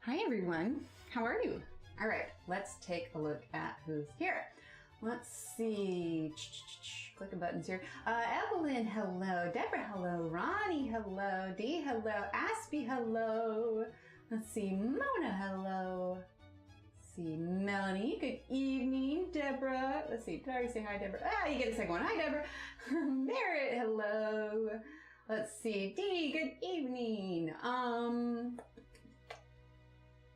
Hi everyone, how are you? All right, let's take a look at who's here. Let's see, clicking buttons here. Evelyn, hello. Deborah, hello. Ronnie, hello. Dee, hello. Aspie, hello. Let's see, Mona, hello. Let's see, Melanie, good evening. Deborah, let's see, did I already say hi, Deborah? Ah, you get a second one. Hi, Deborah. Merritt, hello. Let's see, Dee, good evening.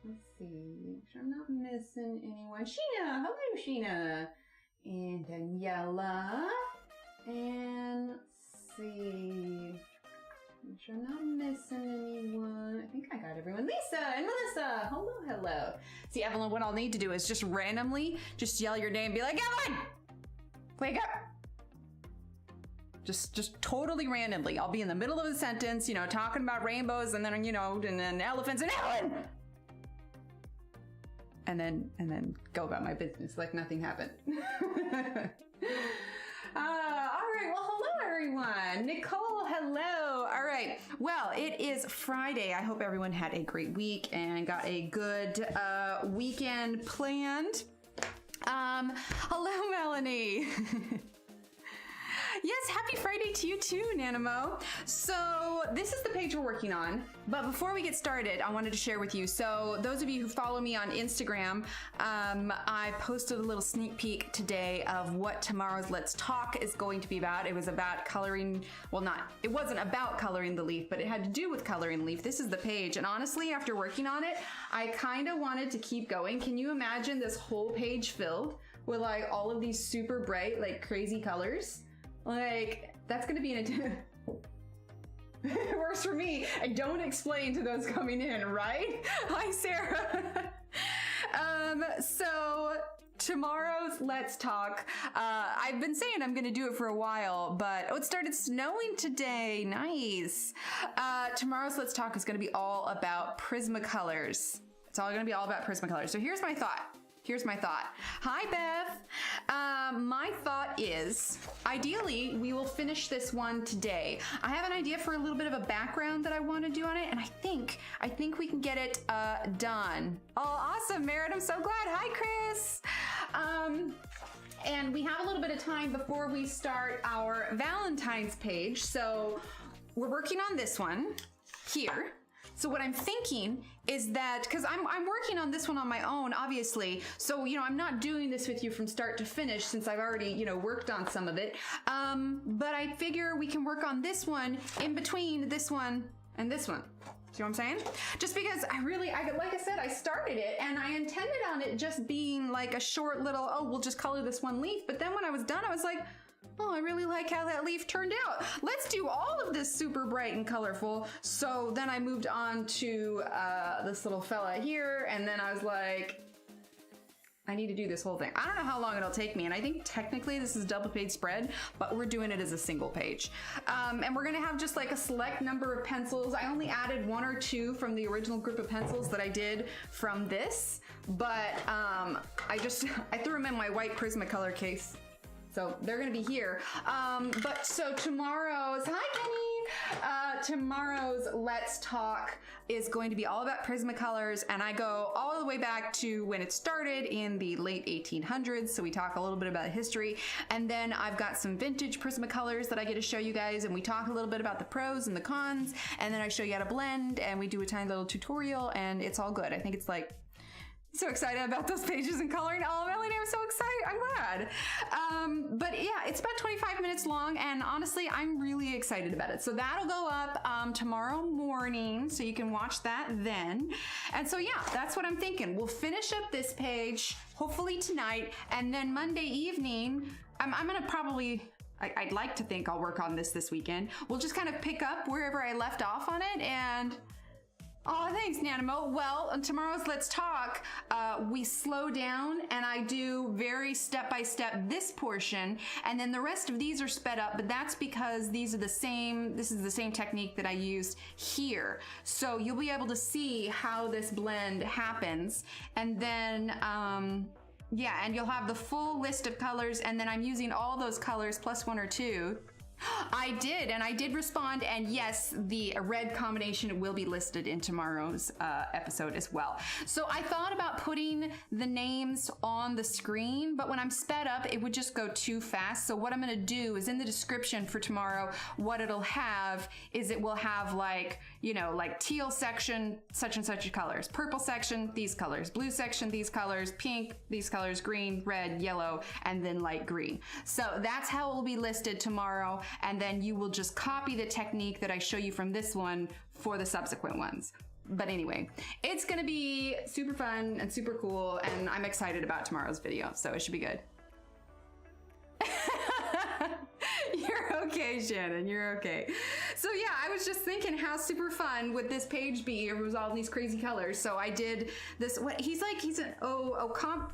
Let's see, make sure I'm not missing anyone. Sheena, hello, Sheena. And Daniela. And let's see, make sure I'm not missing anyone. I think I got everyone. Lisa and Melissa, hello, hello. See, Evelyn, what I'll need to do is just randomly just yell your name and be like, Evelyn, wake up. Just totally randomly. I'll be in the middle of a sentence, you know, talking about rainbows and then, you know, and then elephants and Evelyn. And then go about my business like nothing happened. All right, well, hello everyone. Nicole, hello. All right, well, it is Friday. I hope everyone had a great week and got a good weekend planned. Hello, Melanie. Yes, happy Friday to you too, Nanamo. So this is the page we're working on. But before we get started, I wanted to share with you. So those of you who follow me on Instagram, I posted a little sneak peek today of what tomorrow's Let's Talk is going to be about. It was about coloring, well, it wasn't about coloring the leaf, but it had to do with coloring the leaf. This is the page. And honestly, after working on it, I kind of wanted to keep going. Can you imagine this whole page filled with like all of these super bright, like crazy colors? Like, that's gonna be it works for me. And don't explain to those coming in, right? Hi, Sarah. So tomorrow's Let's Talk. I've been saying I'm gonna do it for a while, but it started snowing today. Nice. Tomorrow's Let's Talk is gonna be all about Prismacolors. It's all gonna be all about Prismacolors. So here's my thought. Hi, Beth. My thought is, ideally, we will finish this one today. I have an idea for a little bit of a background that I want to do on it, and I think we can get it done. Oh, awesome, Merritt. I'm so glad. Hi, Chris. And we have a little bit of time before we start our Valentine's page, so we're working on this one here. So what I'm thinking is that, because I'm working on this one on my own, obviously, so, you know, I'm not doing this with you from start to finish since I've already, you know, worked on some of it. But I figure we can work on this one in between this one and this one. See what I'm saying? Just because like I said, I started it and I intended on it just being like a short little, oh, we'll just color this one leaf. But then when I was done, I was like, oh, I really like how that leaf turned out. Let's do all of this super bright and colorful. So then I moved on to this little fella here, and then I was like, I need to do this whole thing. I don't know how long it'll take me, and I think technically this is a double page spread, but we're doing it as a single page. And we're gonna have just like a select number of pencils. I only added 1 or 2 from the original group of pencils that I did from this, but I threw them in my white Prismacolor case. So they're gonna be here. But so tomorrow's Let's Talk is going to be all about Prismacolors, and I go all the way back to when it started in the late 1800s. So we talk a little bit about history, and then I've got some vintage Prismacolors that I get to show you guys, and we talk a little bit about the pros and the cons, and then I show you how to blend, and we do a tiny little tutorial, and it's all good. I think it's like, so excited about those pages and coloring. Oh, Melanie, I'm so excited. I'm glad. But yeah, it's about 25 minutes long, and honestly, I'm really excited about it. So that'll go up tomorrow morning, so you can watch that then. And so yeah, that's what I'm thinking. We'll finish up this page, hopefully tonight, and then Monday evening, I'm gonna probably, I'd like to think I'll work on this weekend. We'll just kind of pick up wherever I left off on it, and oh, thanks, Nanamo. Well, on tomorrow's Let's Talk, we slow down and I do very step-by-step this portion, and then the rest of these are sped up, but that's because this is the same technique that I used here. So you'll be able to see how this blend happens, and then, yeah, and you'll have the full list of colors, and then I'm using all those colors plus 1 or 2 I did, and I did respond, and yes, the red combination will be listed in tomorrow's episode as well. So I thought about putting the names on the screen, but when I'm sped up, it would just go too fast. So what I'm gonna do is in the description for tomorrow, what it'll have is it will have like, you know, like teal section, such and such colors, purple section, these colors, blue section, these colors, pink, these colors, green, red, yellow, and then light green. So that's how it will be listed tomorrow. And then you will just copy the technique that I show you from this one for the subsequent ones. But anyway, it's gonna be super fun and super cool, and I'm excited about tomorrow's video, so it should be good. You're okay, Shannon, you're okay. So yeah, I was just thinking how super fun would this page be if it was all these crazy colors. So I did this, what, he's an Ocampa?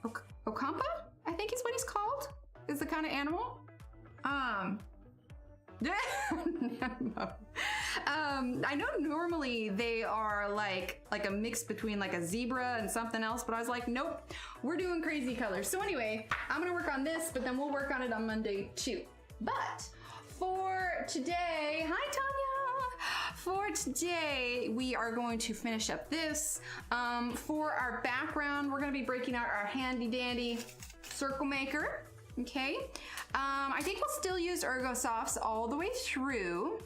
I think is what he's called, is the kind of animal. I know normally they are like a mix between like a zebra and something else, but I was like, nope, we're doing crazy colors. So anyway, I'm gonna work on this, but then we'll work on it on Monday too. But for today, hi Tanya! For today, we are going to finish up this. For our background, we're gonna be breaking out our handy dandy circle maker. Okay, I think we'll still use Ergosofts all the way through.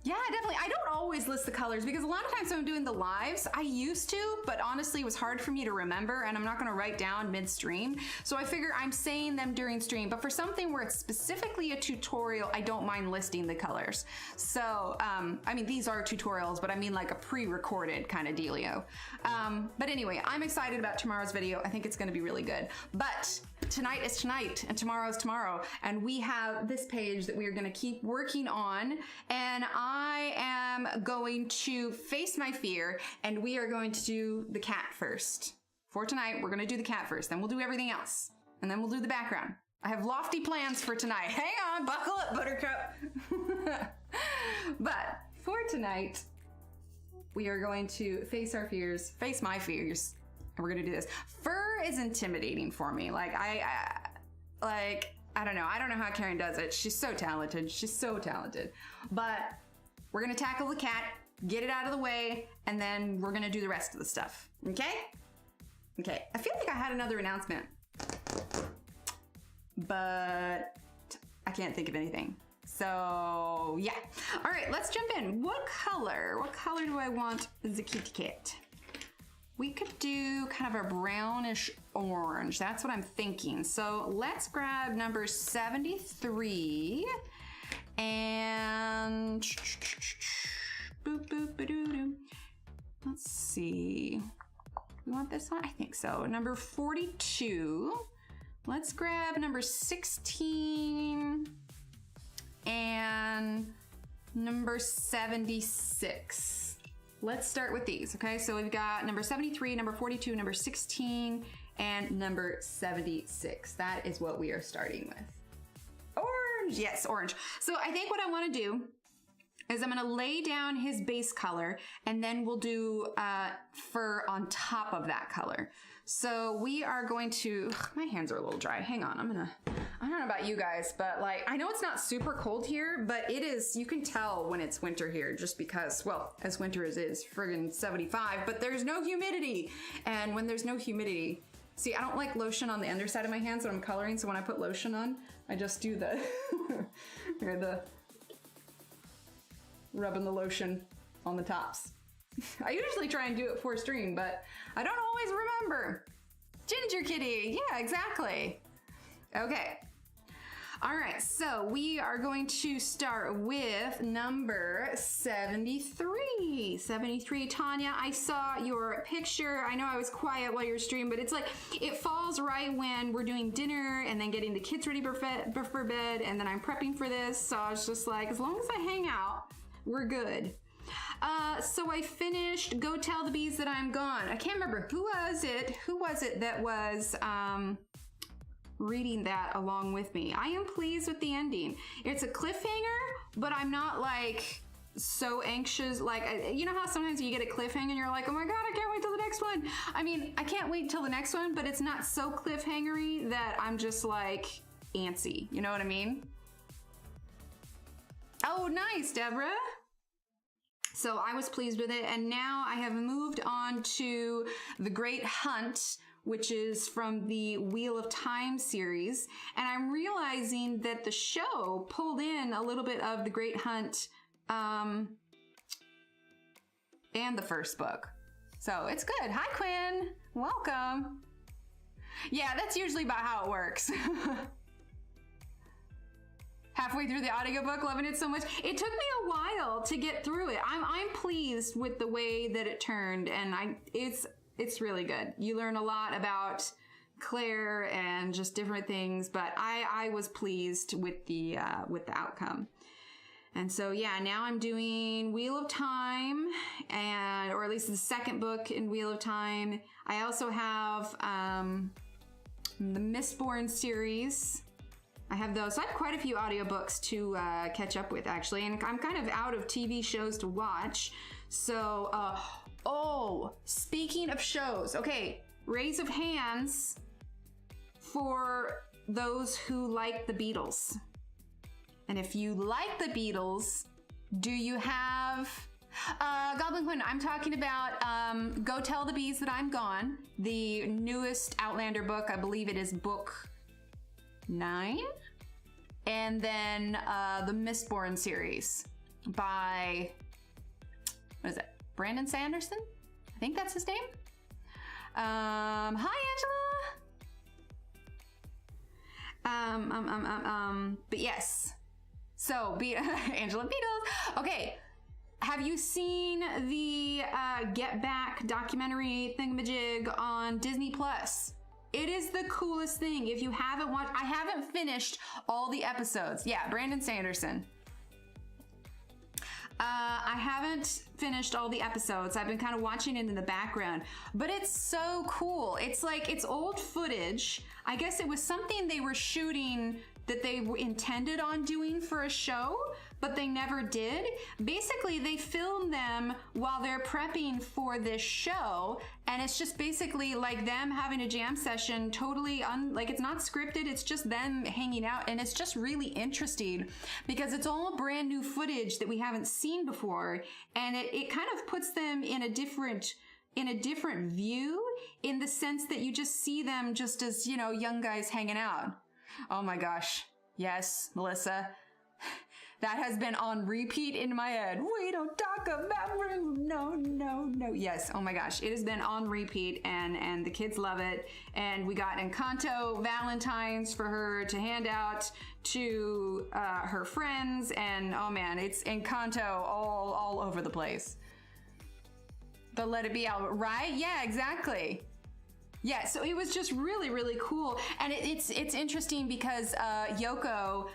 Yeah, definitely. I don't always list the colors because a lot of times when I'm doing the lives, I used to, but honestly, it was hard for me to remember, and I'm not going to write down mid-stream. So I figure I'm saying them during stream, but for something where it's specifically a tutorial, I don't mind listing the colors. So, I mean, these are tutorials, but I mean like a pre-recorded kind of dealio. But anyway, I'm excited about tomorrow's video. I think it's going to be really good. But tonight is tonight, and tomorrow is tomorrow, and we have this page that we are going to keep working on, and I am going to face my fear, and we are going to do the cat first. For tonight, we're going to do the cat first, then we'll do everything else, and then we'll do the background. I have lofty plans for tonight. Hang on, buckle up, Buttercup. But for tonight, we are going to face our fears, face my fears, and we're gonna do this. Fur is intimidating for me. Like I don't know. I don't know how Karen does it. She's so talented. She's so talented. But we're gonna tackle the cat, get it out of the way, and then we're gonna do the rest of the stuff. Okay? Okay. I feel like I had another announcement, but I can't think of anything. So yeah. All right, let's jump in. What color do I want the kitty cat? We could do kind of a brownish orange. That's what I'm thinking. So let's grab number 73 and boop, boop, ba-doo-doo. Let's see. We want this one? I think so. Number 42. Let's grab number 16 and number 76. Let's start with these, okay? So we've got number 73, number 42, number 16, and number 76. That is what we are starting with. Orange, yes, orange. So I think what I wanna do is I'm gonna lay down his base color, and then we'll do fur on top of that color. So we are going to, my hands are a little dry. Hang on, I don't know about you guys, but like, I know it's not super cold here, but it is, you can tell when it's winter here just because, well, as winter as is, friggin' 75, but there's no humidity. And when there's no humidity, see, I don't like lotion on the underside of my hands when I'm coloring, so when I put lotion on, I just do the, rubbing the lotion on the tops. I usually try and do it for stream, but I don't always remember. Ginger kitty, yeah, exactly. Okay. All right, so we are going to start with number 73. 73, Tanya, I saw your picture. I know I was quiet while you were streaming, but it's like, it falls right when we're doing dinner and then getting the kids ready for bed, and then I'm prepping for this. So I was just like, as long as I hang out, we're good. So I finished Go Tell the Bees That I'm Gone. I can't remember, who was it that was reading that along with me? I am pleased with the ending. It's a cliffhanger, but I'm not like so anxious. Like, you know how sometimes you get a cliffhanger and you're like, oh my God, I can't wait till the next one. I mean, I can't wait till the next one, but it's not so cliffhangery that I'm just like antsy. You know what I mean? Oh, nice, Deborah. So I was pleased with it, and now I have moved on to The Great Hunt, which is from the Wheel of Time series, and I'm realizing that the show pulled in a little bit of The Great Hunt and the first book. So it's good. Hi, Quinn. Welcome. Yeah, that's usually about how it works. Halfway through the audiobook, loving it so much. It took me a while to get through it. I'm pleased with the way that it turned, and it's really good. You learn a lot about Claire and just different things, but I was pleased with the outcome. And so yeah, now I'm doing Wheel of Time, or at least the second book in Wheel of Time. I also have the Mistborn series. I have those. So I have quite a few audiobooks to catch up with, actually, and I'm kind of out of TV shows to watch. So, oh, speaking of shows, okay, raise of hands for those who like the Beatles. And if you like the Beatles, do you have Goblin Quinn? I'm talking about Go Tell the Bees That I'm Gone, the newest Outlander book. I believe it is book 9, and then the Mistborn series by, what is it, Brandon Sanderson? I think that's his name. Hi, Angela. But yes, so Angela Beatles. Okay, have you seen the Get Back documentary thingamajig on Disney Plus? It is the coolest thing. If you haven't watched, I haven't finished all the episodes. Yeah, Brandon Sanderson. I haven't finished all the episodes. I've been kind of watching it in the background, but it's so cool. It's like, it's old footage. I guess it was something they were shooting that they intended on doing for a show, but they never did. Basically, they filmed them while they're prepping for this show, and it's just basically like them having a jam session, totally like it's not scripted, it's just them hanging out, and it's just really interesting because it's all brand new footage that we haven't seen before, and it kind of puts them in a different view, in the sense that you just see them just as, you know, young guys hanging out. Oh my gosh. Yes, Melissa. That has been on repeat in my head. We don't talk about room. No, no, no. Yes. Oh my gosh. It has been on repeat, and the kids love it. And we got Encanto Valentines for her to hand out to her friends. And oh man, it's Encanto all over the place. But let it be out, right? Yeah, exactly. Yeah, so it was just really, really cool. And it's interesting because Yoko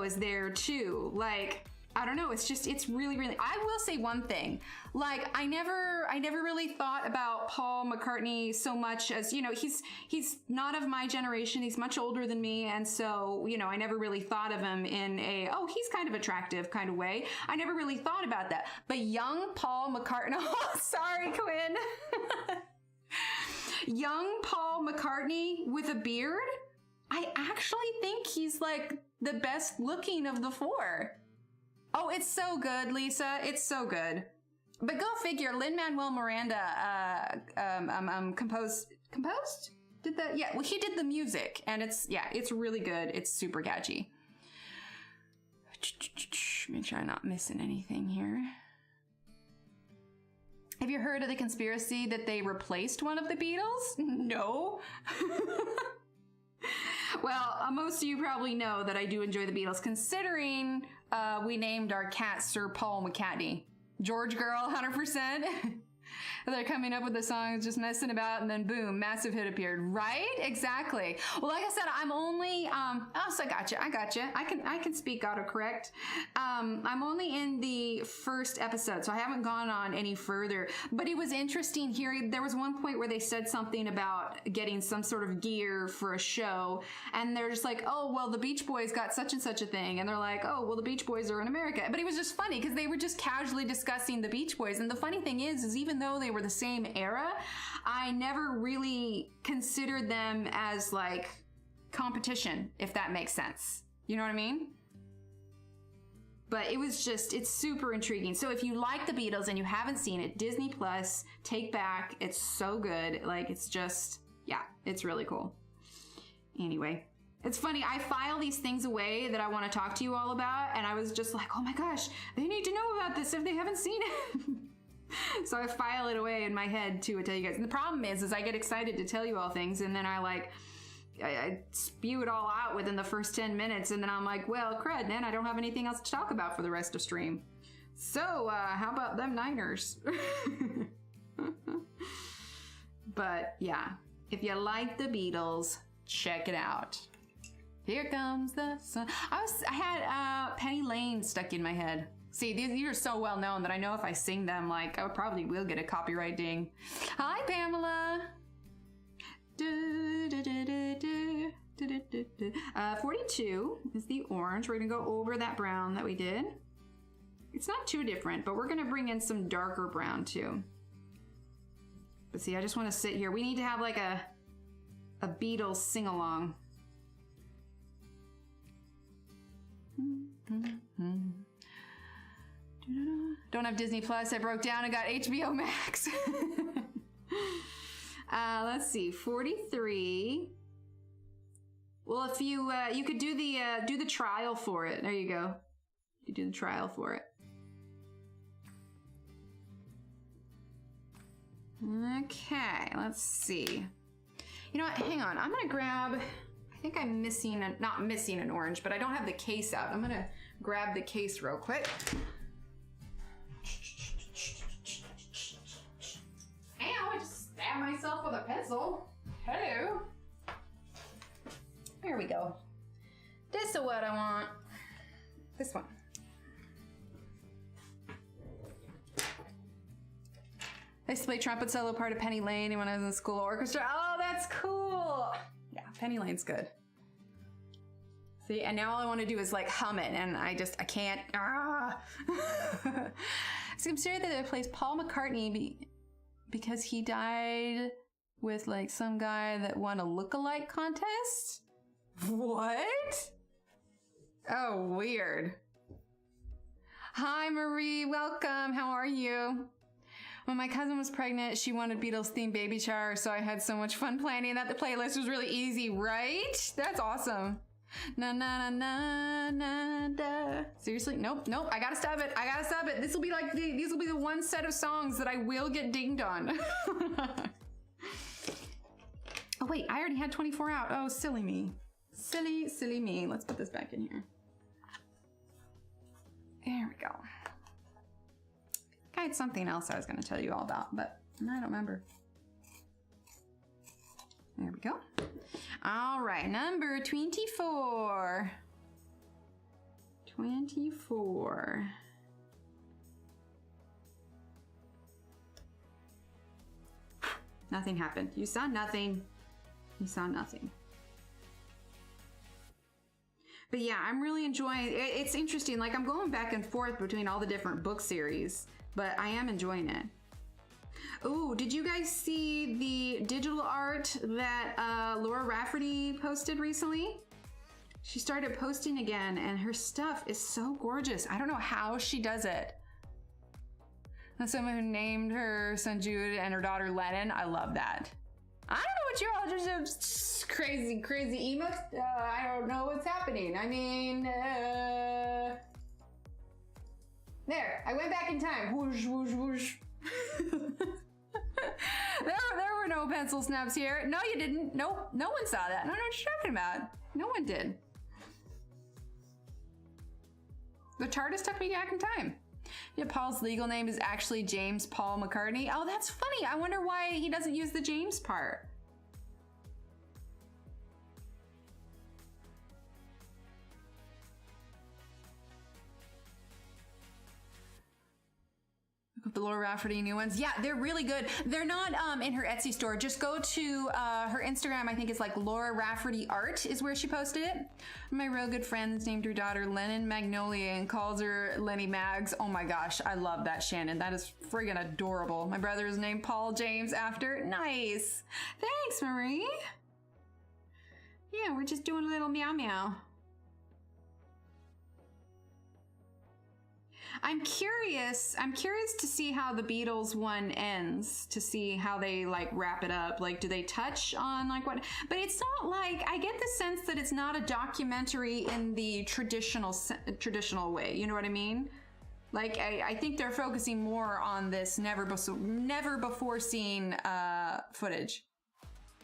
is there too. Like, I don't know, it's really, really, I will say one thing. Like, I never really thought about Paul McCartney so much as, you know, he's not of my generation. He's much older than me. And so, you know, I never really thought of him in a, oh, he's kind of attractive kind of way. I never really thought about that. But young Paul McCartney, oh, sorry, Quinn. Young Paul McCartney with a beard, I actually think he's like the best looking of the four. Oh, it's so good, Lisa. It's so good. But go figure, Lin-Manuel Miranda composed? Did that? Yeah, well, he did the music, and it's really good. It's super catchy. Make sure I'm not missing anything here. Have you heard of the conspiracy that they replaced one of the Beatles? No. Well, most of you probably know that I do enjoy the Beatles, considering we named our cat Sir Paul McCartney. George girl, 100%. They're coming up with the songs, just messing about, and then boom, massive hit appeared. Right? Exactly. Well, like I said, I'm only, so I gotcha. I can speak autocorrect. I'm only in the first episode, so I haven't gone on any further, but it was interesting hearing, there was one point where they said something about getting some sort of gear for a show, and they're just like, oh, well, the Beach Boys got such and such a thing, and they're like, oh, well, the Beach Boys are in America. But it was just funny, because they were just casually discussing the Beach Boys, and the funny thing is even though they were the same era, I never really considered them as like competition, if that makes sense. You know what I mean? But it was just, it's super intriguing. So if you like the Beatles and you haven't seen it, Disney Plus, Take Back, it's so good. Like, it's just, yeah, it's really cool. Anyway, it's funny, I file these things away that I want to talk to you all about, and I was just like, oh my gosh, they need to know about this if they haven't seen it. So I file it away in my head to tell you guys. And the problem is I get excited to tell you all things, and then I spew it all out within the first 10 minutes, and then I'm like, well, crud, man, I don't have anything else to talk about for the rest of stream. So, how about them Niners? But, yeah, if you like the Beatles, check it out. Here comes the sun. I had Penny Lane stuck in my head. See, these are so well known that I know if I sing them, like, I probably will get a copyright ding. Hi, Pamela. 42 is the orange. We're gonna go over that brown that we did. It's not too different, but we're gonna bring in some darker brown too. But see, I just want to sit here. We need to have like a Beatles sing-along. Don't have Disney Plus. I broke down and got HBO Max. Let's see, 43. Well, if you you could do the trial for it. There you go. You could do the trial for it. Okay, let's see. You know what? Hang on. I'm gonna grab. I think I'm missing not missing an orange, but I don't have the case out. I'm gonna grab the case real quick. Ow! I just stabbed myself with a pencil. Hello. There we go. This is what I want. This one. I used to play trumpet solo part of Penny Lane when I was in the school orchestra. Oh, that's cool. Yeah, Penny Lane's good. See, and now all I want to do is like hum it, and I can't. It's considered that it plays Paul McCartney because he died with like some guy that won a look-alike contest. What? Oh, weird. Hi, Marie. Welcome. How are you? When my cousin was pregnant, she wanted Beatles-themed baby shower, so I had so much fun planning that. The playlist was really easy, right? That's awesome. Na na na na na da. Seriously? Nope. I gotta stop it. This will be like these will be the one set of songs that I will get dinged on. Oh wait, I already had 24 out. Oh, silly me. Silly me. Let's put this back in here. There we go. I had something else I was going to tell you all about, but I don't remember. There we go. All right, number 24. 24. Nothing happened. You saw nothing. You saw nothing. But yeah, I'm really enjoying it. It's interesting. Like, I'm going back and forth between all the different book series, but I am enjoying it. Oh, did you guys see the digital art that Laura Rafferty posted recently? She started posting again, and her stuff is so gorgeous. I don't know how she does it. And someone who named her son Jude and her daughter Lennon. I love that. I don't know what you're all just crazy emos. I don't know what's happening. I mean, there. I went back in time. Whoosh, whoosh, whoosh. There were no pencil snaps here. No, you didn't. Nope. No one saw that. I don't know what you're talking about. No one did. The TARDIS took me back in time. Yeah, Paul's legal name is actually James Paul McCartney. Oh, that's funny. I wonder why he doesn't use the James part. The Laura Rafferty new ones. Yeah, they're really good. They're not in her Etsy store. Just go to her Instagram. I think it's like Laura Rafferty Art is where she posted it. My real good friends named her daughter Lennon Magnolia and calls her Lenny Mags. Oh my gosh, I love that, Shannon. That is friggin' adorable. My brother is named Paul James after. Nice. Thanks, Marie. Yeah, we're just doing a little meow meow. I'm curious to see how the Beatles one ends, to see how they like wrap it up. Like, do they touch on like what? But it's not like, I get the sense that it's not a documentary in the traditional way. You know what I mean? Like, I think they're focusing more on this never before seen footage.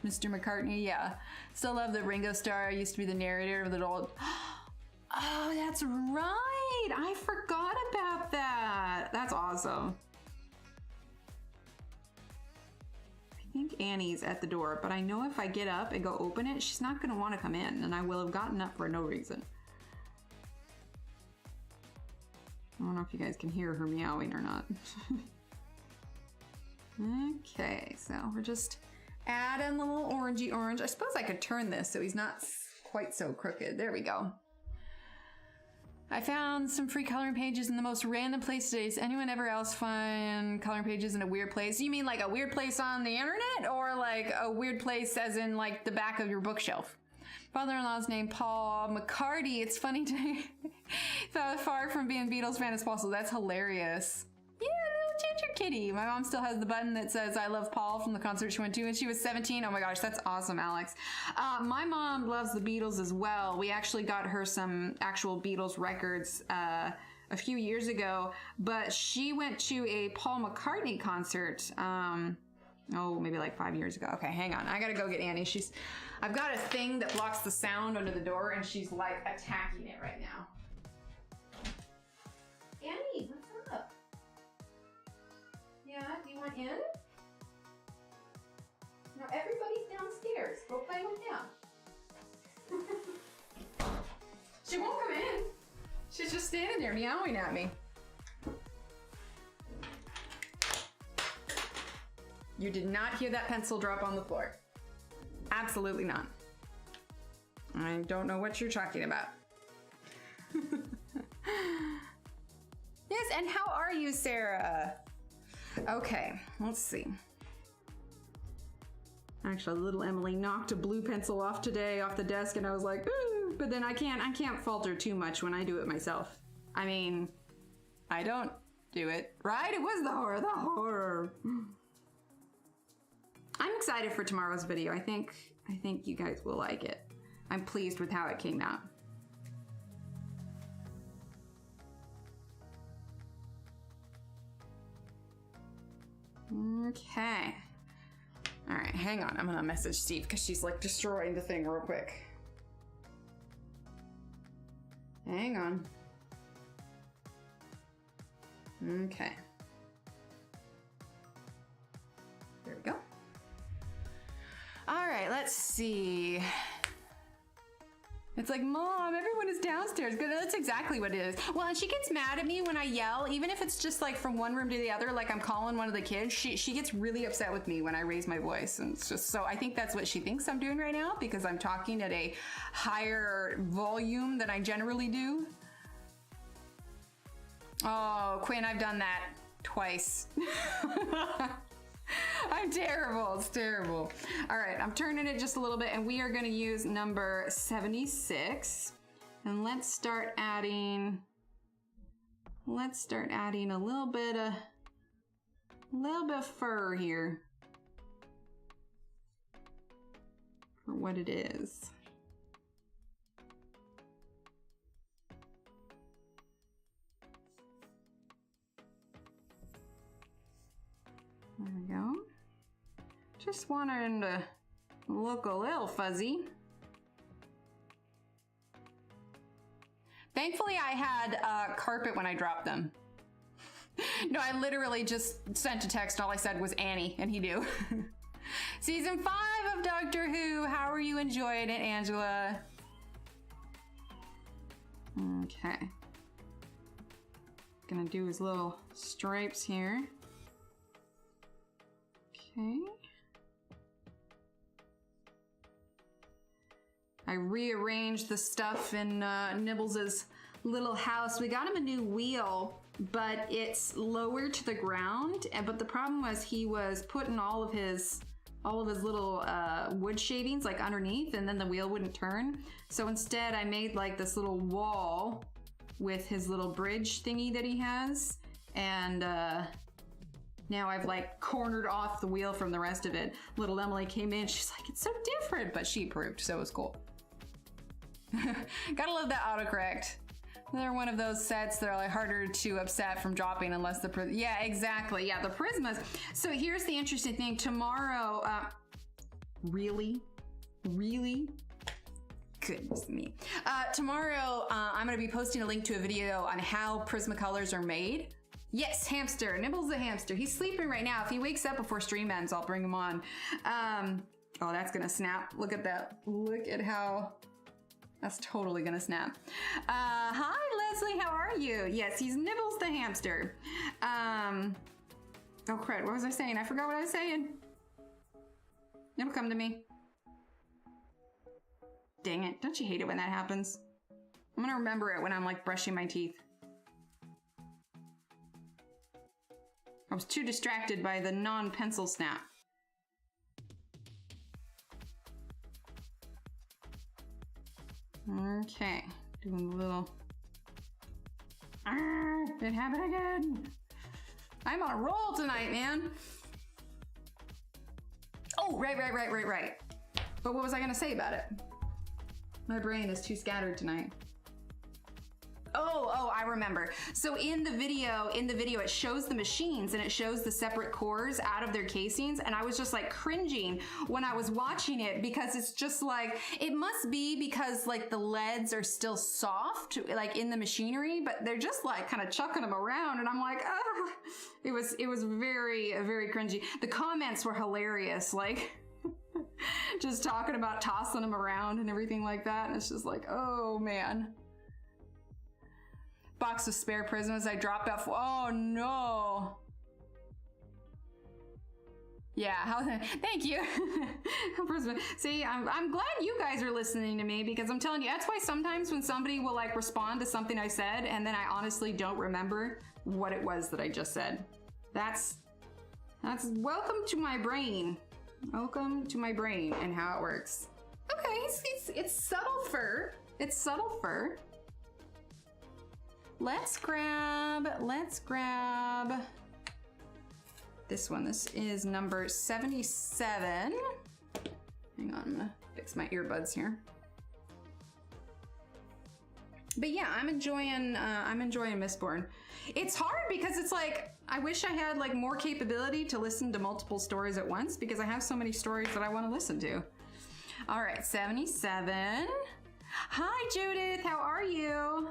Mr. McCartney, yeah. Still love that Ringo Starr used to be the narrator of the old. Oh, that's right. I forgot about that. That's awesome. I think Annie's at the door, but I know if I get up and go open it, she's not going to want to come in, and I will have gotten up for no reason. I don't know if you guys can hear her meowing or not. Okay, so we're just adding a little orangey orange. I suppose I could turn this so he's not quite so crooked. There we go. I found some free coloring pages in the most random place today. Does anyone ever else find coloring pages in a weird place? You mean like a weird place on the internet, or like a weird place as in like the back of your bookshelf? Father-in-law's named Paul McCarty. It's funny to far from being Beatles fan as possible. That's hilarious. Yeah, little ginger kitty. My mom still has the button that says I love Paul from the concert she went to when she was 17. Oh my gosh, that's awesome, Alex. My mom loves the Beatles as well. We actually got her some actual Beatles records a few years ago, but she went to a Paul McCartney concert maybe like 5 years ago. Okay, hang on. I gotta go get Annie. I've got a thing that blocks the sound under the door, and she's like attacking it right now. Annie, what's up? Yeah, do you want in? No, everybody's downstairs. Go play with them. She won't come in. She's just standing there meowing at me. You did not hear that pencil drop on the floor. Absolutely not. I don't know what you're talking about. Yes, and how are you, Sarah? Okay, let's see. Actually, little Emily knocked a blue pencil off today off the desk, and I was like, ooh, but then I can't falter too much when I do it myself. I mean, I don't do it, right? It was the horror. I'm excited for tomorrow's video. I think you guys will like it. I'm pleased with how it came out. Okay. All right, hang on. I'm gonna message Steve because she's like destroying the thing real quick. Hang on. Okay. There we go. All right, let's see. It's like, Mom, everyone is downstairs. Good, that's exactly what it is. Well, and she gets mad at me when I yell, even if it's just like from one room to the other, like I'm calling one of the kids. She gets really upset with me when I raise my voice. And it's just, so I think that's what she thinks I'm doing right now, because I'm talking at a higher volume than I generally do. Oh, Quinn, I've done that twice. I'm terrible. It's terrible. All right, I'm turning it just a little bit, and we are going to use number 76. And let's start adding a little bit of fur here for what it is. There we go. Just wanting to look a little fuzzy. Thankfully, I had carpet when I dropped them. No, I literally just sent a text. All I said was Annie, and he knew. Season 5 of Doctor Who. How are you enjoying it, Angela? Okay. Gonna do his little stripes here. Okay. I rearranged the stuff in Nibbles' little house. We got him a new wheel, but it's lower to the ground. But the problem was he was putting all of his all of his little wood shavings like underneath, and then the wheel wouldn't turn. So instead I made like this little wall with his little bridge thingy that he has, and now I've like cornered off the wheel from the rest of it. Little Emily came in, she's like, it's so different, but she approved, so it was cool. Gotta love that autocorrect. They're one of those sets that are like harder to upset from dropping unless the yeah, exactly. Yeah, the Prismas. So here's the interesting thing. Tomorrow, really? Goodness me. Tomorrow, I'm gonna be posting a link to a video on how Prismacolors are made. Yes, hamster. Nibbles the hamster. He's sleeping right now. If he wakes up before stream ends, I'll bring him on. Oh, that's gonna snap. Look at that. Look at how... That's totally gonna snap. Hi, Leslie, how are you? Yes, he's Nibbles the hamster. Oh, crud, what was I saying? I forgot what I was saying. It'll come to me. Dang it, don't you hate it when that happens? I'm gonna remember it when I'm like brushing my teeth. I was too distracted by the non-pencil snap. Okay, doing a little... It happened again. I'm on a roll tonight, man. Oh, right. But what was I gonna say about it? My brain is too scattered tonight. Oh, I remember. So in the video, it shows the machines and it shows the separate cores out of their casings. And I was just like cringing when I was watching it, because it's just like, it must be because like the leads are still soft, like in the machinery, but they're just like kind of chucking them around. And I'm like, ah, it was very, very cringy. The comments were hilarious. Like, just talking about tossing them around and everything like that. And it's just like, oh man. Box of spare Prismas I dropped off. Oh no. Yeah, thank you. See, I'm glad you guys are listening to me, because I'm telling you, that's why sometimes when somebody will like respond to something I said and then I honestly don't remember what it was that I just said. That's welcome to my brain. Welcome to my brain and how it works. Okay, it's subtle fur. It's subtle fur. Let's grab this one. This is number 77. Hang on, I'm gonna fix my earbuds here. But yeah, I'm enjoying Mistborn. It's hard because it's like, I wish I had like more capability to listen to multiple stories at once, because I have so many stories that I want to listen to. All right, 77. Hi, Judith, how are you?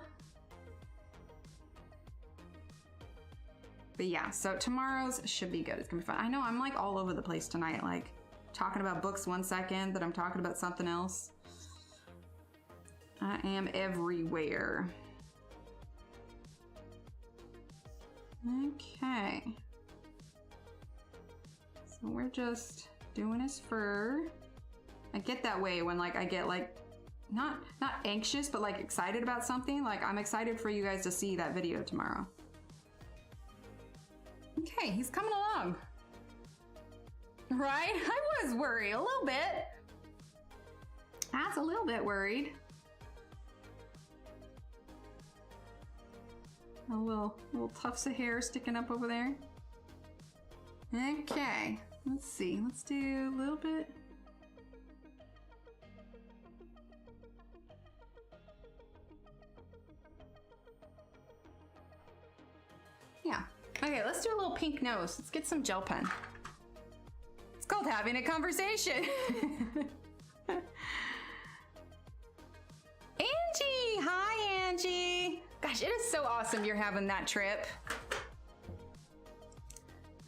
But yeah, so tomorrow's should be good. It's gonna be fun. I know I'm like all over the place tonight, like talking about books one second, then I'm talking about something else. I am everywhere. Okay. So we're just doing his fur. I get that way when like I get like not anxious, but like excited about something. Like I'm excited for you guys to see that video tomorrow. Okay, he's coming along. Right? I was worried a little bit. I was a little bit worried. A little tufts of hair sticking up over there. Okay, let's see. Let's do a little bit. Yeah. Okay, let's do a little pink nose. Let's get some gel pen. It's called having a conversation. Angie! Hi, Angie! Gosh, it is so awesome you're having that trip.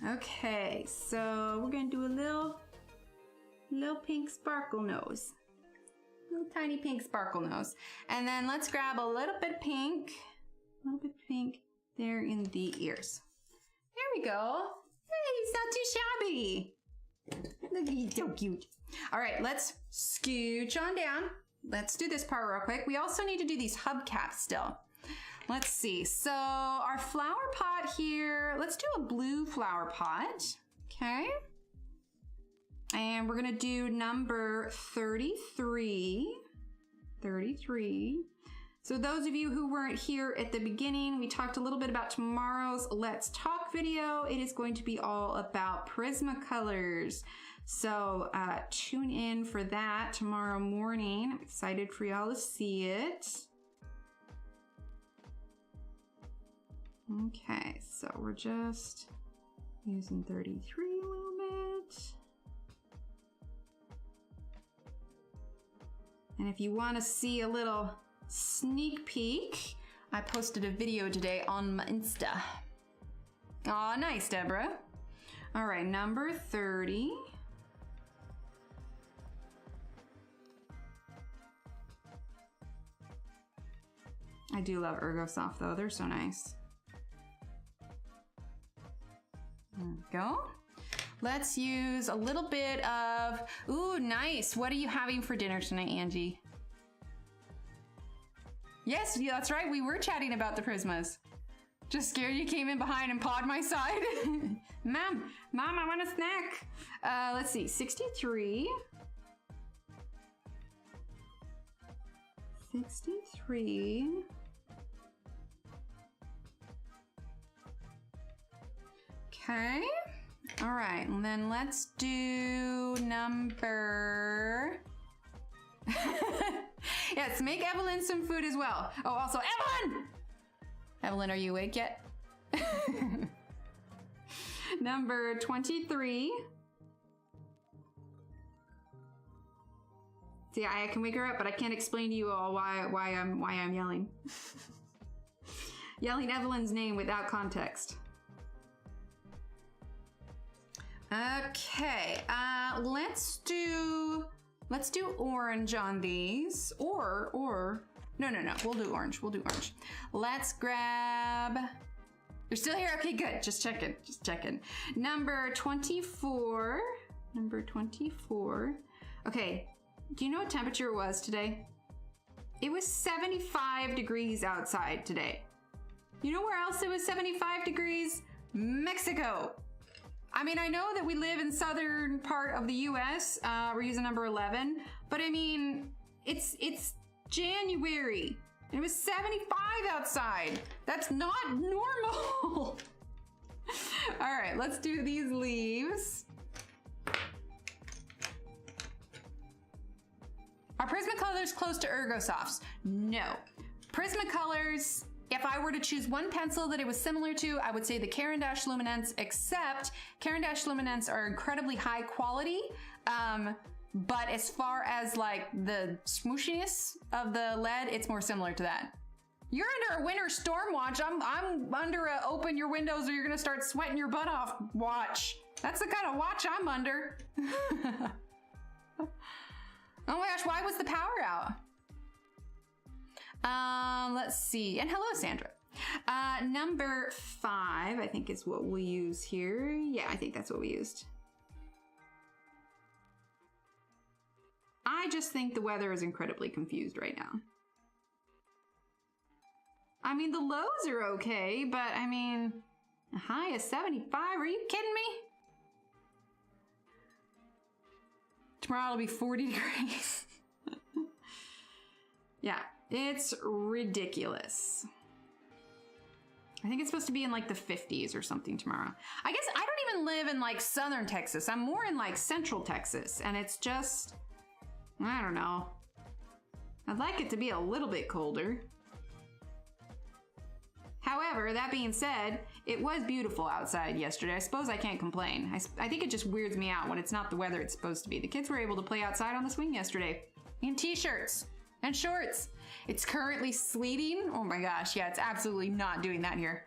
Okay, so we're gonna do a little pink sparkle nose. Little tiny pink sparkle nose. And then let's grab a little bit pink. A little bit pink there in the ears. There we go. Hey, he's not too shabby. Look, he's so cute. All right, let's scooch on down. Let's do this part real quick. We also need to do these hubcaps still. Let's see. So our flower pot here, let's do a blue flower pot. Okay. And we're gonna do number 33. 33. So those of you who weren't here at the beginning, we talked a little bit about tomorrow's Let's Talk video. It is going to be all about Prismacolors. So tune in for that tomorrow morning. I'm excited for y'all to see it. Okay, so we're just using 33 a little bit. And if you want to see a little sneak peek, I posted a video today on my Insta. Aw, nice, Deborah. All right, number 30. I do love Ergosoft though, they're so nice. There we go. Let's use a little bit of, ooh, nice. What are you having for dinner tonight, Angie? Yes, yeah, that's right. We were chatting about the Prismas. Just scared you came in behind and pawed my side. Mom, I want a snack. Let's see, 63. 63. Okay. All right, and then let's do number... Yes, make Evelyn some food as well. Oh, also, Evelyn! Evelyn, are you awake yet? Number 23. See, I can wake her up, but I can't explain to you all why I'm yelling. Yelling Evelyn's name without context. Okay, let's do orange on these, or no, we'll do orange. Let's grab. You're still here? Okay, good. Just checking. Number 24. Number 24. Okay, do you know what temperature it was today? It was 75 degrees outside today. You know where else it was 75 degrees? Mexico. I mean, I know that we live in southern part of the US, we're using number 11, but I mean, it's January. It was 75 outside. That's not normal. All right, let's do these leaves. Are Prismacolors close to Ergosofts? No. Prismacolors, if I were to choose one pencil that it was similar to, I would say the Caran d'Ache Luminance, except Caran d'Ache Luminance are incredibly high quality. But as far as like the smooshiness of the lead, it's more similar to that. You're under a winter storm watch. I'm under a open your windows or you're gonna start sweating your butt off watch. That's the kind of watch I'm under. Oh my gosh, why was the power out? Let's see, and hello, Sandra. Number 5, I think is what we'll use here. Yeah, I think that's what we used. I just think the weather is incredibly confused right now. I mean, the lows are okay, but I mean, a high of 75, are you kidding me? Tomorrow it'll be 40 degrees. Yeah. It's ridiculous. I think it's supposed to be in like the 50s or something tomorrow. I guess I don't even live in like southern Texas. I'm more in like central Texas, and it's just, I don't know. I'd like it to be a little bit colder. However, that being said, it was beautiful outside yesterday. I suppose I can't complain. I think it just weirds me out when it's not the weather it's supposed to be. The kids were able to play outside on the swing yesterday in t-shirts and shorts. It's currently sleeting. Oh my gosh, yeah, it's absolutely not doing that here.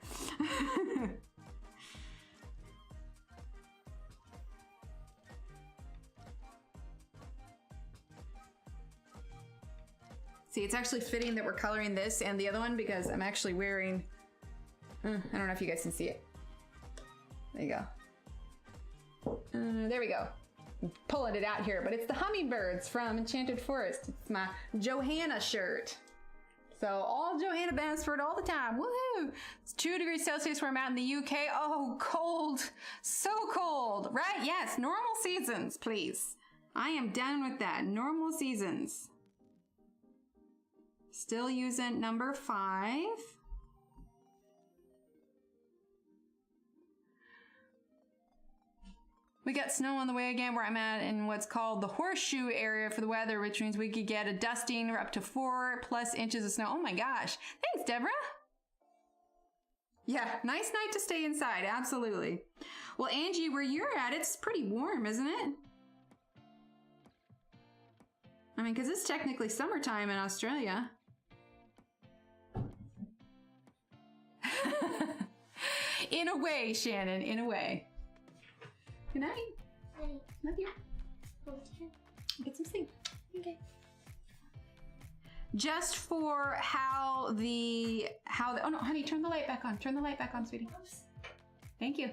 See, it's actually fitting that we're coloring this and the other one because I'm actually wearing, I don't know if you guys can see it. There you go. There we go. I'm pulling it out here, but it's the hummingbirds from Enchanted Forest. It's my Johanna shirt. So all Johanna Basford all the time. Woohoo! It's 2 degrees Celsius where I'm at in the UK. Oh, cold. So cold. Right? Yes. Normal seasons, please. I am done with that. Normal seasons. Still using number 5. We got snow on the way again where I'm at in what's called the horseshoe area for the weather, which means we could get a dusting or up to 4+ inches of snow. Oh my gosh. Thanks, Deborah. Yeah, nice night to stay inside. Absolutely. Well, Angie, where you're at, it's pretty warm, isn't it? I mean, because it's technically summertime in Australia. In a way, Shannon, in a way. Good night. Night. Love you. Get some sleep. Okay. Just for how the oh no, honey, turn the light back on. Turn the light back on, sweetie. Oops. Thank you.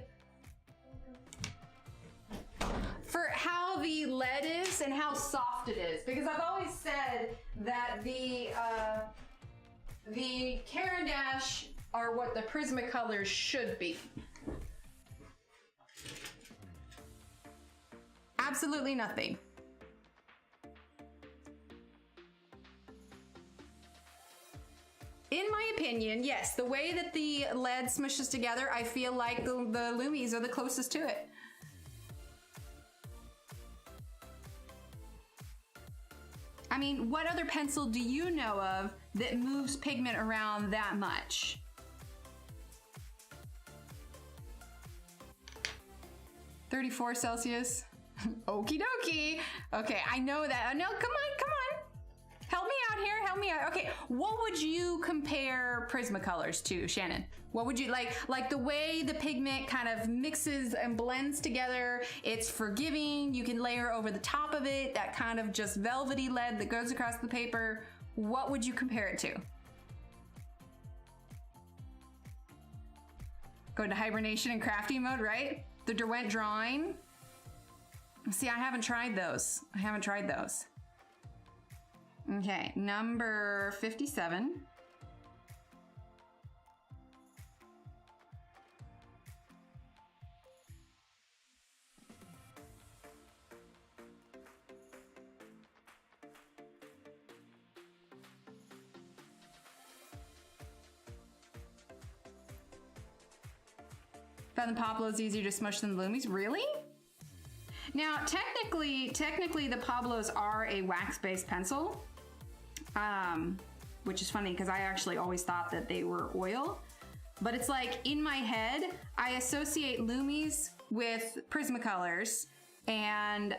For how the lead is and how soft it is, because I've always said that the Caran d'Ache are what the Prismacolors should be. Absolutely nothing. In my opinion, yes, the way that the lead smushes together, I feel like the Lumis are the closest to it. I mean, what other pencil do you know of that moves pigment around that much? $34 Celsius. Okie dokie. Okay, I know that. No, come on. Help me out here, help me out. Okay, what would you compare Prismacolors to, Shannon? What would you, like the way the pigment kind of mixes and blends together, it's forgiving, you can layer over the top of it, that kind of just velvety lead that goes across the paper. What would you compare it to? Go into hibernation and crafting mode, right? The Derwent drawing. See, I haven't tried those. Okay, number 57. Found the Pablo's easier to smush than the Lumis. Really? Now, technically the Pablos are a wax-based pencil, which is funny because I actually always thought that they were oil. But it's like, in my head, I associate Lumis with Prismacolors and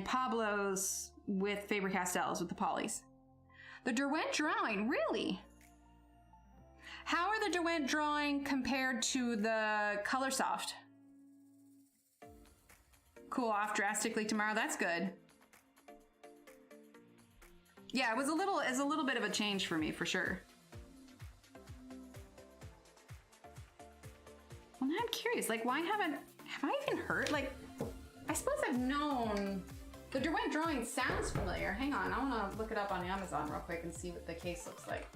Pablos with Faber-Castells, with the polys. The Derwent drawing, really? How are the Derwent drawing compared to the Colorsoft? Cool off drastically tomorrow. That's good. Yeah, it's a little bit of a change for me, for sure. Well, now I'm curious, like, have I even heard? Like, I suppose I've known the Derwent drawing sounds familiar. Hang on, I want to look it up on Amazon real quick and see what the case looks like.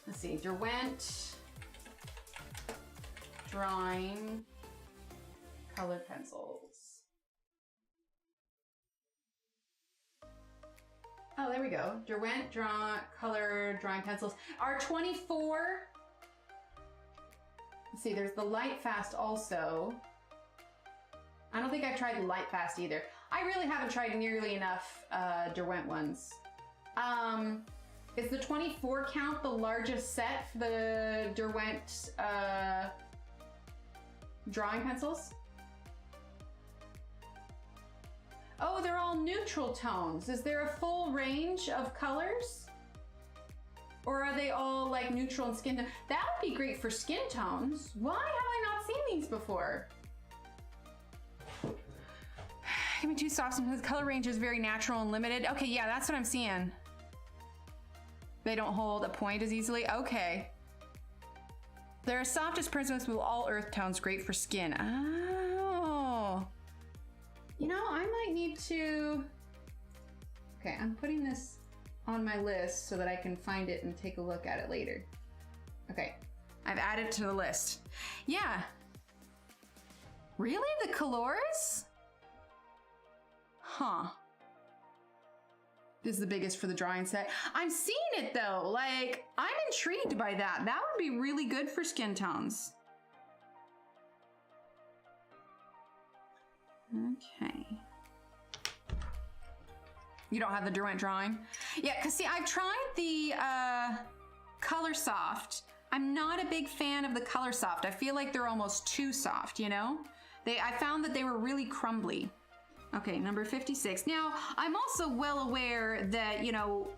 Let's see, Derwent drawing colored pencils. Oh, there we go. Derwent color drawing pencils are 24. Let's see, there's the Light Fast also. I don't think I've tried the Light Fast either. I really haven't tried nearly enough Derwent ones. Is the 24 count the largest set for the Derwent drawing pencils? Oh, they're all neutral tones. Is there a full range of colors? Or are they all like neutral and skin tone? That would be great for skin tones. Why have I not seen these before? Give me 2 softs and the color range is very natural and limited. Okay, yeah, that's what I'm seeing. They don't hold a point as easily. Okay. They're softest prisms with all earth tones, great for skin. Oh. You know, I might need to... Okay, I'm putting this on my list so that I can find it and take a look at it later. Okay, I've added it to the list. Yeah. Really? The colors? Huh. This is the biggest for the drawing set. I'm seeing it though. Like, I'm intrigued by that. That would be really good for skin tones. Okay. You don't have the Derwent drawing? Yeah, because see, I've tried the Colorsoft. I'm not a big fan of the Colorsoft. I feel like they're almost too soft, you know? I found that they were really crumbly. Okay, number 56. Now, I'm also well aware that, you know,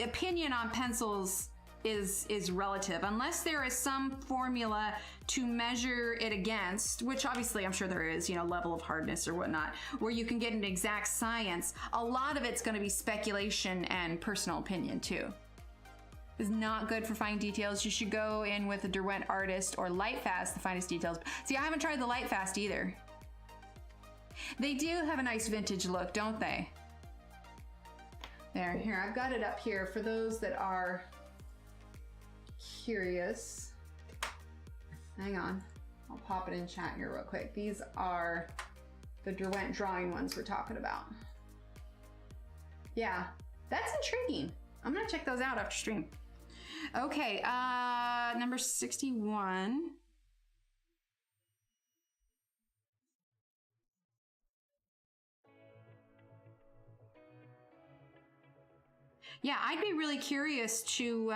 opinion on pencils is relative. Unless there is some formula to measure it against, which obviously I'm sure there is, you know, level of hardness or whatnot, where you can get an exact science, a lot of it's going to be speculation and personal opinion too. It's not good for fine details. You should go in with a Derwent artist or Lightfast, the finest details. See, I haven't tried the Lightfast either. They do have a nice vintage look, don't they? There, here, I've got it up here for those that are curious. Hang on, I'll pop it in chat here real quick. These are the Derwent drawing ones we're talking about. Yeah, that's intriguing. I'm gonna check those out after stream. Okay, number 61. Yeah, I'd be really curious to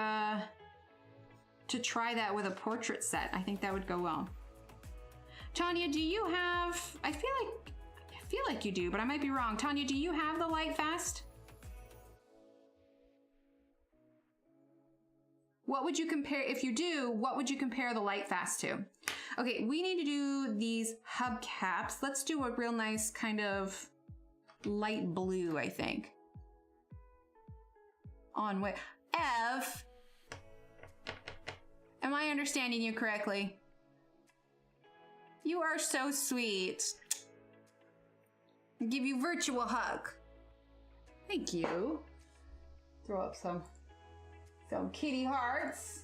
try that with a portrait set. I think that would go well. Tanya, do you have, I feel like you do, but I might be wrong. Tanya, do you have the Lightfast? What would you compare, if you do, what would you compare the Lightfast to? Okay, we need to do these hubcaps. Let's do a real nice kind of light blue, I think. On what? Ev, am I understanding you correctly? You are so sweet. I'll give you virtual hug. Thank you. Throw up some kitty hearts.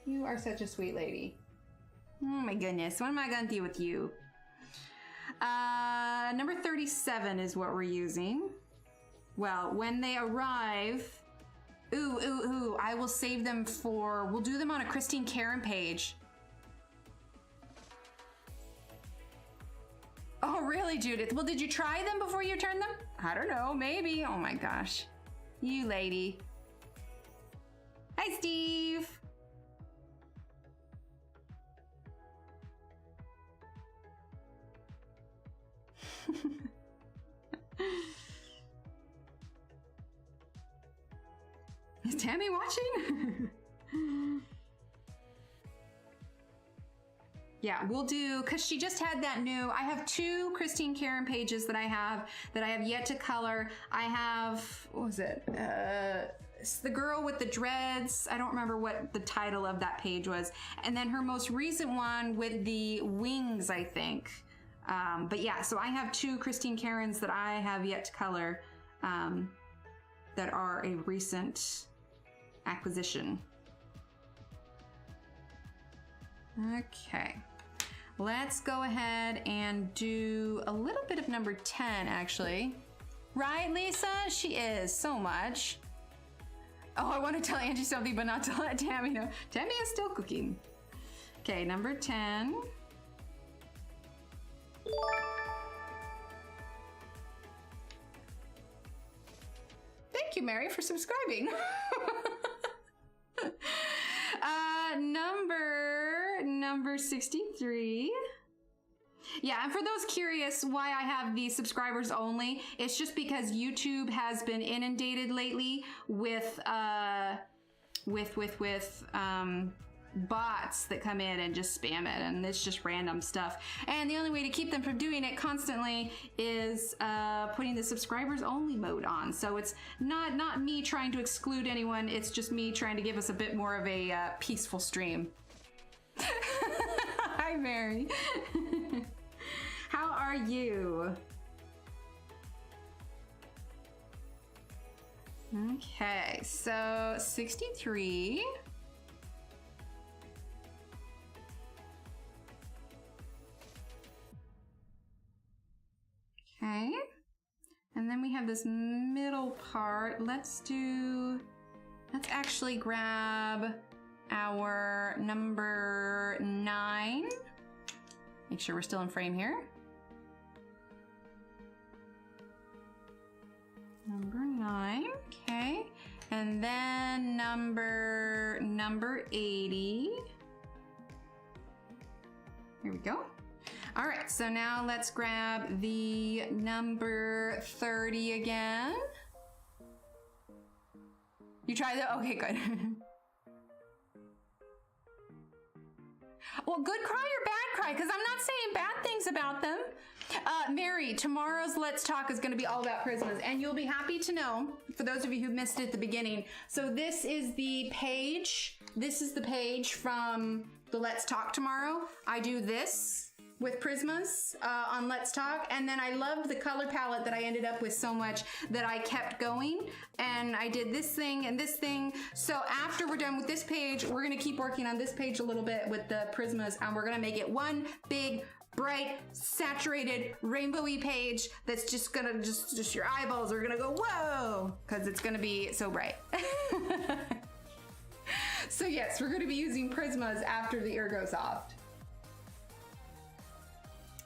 You are such a sweet lady. Oh my goodness, what am I gonna do with you? Number 37 is what we're using. Well, when they arrive, I will save them for, we'll do them on a Christine Karen page. Oh, really, Judith? Well, did you try them before you turned them? I don't know, maybe. Oh my gosh. You lady. Hi, Steve. Is Tammy watching? Yeah, we'll do, because she just had that new, I have 2 Christine Karen pages that I have yet to color. I have, what was it? It's the girl with the dreads. I don't remember what the title of that page was. And then her most recent one with the wings, I think. But yeah, so I have 2 Christine Karens that I have yet to color that are a recent acquisition. Okay, let's go ahead and do a little bit of number 10, actually. Right, Lisa? She is so much. Oh, I want to tell Angie something, but not to let Tammy know. Tammy is still cooking. Okay, number 10. Thank you, Mary, for subscribing. Number 63. Yeah, and for those curious why I have the subscribers only, it's just because YouTube has been inundated lately with bots that come in and just spam it, and it's just random stuff. And the only way to keep them from doing it constantly is putting the subscribers only mode on. So it's not me trying to exclude anyone, it's just me trying to give us a bit more of a peaceful stream. Hi, Mary. How are you? Okay, so 63. Okay, and then we have this middle part. Let's actually grab our number 9. Make sure we're still in frame here. Number 9, okay. And then number 80. Here we go. All right, so now let's grab the number 30 again. You tried that? Okay, good. Well, good cry or bad cry, because I'm not saying bad things about them. Mary, tomorrow's Let's Talk is going to be all about Prismas, and you'll be happy to know, for those of you who missed it at the beginning, so this is the page. This is the page from the Let's Talk tomorrow. I do this with Prismas on Let's Talk, and then I loved the color palette that I ended up with so much that I kept going, and I did this thing and this thing. So after we're done with this page, we're gonna keep working on this page a little bit with the Prismas, and we're gonna make it one big, bright, saturated, rainbowy page that's just gonna, just your eyeballs are gonna go, whoa, because it's gonna be so bright. So yes, we're gonna be using Prismas after the Ergosoft.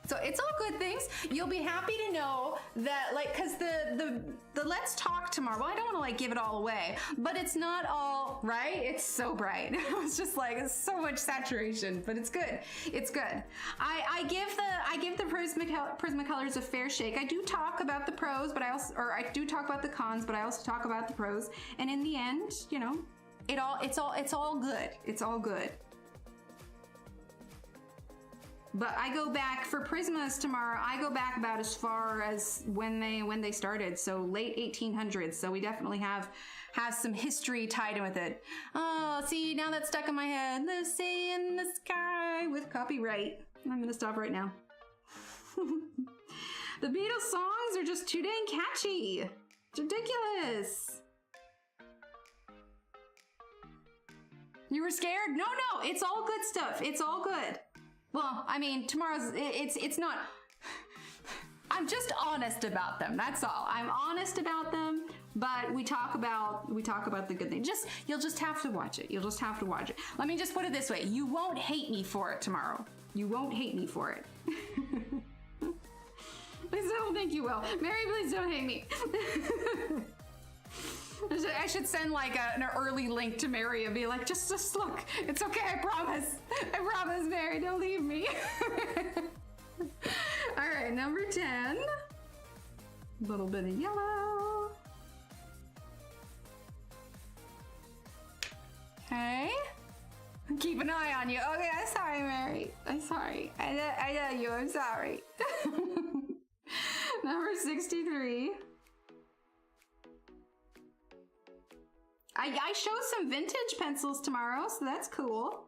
So it's all good things. You'll be happy to know that, like, cause the Let's Talk tomorrow, well, I don't want to like give it all away, but it's not all right. It's so bright. It's just like, it's so much saturation, but it's good. It's good. I give the Prismacolors a fair shake. I do talk about the pros, but I do talk about the cons, but I also talk about the pros. And in the end, you know, it's all good. It's all good. But I go back for Prismas tomorrow. I go back about as far as when they started, so late 1800s. So we definitely have some history tied in with it. Oh, see, now that's stuck in my head. Lucy in the sky with copyright. I'm gonna stop right now. The Beatles songs are just too dang catchy. It's ridiculous. You were scared? No, it's all good stuff. It's all good. Well, I mean, tomorrow's, it's not, I'm just honest about them. That's all. I'm honest about them, but we talk about the good things. You'll just have to watch it. You'll just have to watch it. Let me just put it this way. You won't hate me for it tomorrow. You won't hate me for it. Please don't think you will. Mary, please don't hate me. I should send like an early link to Mary and be like, just look, it's okay, I promise, Mary, don't leave me. All right, number 10, a little bit of yellow. Okay, keep an eye on you. Okay, I'm sorry, Mary, I'm sorry, I know you, I'm sorry. Number 63. I show some vintage pencils tomorrow, so that's cool.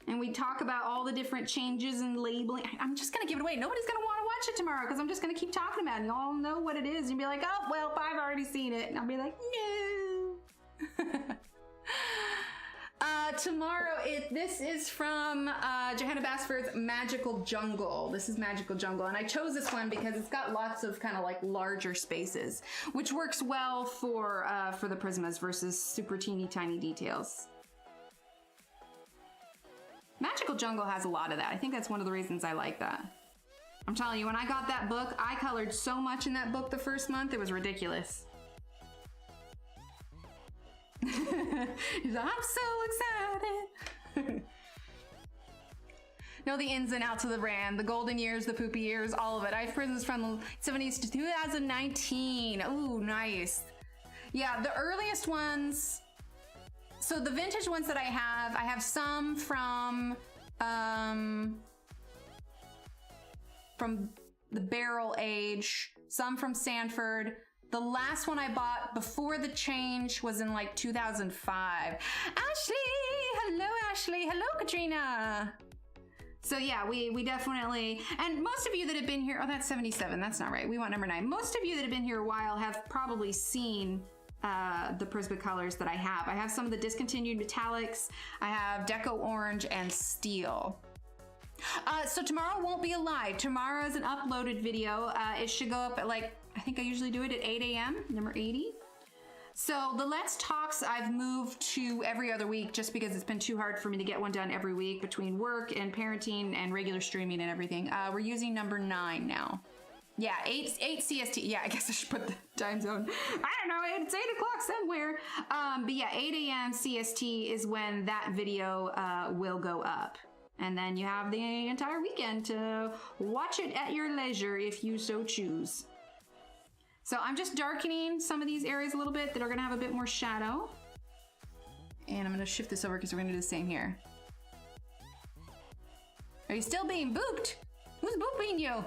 And we talk about all the different changes and labeling. I'm just gonna give it away. Nobody's gonna wanna watch it tomorrow because I'm just gonna keep talking about it. Y'all know what it is. You'll be like, oh, well, I've already seen it. And I'll be like, no. Tomorrow, this is from Johanna Basford's Magical Jungle. This is Magical Jungle, and I chose this one because it's got lots of kind of like larger spaces, which works well for the Prismas versus super teeny tiny details. Magical Jungle has a lot of that. I think that's one of the reasons I like that. I'm telling you, when I got that book, I colored so much in that book the first month, it was ridiculous. He's like, I'm so excited. Know the ins and outs of the brand, the golden years, the poopy years, all of it. I have Prismas from the 70s to 2019. Ooh, nice. Yeah, the earliest ones. So the vintage ones that I have some from the barrel age, some from Sanford. The last one I bought before the change was in like 2005. Ashley! Hello, Ashley. Hello, Katrina. So yeah, we definitely, and most of you that have been here, oh, that's 77. That's not right. We want number 9. Most of you that have been here a while have probably seen the Prismacolors that I have. I have some of the discontinued metallics. I have Deco Orange and Steel. So tomorrow won't be a live. Tomorrow is an uploaded video. It should go up at like, I think I usually do it at 8 a.m., number 80. So the Let's Talks I've moved to every other week just because it's been too hard for me to get one done every week between work and parenting and regular streaming and everything. We're using number 9 now. Yeah, 8 CST. Yeah, I guess I should put the time zone. I don't know, it's 8 o'clock somewhere. But yeah, 8 a.m. CST is when that video will go up. And then you have the entire weekend to watch it at your leisure if you so choose. So I'm just darkening some of these areas a little bit that are gonna have a bit more shadow. And I'm gonna shift this over because we're gonna do the same here. Are you still being booped? Who's booping you?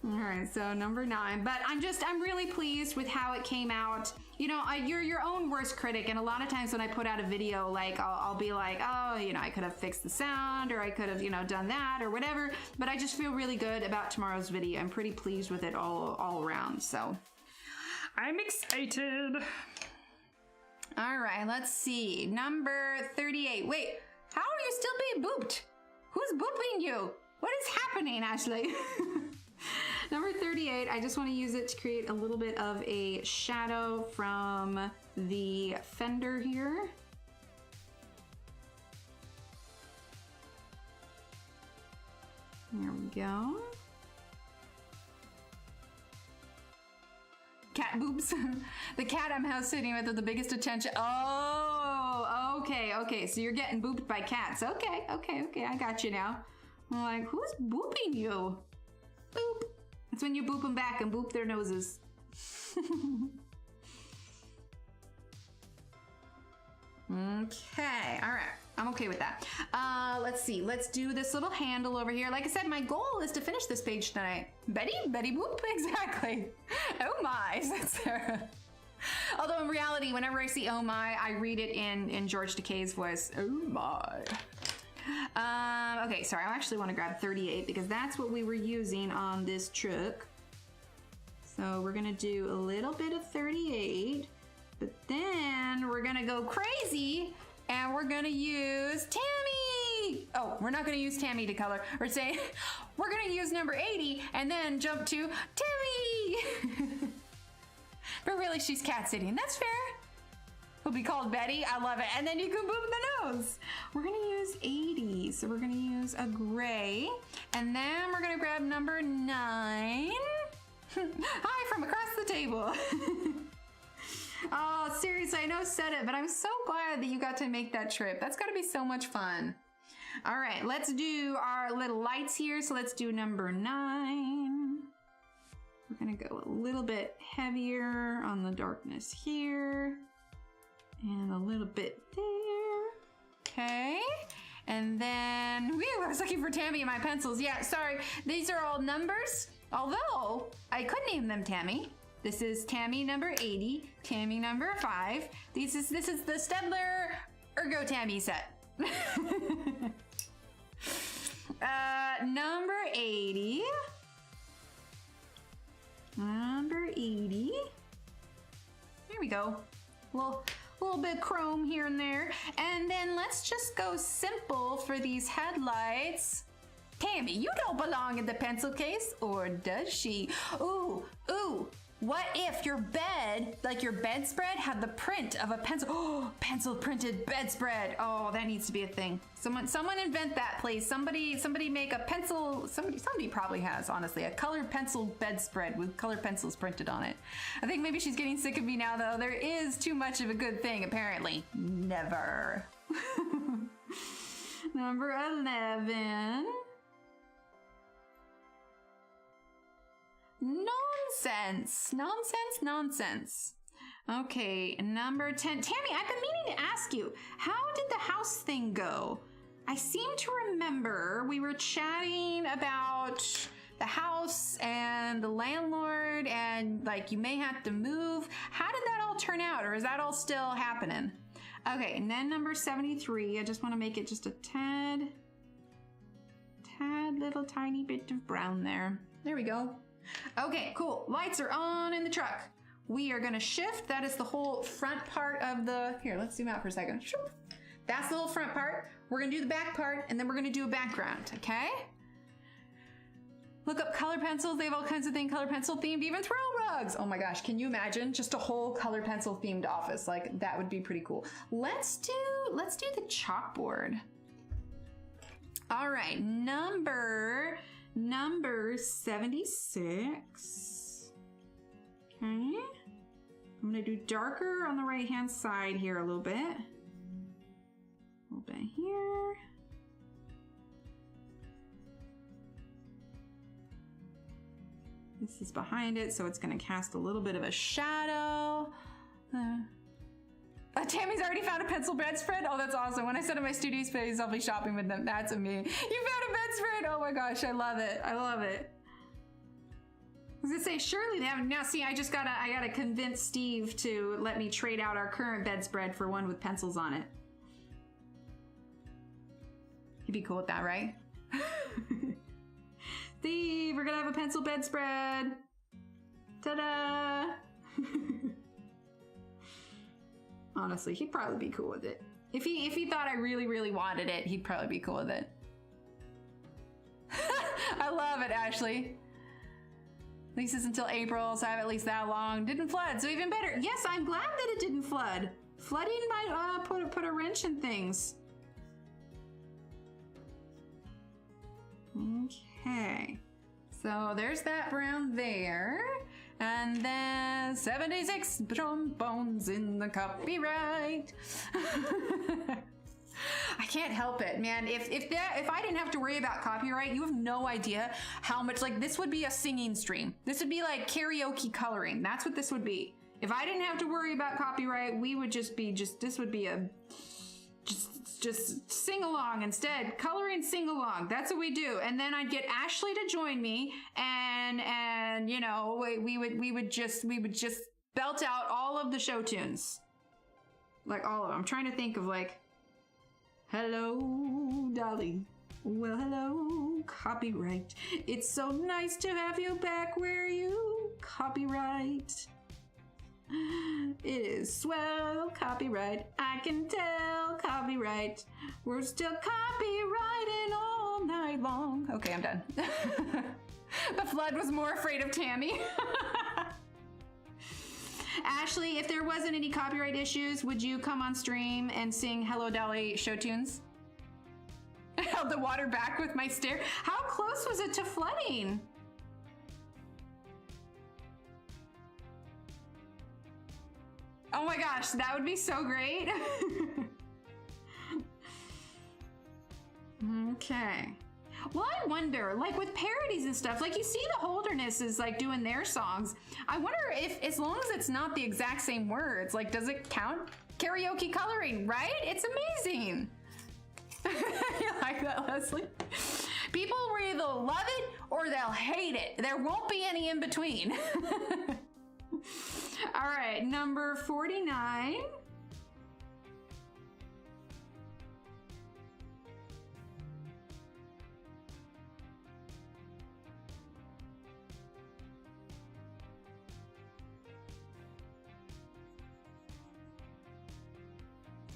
All right, so number 9, but I'm really pleased with how it came out. You know, you're your own worst critic, and a lot of times when I put out a video, like I'll be like, oh, you know, I could have fixed the sound, or I could have, you know, done that or whatever. But I just feel really good about tomorrow's video. I'm pretty pleased with it all around. So I'm excited. All right, let's see, number 38. Wait, how are you still being booped? Who's booping you? What is happening, Ashley? Number 38, I just want to use it to create a little bit of a shadow from the fender here. There we go. Cat boobs. The cat I'm house sitting with the biggest attention. Oh, okay. So you're getting booped by cats. Okay. I got you now. I'm like, who's booping you? Boop. It's when you boop them back and boop their noses. Okay, all right. I'm okay with that. Let's see. Let's do this little handle over here. Like I said, my goal is to finish this page tonight. Betty boop, exactly. Oh my, said Sarah. Although in reality, whenever I see oh my, I read it in George Takei's voice. Oh my. Okay, sorry, I actually want to grab 38 because that's what we were using on this truck. So we're gonna do a little bit of 38, but then we're gonna go crazy and we're gonna use Tammy. Oh, we're not gonna use Tammy to color. We're saying we're gonna use number 80 and then jump to Tammy. But really, she's cat sitting. That's fair. Will be called Betty. I love it. And then you can boop the nose. We're gonna use 80. So we're gonna use a gray. And then we're gonna grab number 9. Hi from across the table. Oh, seriously, I know I said it, but I'm so glad that you got to make that trip. That's gotta be so much fun. All right, let's do our little lights here. So let's do number 9. We're gonna go a little bit heavier on the darkness here. And a little bit there. Okay. And then, I was looking for Tammy in my pencils. Yeah, sorry. These are all numbers. Although, I could name them Tammy. This is Tammy number 80, Tammy number 5. This is the Staedtler Ergo Tammy set. Number 80. Number 80. Here we go. Little bit of chrome here and there. And then let's just go simple for these headlights. Tammy, you don't belong in the pencil case, or does she? Ooh, what if your bed, like your bedspread, had the print of a pencil? Oh, pencil printed bedspread. Oh, that needs to be a thing. Someone invent that, please. Somebody make a pencil, somebody probably has, honestly, a colored pencil bedspread with colored pencils printed on it. I think maybe she's getting sick of me now, though. There is too much of a good thing, apparently. Never. Number 11. Nonsense. Okay, number 10. Tammy, I've been meaning to ask you, how did the house thing go? I seem to remember we were chatting about the house and the landlord and like you may have to move. How did that all turn out, or is that all still happening? Okay, and then number 73, I just want to make it just a tad little tiny bit of brown there. There we go. Okay, cool. Lights are on in the truck. We are going to shift. That is the whole front part of the... Here, let's zoom out for a second. That's the whole front part. We're going to do the back part, and then we're going to do a background, okay? Look up color pencils. They have all kinds of things color pencil themed, even throw rugs. Oh my gosh, can you imagine just a whole color pencil themed office? Like, that would be pretty cool. Let's do the chalkboard. All right, number 76. Okay. I'm gonna do darker on the right-hand side here a little bit. A little bit here. This is behind it, so it's gonna cast a little bit of a shadow. Tammy's already found a pencil bedspread. Oh, that's awesome. When I said in my studio space, I'll be shopping with them. That's amazing. You found a bedspread. Oh my gosh, I love it. I love it. I was gonna say, surely they haven't. Now, see, I gotta convince Steve to let me trade out our current bedspread for one with pencils on it. He'd be cool with that, right? Steve, we're gonna have a pencil bedspread. Ta-da! Honestly, he'd probably be cool with it. If he thought I really, really wanted it, he'd probably be cool with it. I love it, Ashley. At least it's until April, so I have at least that long. Didn't flood, so even better. Yes, I'm glad that it didn't flood. Flooding might put a wrench in things. Okay, so there's that brown there. And then 76 trombones in the copyright. I can't help it, man. If I didn't have to worry about copyright, you have no idea how much, like, this would be a singing stream. This would be like karaoke coloring. That's what this would be. If I didn't have to worry about copyright, we would just would be a just sing along instead. Coloring sing along. That's what we do. And then I'd get Ashley to join me, and you know, we would just belt out all of the show tunes. Like all of them. I'm trying to think of, like, hello, Dolly. Well, hello, copyright. It's so nice to have you back where you copyright. It is swell, copyright. I can tell, copyright. We're still copywriting all night long. Okay, I'm done. The flood was more afraid of Tammy. Ashley, if there wasn't any copyright issues, would you come on stream and sing Hello Dolly show tunes? I held the water back with my stare. How close was it to flooding? Oh my gosh, that would be so great. Okay. Well, I wonder, like with parodies and stuff, like you see the Holderness is like doing their songs. I wonder if, as long as it's not the exact same words, like does it count? Karaoke coloring, right? It's amazing. You like that, Leslie? People will either love it or they'll hate it. There won't be any in between. All right, number 49.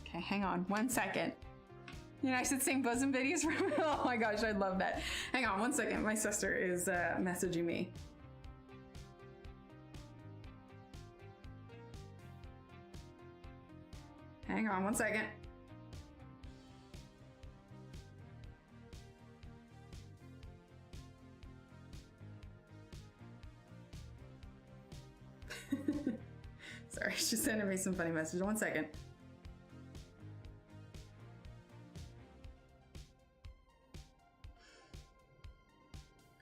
Okay, hang on 1 second. You know, I should sing bosom videos for me. Oh my gosh, I love that. Hang on 1 second. My sister is messaging me. Hang on 1 second. Sorry, she's sending me some funny messages. 1 second.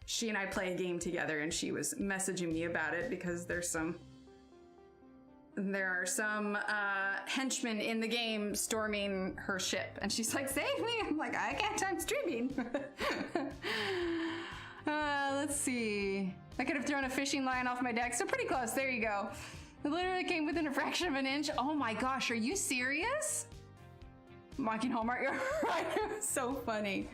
She and I play a game together, and she was messaging me about it because there are some henchmen in the game storming her ship, and she's like, save me. I'm like, I can't, I'm streaming. Let's see. I could have thrown a fishing line off my deck, so pretty close. There you go. It literally came within a fraction of an inch. Oh my gosh, are you serious? Mocking Hallmark, you're right. It was so funny.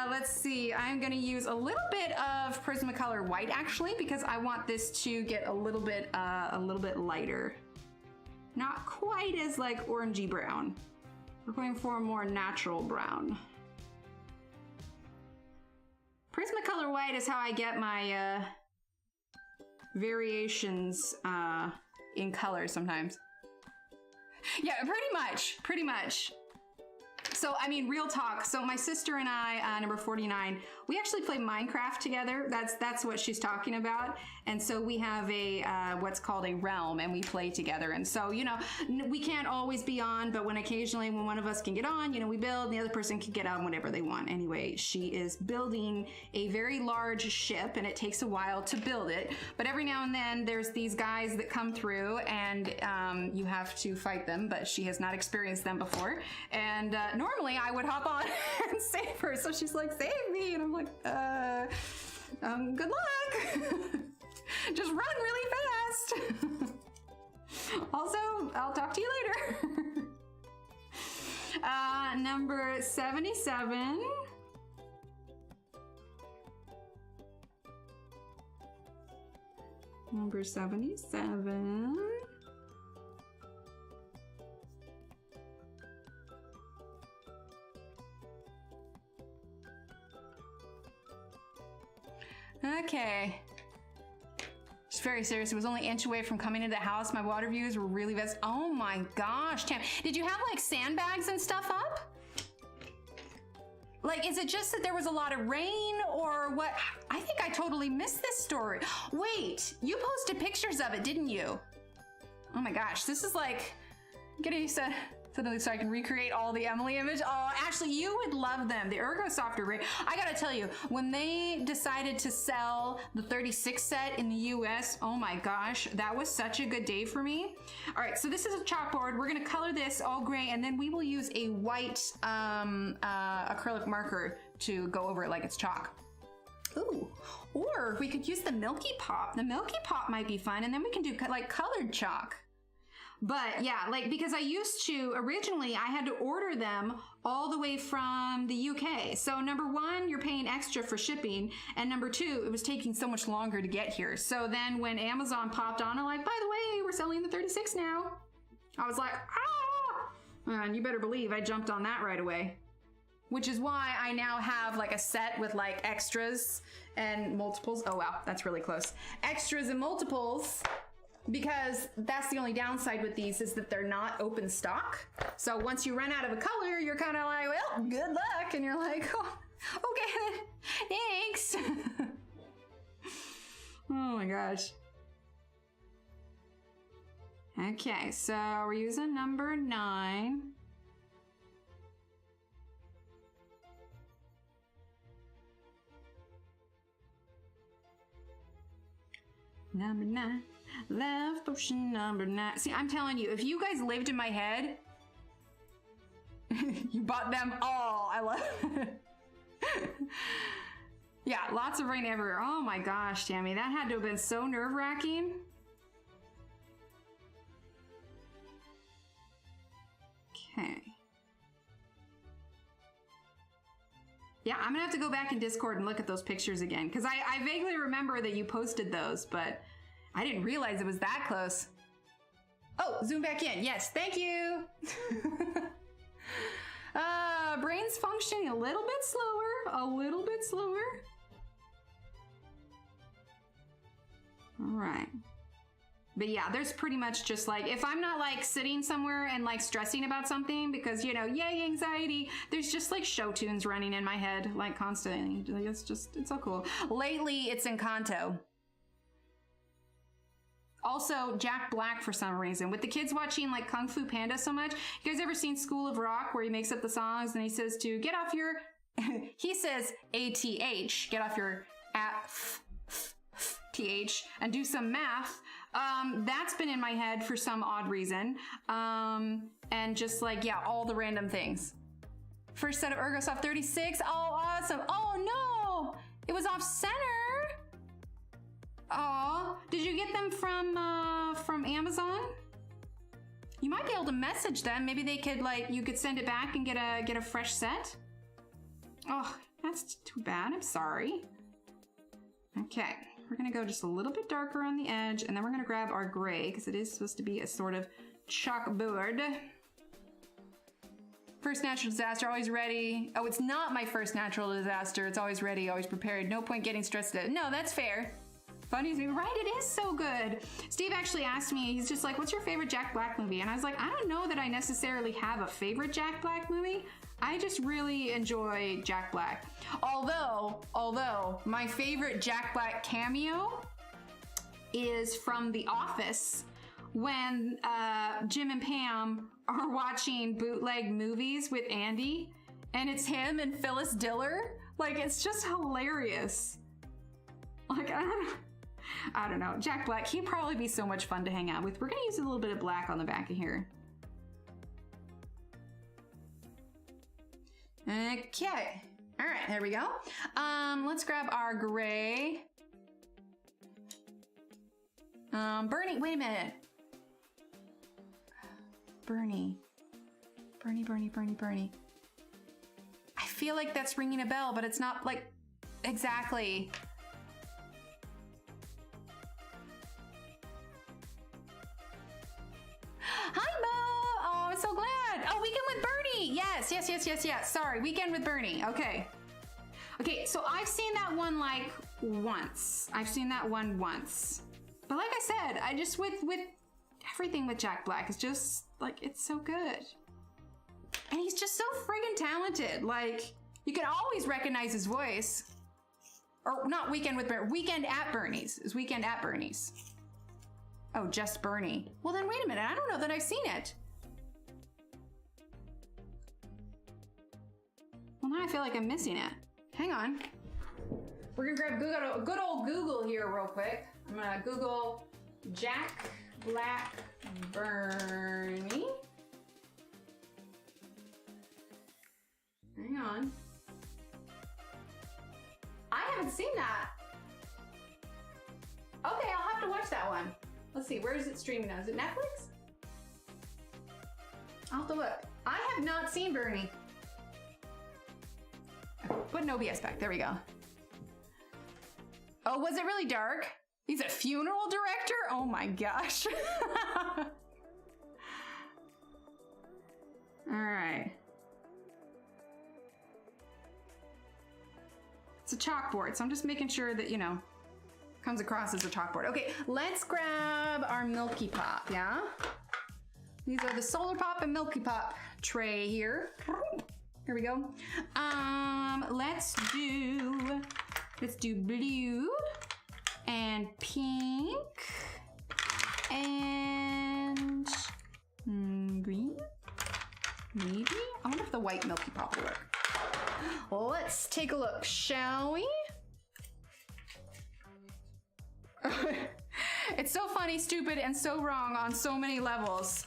Let's see. I'm gonna use a little bit of Prismacolor white actually because I want this to get a little bit lighter. Not quite as like orangey brown. We're going for a more natural brown. Prismacolor white is how I get my variations in color sometimes. Yeah, pretty much. So, I mean, real talk. So my sister and I, number 49, we actually play Minecraft together. That's what she's talking about. And so we have a, what's called a realm, and we play together. And so, you know, we can't always be on, but when one of us can get on, you know, we build, and the other person can get on whenever they want. Anyway, she is building a very large ship, and it takes a while to build it. But every now and then, there's these guys that come through, and you have to fight them, but she has not experienced them before. And normally I would hop on and save her. So she's like, save me. And I'm like, good luck. Just run really fast. Also, I'll talk to you later. Number 77. Number 77. Okay. Just very serious. It was only an inch away from coming into the house. My water views were really best. Oh my gosh, Tam. Did you have like sandbags and stuff up? Like, is it just that there was a lot of rain or what? I think I totally missed this story. Wait, you posted pictures of it, didn't you? Oh my gosh, this is like, getting used to so I can recreate all the Emily image. Oh, Ashley, you would love them. The Ergosoft are great. I gotta tell you, when they decided to sell the 36 set in the US, oh my gosh, that was such a good day for me. All right, so this is a chalkboard. We're gonna color this all gray, and then we will use a white acrylic marker to go over it like it's chalk. Ooh, or we could use the Milky Pop. The Milky Pop might be fun, and then we can do like colored chalk. But yeah, like, because I used to, originally I had to order them all the way from the UK. So number one, you're paying extra for shipping. And number two, it was taking so much longer to get here. So then when Amazon popped on, I'm like, by the way, we're selling the 36 now. I was like, ah! And you better believe I jumped on that right away. Which is why I now have like a set with like extras and multiples. Oh wow, that's really close. Extras and multiples. Because that's the only downside with these is that they're not open stock. So once you run out of a color, you're kind of like, well, good luck. And you're like, oh, okay, thanks. Oh my gosh. Okay, so we're using number 9. Number 9. Love potion number 9. See, I'm telling you, if you guys lived in my head, you bought them all. I love it. Yeah, lots of rain everywhere. Oh my gosh, Tammy, that had to have been so nerve-wracking. Okay. Yeah, I'm gonna have to go back in Discord and look at those pictures again, because I vaguely remember that you posted those, but I didn't realize it was that close. Oh, zoom back in. Yes, thank you. Brain's functioning a little bit slower, All right. But yeah, there's pretty much just like, if I'm not like sitting somewhere and like stressing about something because, you know, yay, anxiety, there's just like show tunes running in my head like constantly. Like, it's so cool. Lately, it's Encanto. Also, Jack Black for some reason. With the kids watching like Kung Fu Panda so much, you guys ever seen School of Rock where he makes up the songs and he says to get off your, he says ATH, get off your TH and do some math. That's been in my head for some odd reason. And just like, yeah, all the random things. First set of Ergosoft 36. Oh, awesome. Oh no, it was off center. Oh, did you get them from Amazon? You might be able to message them. Maybe they could you could send it back and get a fresh set. Oh, that's too bad. I'm sorry. Okay, we're gonna go just a little bit darker on the edge, and then we're gonna grab our gray because it is supposed to be a sort of chalkboard. First natural disaster, always ready. Oh, it's not my first natural disaster. It's always ready, always prepared. No point getting stressed out. No, that's fair. Funny as me, right? It is so good. Steve actually asked me, he's just like, what's your favorite Jack Black movie? And I was like, I don't know that I necessarily have a favorite Jack Black movie. I just really enjoy Jack Black. Although my favorite Jack Black cameo is from The Office when Jim and Pam are watching bootleg movies with Andy, and it's him and Phyllis Diller. Like, it's just hilarious. Like, I don't know. Jack Black, he'd probably be so much fun to hang out with. We're gonna use a little bit of black on the back of here. Okay. All right, there we go. Let's grab our gray. Bernie, wait a minute. Bernie. I feel like that's ringing a bell, but it's not like exactly. Hi, Mo. Oh, I'm so glad. Oh, Weekend with Bernie. Yes. Sorry, Weekend with Bernie. Okay, so I've seen that one once. But like I said, I just with everything with Jack Black is just it's so good. And he's just so friggin' talented. Like, you can always recognize his voice. Or not Weekend with Bernie, Weekend at Bernie's. It's Weekend at Bernie's. Oh, just Bernie. Well then wait a minute, I don't know that I've seen it. Well now I feel like I'm missing it. Hang on. We're gonna grab good old Google here real quick. I'm gonna Google Jack Black Bernie. Hang on. I haven't seen that. Okay, I'll have to watch that one. Let's see, where is it streaming now? Is it Netflix? I'll have to look. I have not seen Bernie. Put no BS back, there we go. Oh, was it really dark? He's a funeral director? Oh my gosh. All right. It's a chalkboard, so I'm just making sure that, comes across as a chalkboard. Okay, let's grab our Milky Pop, yeah? These are the Solar Pop and Milky Pop tray here. Here we go. Let's do blue and pink and green, maybe? I wonder if the white Milky Pop will work. Let's take a look, shall we? It's so funny, stupid, and so wrong on so many levels.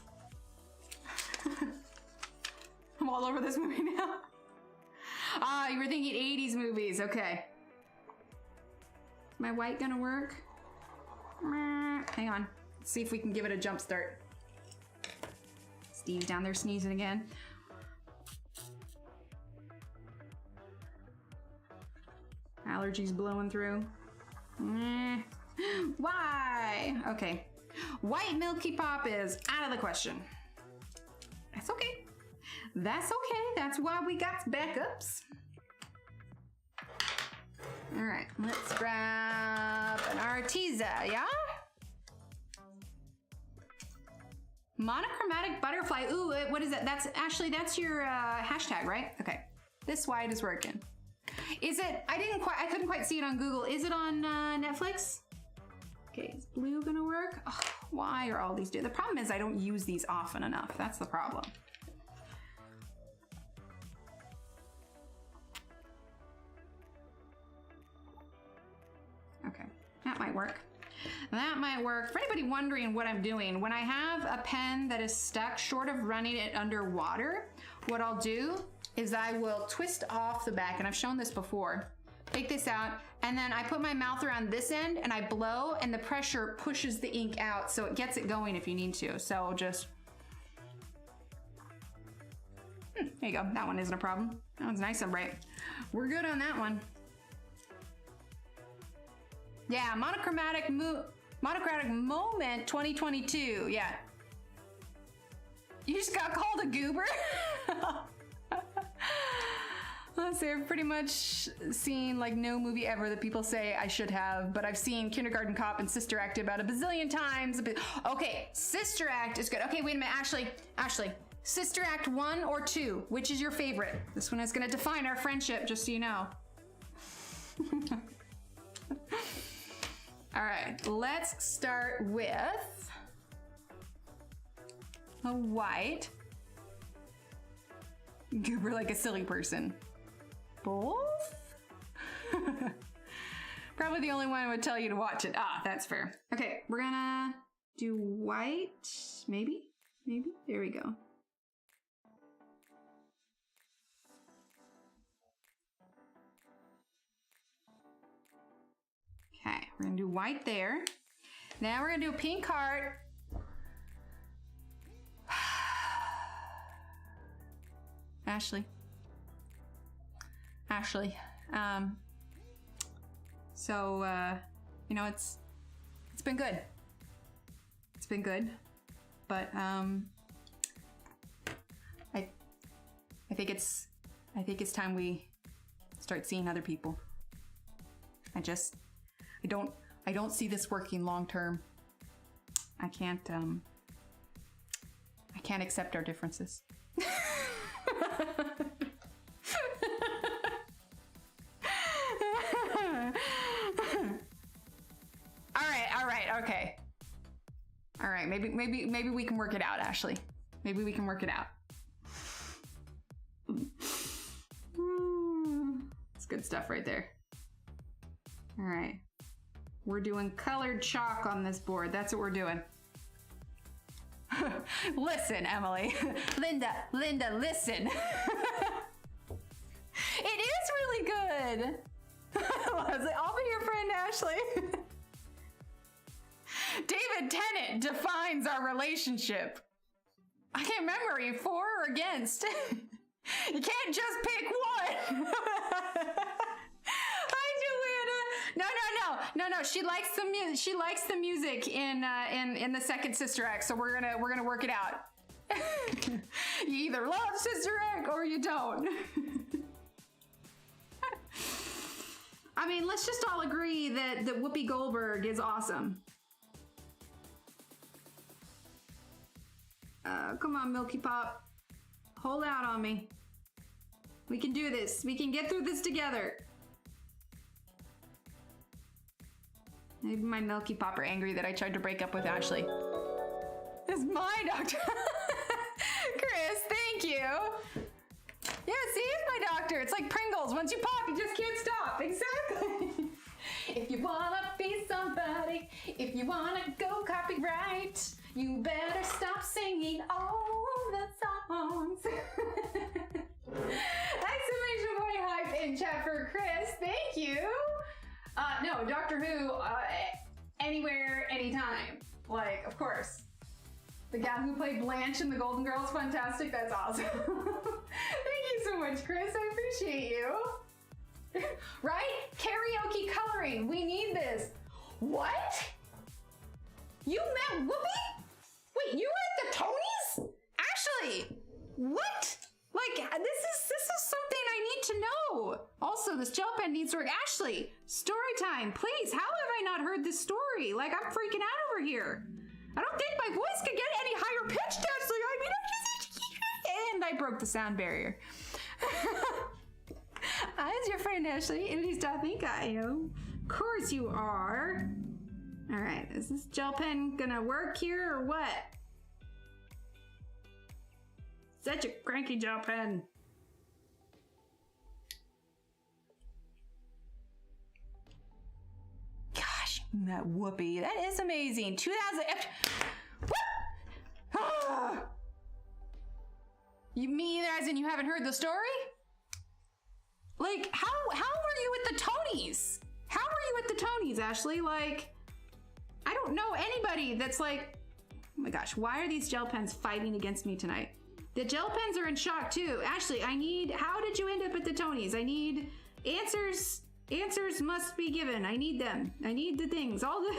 I'm all over this movie now. Ah, you were thinking 80s movies, okay. Is my white gonna work? Hang on, let's see if we can give it a jump start. Steve's down there sneezing again. Allergies blowing through. Why? Okay. White Milky Pop is out of the question. That's okay. That's okay. That's why we got backups. All right, let's grab an Arteza, yeah? Monochromatic butterfly. Ooh, what is that? That's Ashley, that's your hashtag, right? Okay. This white is working. Is it, I couldn't quite see it on Google. Is it on Netflix? Okay, is blue gonna work? Oh, why are all these the problem is I don't use these often enough. That's the problem. Okay, that might work. That might work. For anybody wondering what I'm doing, when I have a pen that is stuck short of running it underwater, what I'll do is I will twist off the back, and I've shown this before, take this out, and then I put my mouth around this end and I blow, and the pressure pushes the ink out, so it gets it going if you need to. So just, there you go. That one isn't a problem. That one's nice and bright. We're good on that one. Yeah, monochromatic moment 2022. Yeah. You just got called a goober? Let's say I've pretty much seen like no movie ever that people say I should have, but I've seen Kindergarten Cop and Sister Act about a bazillion times. Okay, Sister Act is good. Okay, wait a minute, Ashley. Sister Act 1 or 2, which is your favorite? This one is gonna define our friendship, just so you know. All right, let's start with a white. Goober like a silly person. Both? Probably the only one who would tell you to watch it. Ah, that's fair. Okay, we're gonna do white, maybe? There we go. Okay, we're gonna do white there. Now we're gonna do a pink heart. Ashley. You know, it's been good. It's been good, but I think it's time we start seeing other people. I don't see this working long term. I can't accept our differences. Okay. All right, maybe we can work it out, Ashley. Maybe we can work it out. It's good stuff right there. All right. We're doing colored chalk on this board. That's what we're doing. Listen, Emily. Linda, listen. It is really good. I'll be your friend, Ashley. David Tennant defines our relationship. I can't remember, are you for or against? You can't just pick one. Hi, Joanna. No. She likes the music. She likes the music in the second Sister Act. So we're gonna work it out. You either love Sister Act or you don't. I mean, let's just all agree that Whoopi Goldberg is awesome. Come on, Milky Pop. Hold out on me. We can do this. We can get through this together. Maybe my Milky Pop are angry that I tried to break up with Ashley. It's my doctor. Chris, thank you. Yeah, see, it's my doctor. It's like Pringles. Once you pop, you just can't stop. Exactly. If you wanna be somebody, if you wanna go copyright, you better stop singing all the songs. Exclamation point hype in chat for Chris. Thank you. No, Doctor Who, anywhere, anytime. Like, of course. The gal who played Blanche in The Golden Girls, fantastic. That's awesome. Thank you so much, Chris. I appreciate you. Right? Karaoke coloring. We need this. What? You met Whoopi? Wait, you were at the Tonys? Ashley, what? Like, this is something I need to know. Also, this gel pen needs to work. Ashley, story time, please. How have I not heard this story? Like, I'm freaking out over here. I don't think my voice could get any higher pitched, Ashley. I mean, and I broke the sound barrier. As your friend, Ashley, at least I think I am. Of course you are. All right, is this gel pen gonna work here or what? Such a cranky gel pen. Gosh, that Whoopi, that is amazing. 2000. You mean as in you haven't heard the story? Like, how were you at the Tonys. How are you at the Tonys, Ashley? Like, I don't know anybody that's like, oh my gosh, why are these gel pens fighting against me tonight? The gel pens are in shock too. Ashley, how did you end up at the Tonys? I need answers. Answers must be given. I need them. I need the things. All the...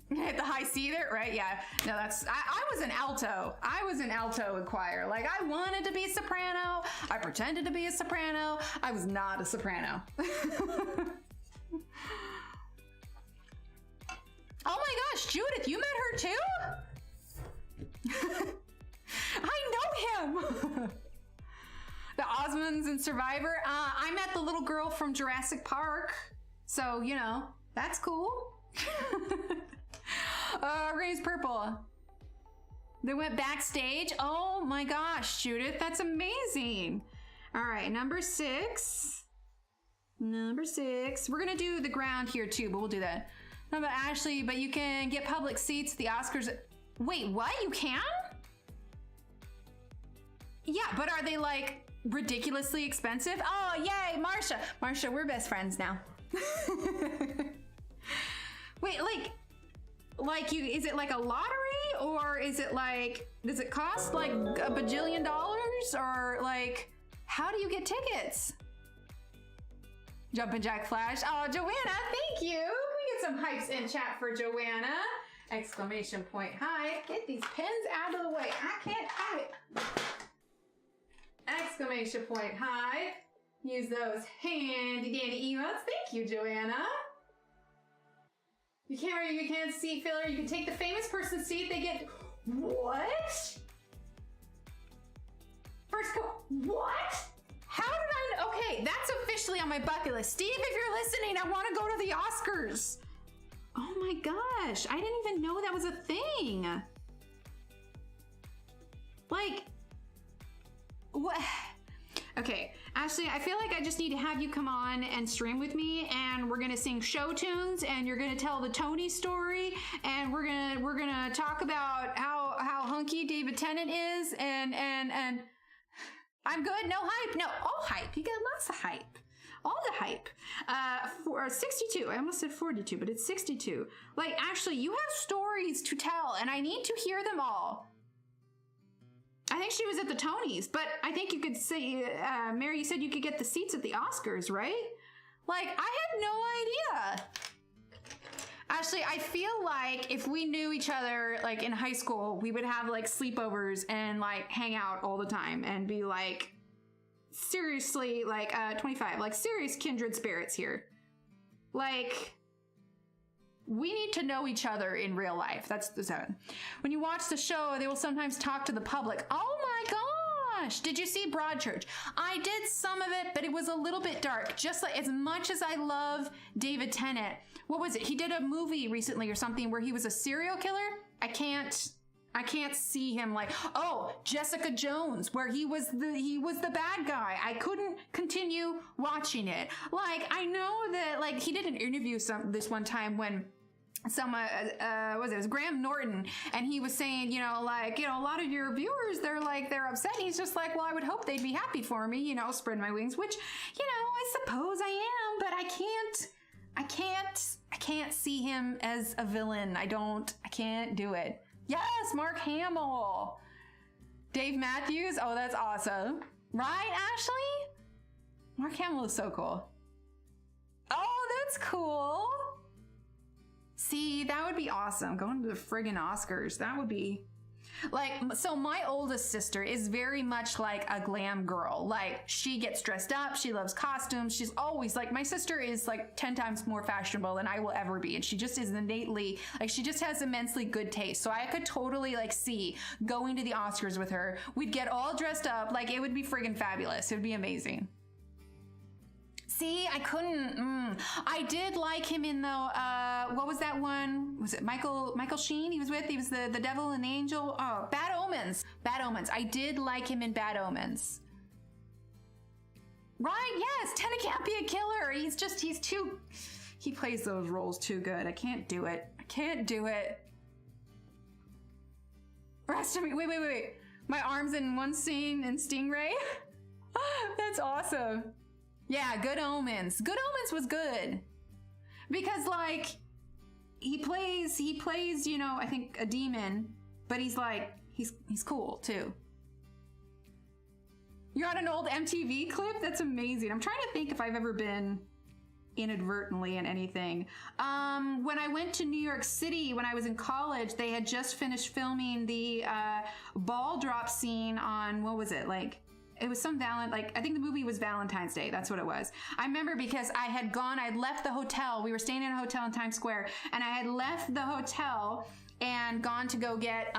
Hit the high C there, right? Yeah. No, that's... I was an alto. I was an alto in choir. Like, I wanted to be a soprano. I pretended to be a soprano. I was not a soprano. Oh my gosh, Judith, you met her too? I know him. The Osmonds and Survivor. I met the little girl from Jurassic Park. So, you know, that's cool. Ray's purple. They went backstage. Oh my gosh, Judith, that's amazing. All right, number 6. Number 6. We're gonna do the ground here too, but we'll do that. How about Ashley? But you can get public seats at the Oscars. Wait, what? You can? Yeah, but are they like ridiculously expensive? Oh, yay, Marsha. Marsha, we're best friends now. Wait, like you, is it like a lottery, or is it like, does it cost like a bajillion dollars, or like, how do you get tickets? Jumpin' Jack Flash. Oh, Joanna, thank you. We get some hypes in chat for Joanna. Exclamation point hype. Get these pens out of the way. I can't type. Exclamation point hype. Use those handy dandy emotes. Thank you, Joanna. You can't see filler. You can take the famous person's seat. They get what? First go. What? How did I? Okay, that's officially on my bucket list. Steve, if you're listening, I want to go to the Oscars. Oh my gosh, I didn't even know that was a thing. Like, what? Okay, Ashley, I feel like I just need to have you come on and stream with me, and we're gonna sing show tunes, and you're gonna tell the Tony story, and we're gonna talk about how hunky David Tennant is, and I'm good. No hype. No, all hype. You get lots of hype. All the hype. For 62. I almost said 42, but it's 62. Like, actually, you have stories to tell, and I need to hear them all. I think she was at the Tonys, but I think you could say, Mary, you said you could get the seats at the Oscars, right? Like, I had no idea. Actually, I feel like if we knew each other, like, in high school, we would have, like, sleepovers and, like, hang out all the time and be, like, seriously, like, 25, like, serious kindred spirits here. Like, we need to know each other in real life. That's the 7. When you watch the show, they will sometimes talk to the public. Oh my gosh! Did you see Broadchurch? I did some of it, but it was a little bit dark. Just like, as much as I love David Tennant, what was it? He did a movie recently or something where he was a serial killer. I can't see him like, oh, Jessica Jones, where he was the bad guy. I couldn't continue watching it. Like, I know that, like, he did an interview this one time when it was Graham Norton, and he was saying, a lot of your viewers, they're upset. And he's just like, well, I would hope they'd be happy for me, spread my wings, which, I suppose I am, but I can't see him as a villain. I can't do it. Yes, Mark Hamill. Dave Matthews. Oh, that's awesome. Right, Ashley? Mark Hamill is so cool. Oh, that's cool. See, that would be awesome. Going to the friggin' Oscars. That would be... Like, so my oldest sister is very much like a glam girl. Like, she gets dressed up. She loves costumes. She's always like, my sister is like 10 times more fashionable than I will ever be. And she just is innately, like, she just has immensely good taste. So I could totally like see going to the Oscars with her. We'd get all dressed up. Like, it would be friggin' fabulous. It would be amazing. See, I couldn't. I did like him in what was that one? Was it Michael Sheen? He was the devil and the angel. Oh, Bad Omens. Bad Omens. I did like him in Bad Omens. Right? Yes. Tennant can't be a killer. He plays those roles too good. I can't do it. Rest of me. Wait. My arm's in one scene in Stingray. That's awesome. Yeah, Good Omens. Good Omens was good. Because like he plays, you know, I think a demon, but he's like he's cool too. You're on an old MTV clip? That's amazing. I'm trying to think if I've ever been inadvertently in anything. When I went to New York City when I was in college, they had just finished filming the ball drop scene on, what was it, like it was some I think the movie was Valentine's Day. That's what it was. I remember because I'd left the hotel. We were staying in a hotel in Times Square, and I had left the hotel and gone to go get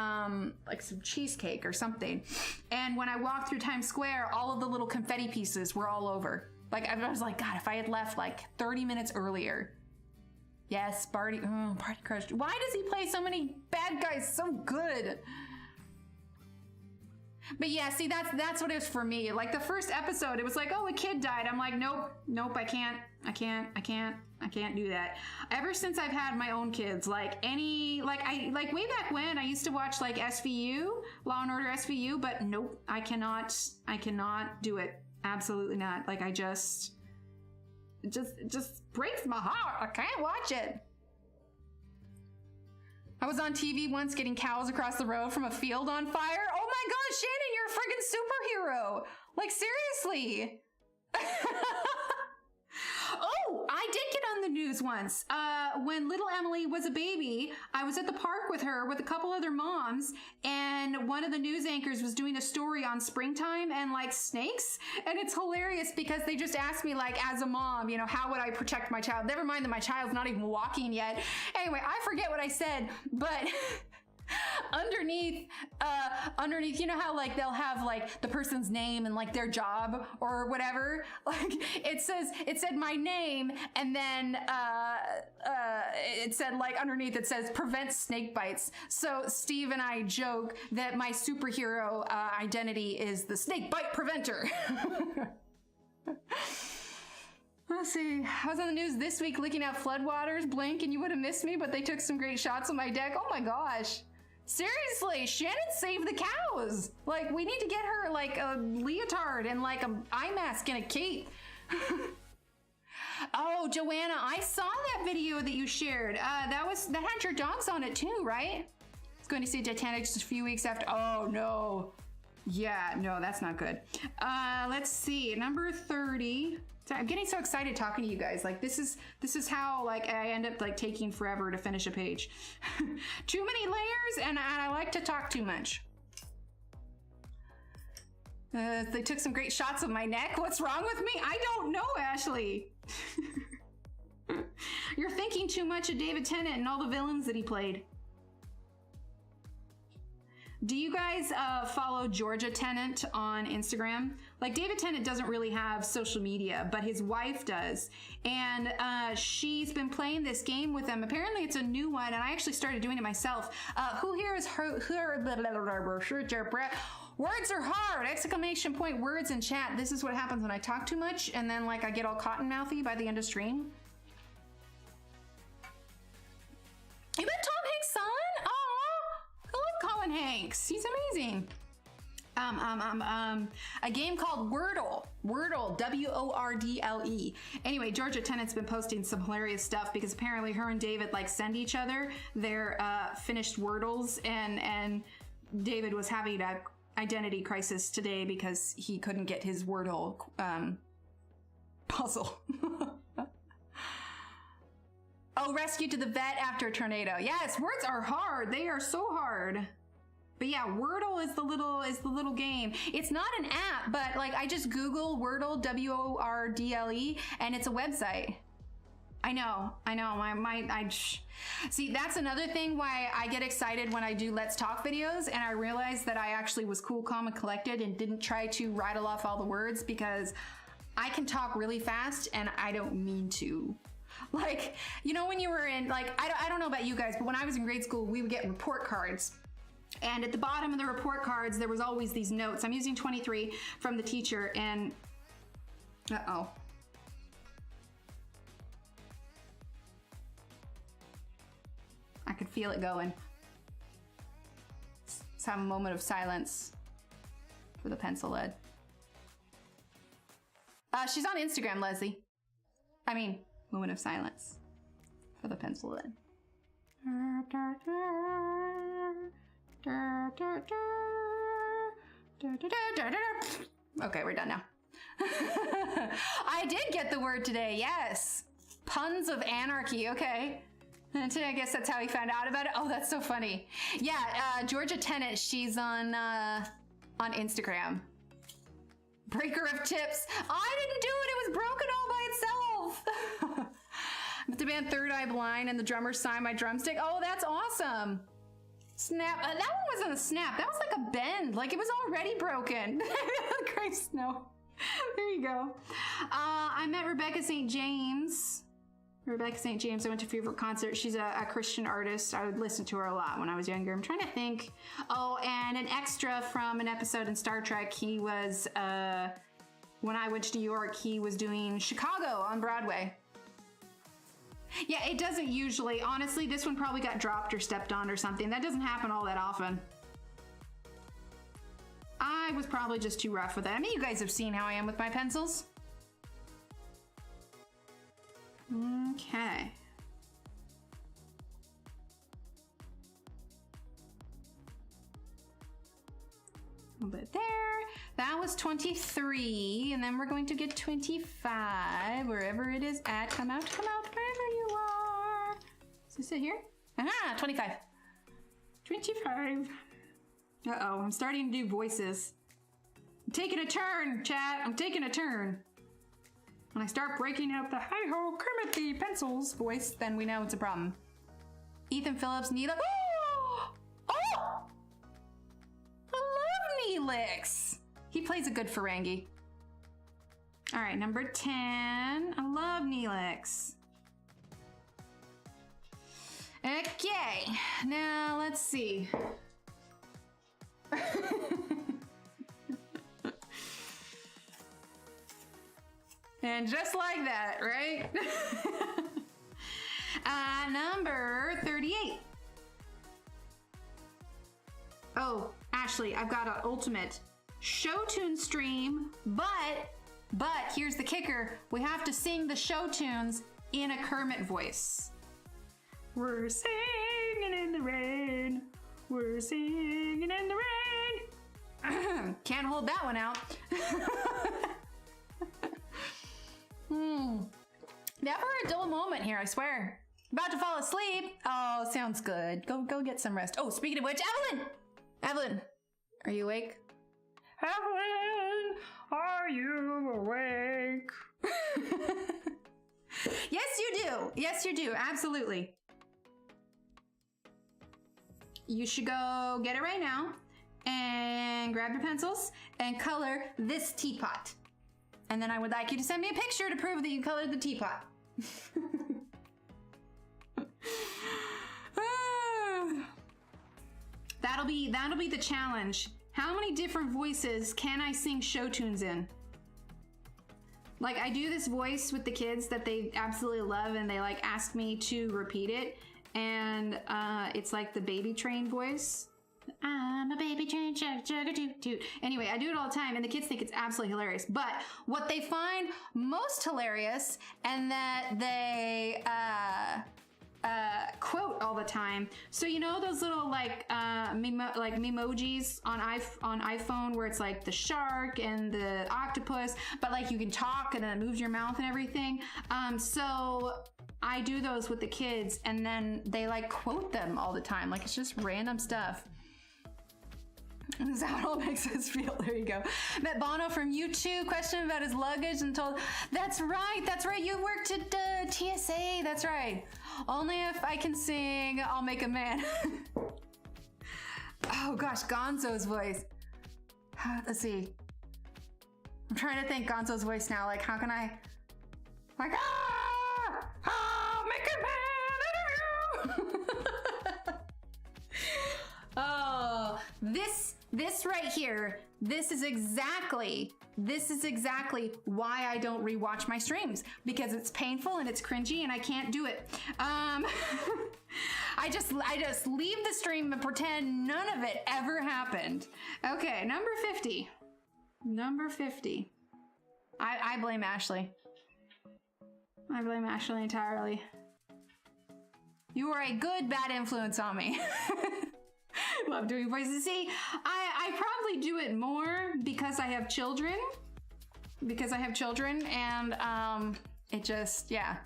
like some cheesecake or something. And when I walked through Times Square, all of the little confetti pieces were all over. Like, I was like, God, if I had left like 30 minutes earlier. Yes, Barty Crush. Why does he play so many bad guys so good? But yeah, see, that's what it was for me. Like the first episode, it was like, oh, a kid died. I'm like, nope, I can't do that. Ever since I've had my own kids, like way back when I used to watch like SVU, Law and Order SVU, but nope, I cannot do it. Absolutely not. Like it just breaks my heart. I can't watch it. I was on TV once getting cows across the road from a field on fire. Oh my gosh, Shannon, you're a friggin' superhero. Like, seriously. Oh, I did get on the news once. When little Emily was a baby, I was at the park with her with a couple other moms, and one of the news anchors was doing a story on springtime and like snakes. And it's hilarious because they just asked me, like, as a mom, you know, how would I protect my child? Never mind that my child's not even walking yet. Anyway, I forget what I said, but underneath, you know how like they'll have like the person's name and like their job or whatever. Like it said my name, and then it said like underneath it says prevent snake bites. So Steve and I joke that my superhero identity is the snake bite preventer. Let's see. I was on the news this week looking at floodwaters. Blink and you would have missed me, but they took some great shots on my deck. Oh my gosh. Seriously, Shannon saved the cows. Like, we need to get her like a leotard and like an eye mask and a cape. Oh, Joanna, I saw that video that you shared. That had your dogs on it too, right? It's going to see Titanic just a few weeks after. Oh no. Yeah, no, that's not good. Let's see, number 30. Sorry, I'm getting so excited talking to you guys. Like this is how like I end up like taking forever to finish a page. Too many layers, and I like to talk too much. They took some great shots of my neck. What's wrong with me? I don't know, Ashley. You're thinking too much of David Tennant and all the villains that he played. Do you guys follow Georgia Tennant on Instagram? Like David Tennant doesn't really have social media, but his wife does. And she's been playing this game with them. Apparently it's a new one, and I actually started doing it myself. Who here is words are hard! Exclamation point words in chat. This is what happens when I talk too much, and then like I get all cotton-mouthy by the end of stream. You met Tom Hanks' son? I love Colin Hanks. He's amazing. A game called Wordle. Wordle, W-O-R-D-L-E. Anyway, Georgia Tennant's been posting some hilarious stuff because apparently her and David like send each other their finished Wordles, and David was having a identity crisis today because he couldn't get his Wordle puzzle. Oh, rescue to the vet after a tornado. Yes, words are hard. They are so hard. But yeah, Wordle is the little game. It's not an app, but like I just Google Wordle, W-O-R-D-L-E, and it's a website. I know. See, that's another thing why I get excited when I do Let's Talk videos, and I realize that I actually was cool, calm, and collected and didn't try to rattle off all the words because I can talk really fast and I don't mean to. Like, you know, when you were in, like, I don't know about you guys, but when I was in grade school, we would get report cards. And at the bottom of the report cards, there was always these notes. I'm using 23 from the teacher, and uh-oh. I could feel it going. Let's have a moment of silence for the pencil lead. She's on Instagram, Leslie. I mean, moment of silence for the pencil then. Okay, we're done now. I did get the word today, yes. Puns of anarchy, okay. And today, I guess that's how he found out about it. Oh, that's so funny. Yeah, Georgia Tennant, she's on Instagram. Breaker of tips. I didn't do it. It was broken all by itself. The band Third Eye Blind and the drummer signed my drumstick. Oh, that's awesome. Snap. That one wasn't a snap. That was like a bend. Like it was already broken. Christ, no. There you go. I met Rebecca St. James. Rebecca St. James, I went to a favorite concert. She's a Christian artist. I would listen to her a lot when I was younger. I'm trying to think. Oh, and an extra from an episode in Star Trek. He was, when I went to New York, he was doing Chicago on Broadway. Yeah, it doesn't usually. Honestly, this one probably got dropped or stepped on or something. That doesn't happen all that often. I was probably just too rough with it. I mean, you guys have seen how I am with my pencils. Okay. A little bit there. That was 23, and then we're going to get 25, wherever it is at. Come out, wherever you are. Is this it here? Ah, 25. 25. Uh-oh, I'm starting to do voices. I'm taking a turn, chat. I'm taking a turn. When I start breaking out the hi-ho Kermit the Pencils voice, then we know it's a problem. Ethan Phillips, Neela. Oh! I love Neelix. He plays a good Ferengi. All right, number 10. I love Neelix. Okay, now let's see. And just like that, right? Number 38. Oh, Ashley, I've got an ultimate show tune stream, but here's the kicker. We have to sing the show tunes in a Kermit voice. We're singing in the rain. We're singing in the rain. Can't hold that one out. Never a dull moment here, I swear. About to fall asleep. Oh, sounds good. Go get some rest. Oh, speaking of which, Evelyn, are you awake? Evelyn, are you awake? Yes, you do. Yes, you do. Absolutely. You should go get it right now and grab your pencils and color this teapot. And then I would like you to send me a picture to prove that you colored the teapot. That'll be the challenge. How many different voices can I sing show tunes in? Like I do this voice with the kids that they absolutely love and they like ask me to repeat it. And it's like the baby train voice. I'm a baby train, chugga chugga toot toot. Anyway, I do it all the time and the kids think it's absolutely hilarious. But what they find most hilarious and that they quote all the time. So you know those little like memojis on iPhone where it's like the shark and the octopus, but like you can talk and it moves your mouth and everything. So I do those with the kids and then they like quote them all the time. Like it's just random stuff. This is how it all makes us feel. There you go. Met Bono from U2, question about his luggage and told, that's right, you worked at TSA, that's right. Only if I can sing, I'll make a man. Oh gosh, Gonzo's voice. Let's see. I'm trying to think Gonzo's voice now, like how can I, like, I'll make a man out of you. Oh, this right here, this is exactly why I don't rewatch my streams, because it's painful and it's cringy and I can't do it. I just leave the stream and pretend none of it ever happened. Okay, number 50. Number 50. I blame Ashley. I blame Ashley entirely. You were a good bad influence on me. Love doing voices. See, I probably do it more because I have children. And it just, yeah.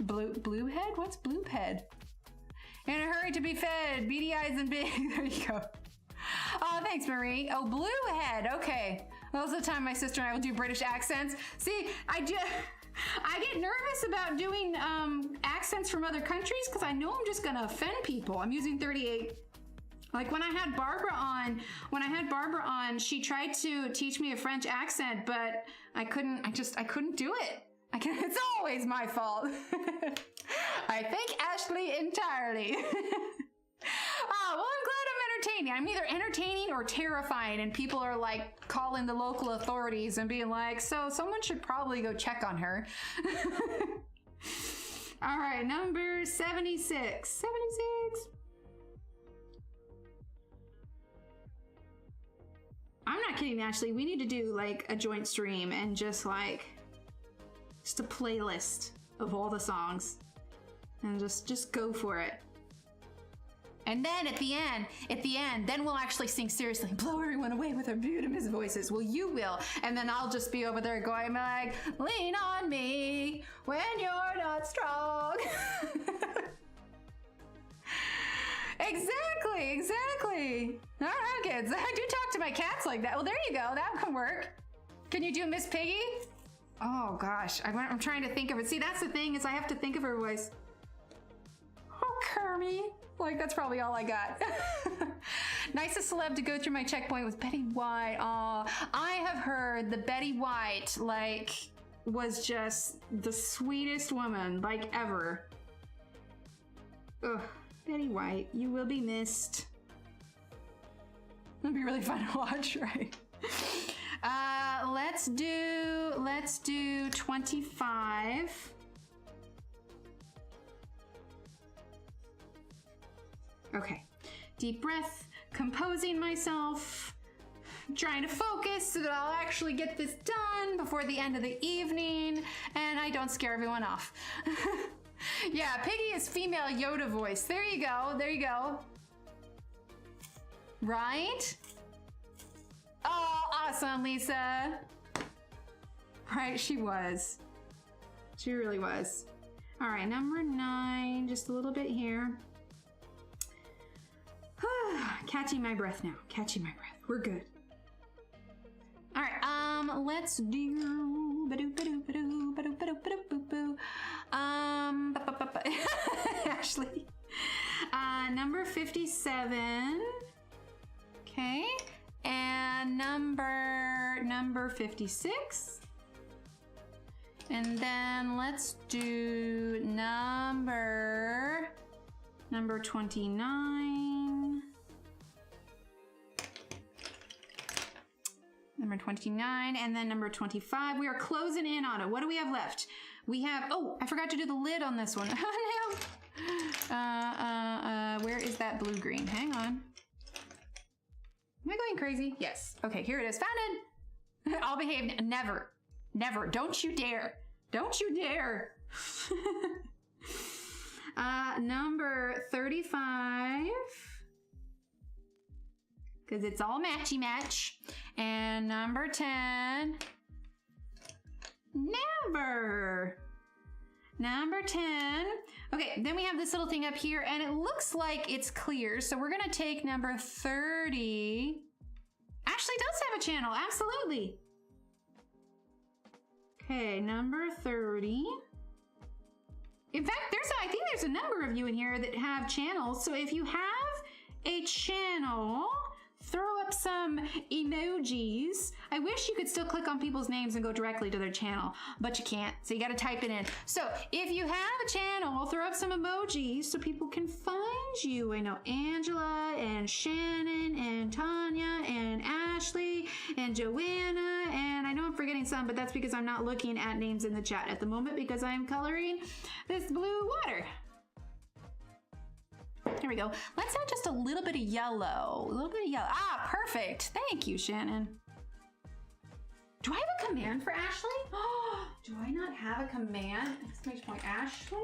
Blue head? What's blue head? In a hurry to be fed, beady eyes and big. There you go. Oh, thanks, Marie. Oh, blue head. Okay. Most of the time, my sister and I will do British accents. See, I get nervous about doing accents from other countries because I know I'm just gonna offend people. I'm using 38. Like when I had Barbara on, she tried to teach me a French accent, but I couldn't do it. It's always my fault. I thank Ashley entirely. Oh, well, I'm glad I'm entertaining. I'm either entertaining or terrifying, and people are like calling the local authorities and being like, so someone should probably go check on her. All right, number 76. 76. I'm not kidding, Ashley. We need to do like a joint stream and just a playlist of all the songs and just go for it. And then at the end, then we'll actually sing seriously, blow everyone away with our beautiful voices. Well, you will. And then I'll just be over there going like, lean on me when you're not strong. Exactly. All right, kids. I do talk to my cats like that. Well, there you go. That can work. Can you do Miss Piggy? Oh, gosh. I'm trying to think of it. See, that's the thing is I have to think of her voice. Oh, Kermie. Like, that's probably all I got. Nicest celeb to go through my checkpoint was Betty White. Aw, I have heard the Betty White, like, was just the sweetest woman, like, ever. Ugh, Betty White, you will be missed. It'll be really fun to watch, right? Let's do 25. Okay, deep breath, composing myself, trying to focus so that I'll actually get this done before the end of the evening and I don't scare everyone off. Yeah, Piggy is female Yoda voice. There you go. Right? Oh, awesome, Lisa. Right, she was. She really was. All right, number 9, just a little bit here. Catching my breath now. We're good. All right. Let's do. Ashley. Number 57. Okay. And number 56. And then let's do number 29. Number 29, and then number 25. We are closing in on it. What do we have left? We have, oh, I forgot to do the lid on this one. No. Where is that blue-green? Hang on. Am I going crazy? Yes. Okay, here it is. Found it. I'll behave. Never. Don't you dare. Number 35. Because it's all matchy match. And number 10. Never. Number 10. Okay, then we have this little thing up here, and it looks like it's clear. So we're going to take number 30. Ashley does have a channel. Absolutely. Okay, number 30. In fact, I think there's a number of you in here that have channels. So if you have a channel, throw up some emojis. I wish you could still click on people's names and go directly to their channel, but you can't. So you got to type it in. So if you have a channel, throw up some emojis so people can find you. I know Angela and Shannon and Tanya and Ashley and Joanna, and I know I'm forgetting some, but that's because I'm not looking at names in the chat at the moment because I'm coloring this blue water. Here we go. Let's add just a little bit of yellow. Ah, perfect. Thank you, Shannon. Do I have a command for Ashley? Oh, do I not have a command? Exclamation point Ashley?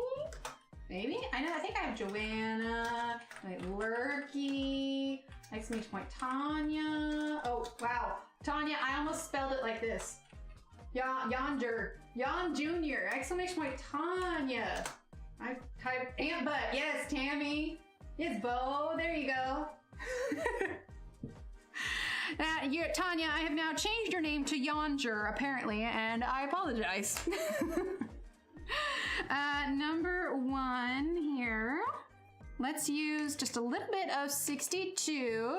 Maybe? I think I have Johanna, like Lurky, exclamation point Tanya. Oh, wow. Tanya, I almost spelled it like this. Yonder. Yon Jr. Exclamation point Tanya. I typed Aunt Butt. Yes, Tammy. Yes, Bo. There you go. Tanya, I have now changed your name to Yonder, apparently, and I apologize. Number 1 here. Let's use just a little bit of 62.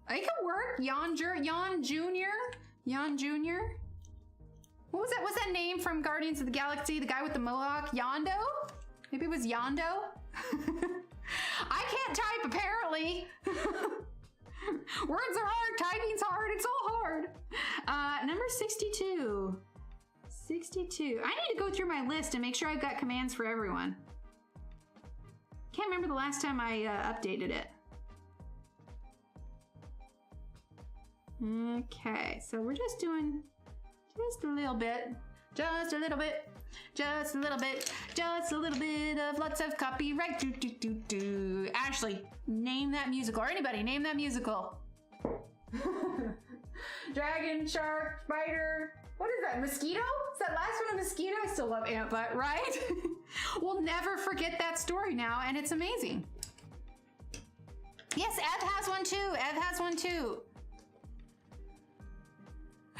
It could work. Yon Jr. Yon Jr. What was that? What's that name from Guardians of the Galaxy? The guy with the mohawk? Yondo? Maybe it was Yondo? I can't type, apparently. Words are hard, typing's hard, it's all hard. Number 62. 62. I need to go through my list and make sure I've got commands for everyone. Can't remember the last time I updated it. Okay, so we're just doing just a little bit, just a little bit, just a little bit, just a little bit of lots of copyright. Ashley, name that musical, or anybody, name that musical. Dragon, shark, spider. What is that? Mosquito? Is that last one a mosquito? I still love Aunt Butt, right? We'll never forget that story now, and it's amazing. Yes, Ev has one too. Ev has one too.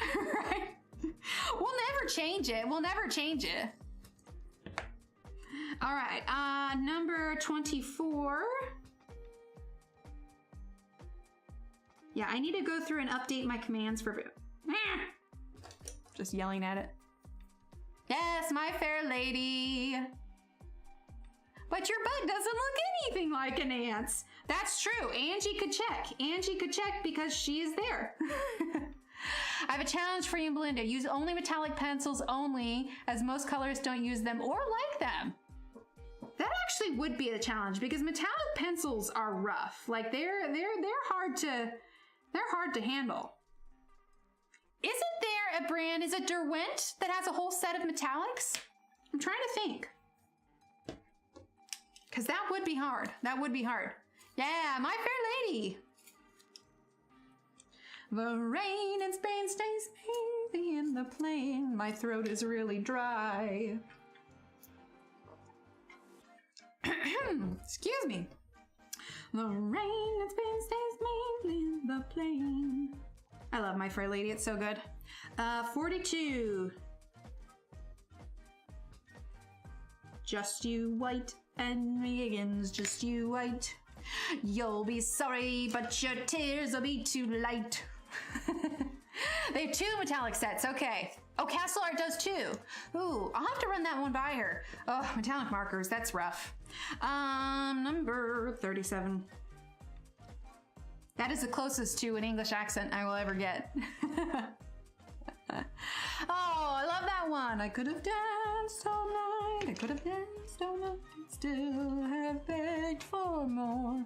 Right? We'll never change it. We'll never change it. All right, number 24. Yeah, I need to go through and update my commands for just yelling at it. Yes, my fair lady. But your butt doesn't look anything like an ant's. That's true. Angie could check. Angie could check because she is there. I have a challenge for you and Belinda. Use only metallic pencils only, as most colorists don't use them or like them. That actually would be a challenge because metallic pencils are rough. Like they're hard to handle. Isn't there a brand, is it Derwent, that has a whole set of metallics? I'm trying to think. Because that would be hard. That would be hard. Yeah, my fair lady. The rain in Spain stays mainly in the plain. My throat is really dry. Excuse me. The rain in Spain stays mainly in the plain. I love My Fair Lady. It's so good. 42. Just you white and Higgins, just you white. You'll be sorry, but your tears will be too light. They have 2 metallic sets. Okay. Oh, Castle Art does too. Ooh, I'll have to run that one by her. Oh, metallic markers. That's rough. Number 37. That is the closest to an English accent I will ever get. Oh, I love that one. I could have danced all night. I could have danced all night. Still have begged for more.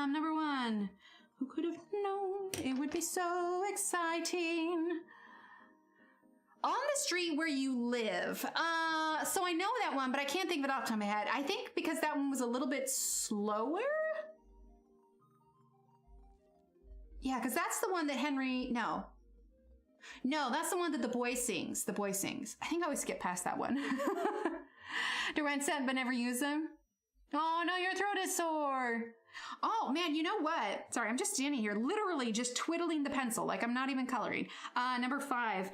Number 1. Who could have known it would be so exciting? On the street where you live. So I know that one, but I can't think of it off the top of my head. I think because that one was a little bit slower. Yeah, because that's the one that Henry, no, that's the one that the boy sings. The boy sings. I think I always skip past that one. To rent set but never use them. Oh no, your throat is sore. Oh man, you know what? Sorry, I'm just standing here, literally just twiddling the pencil, like I'm not even coloring. Number 5,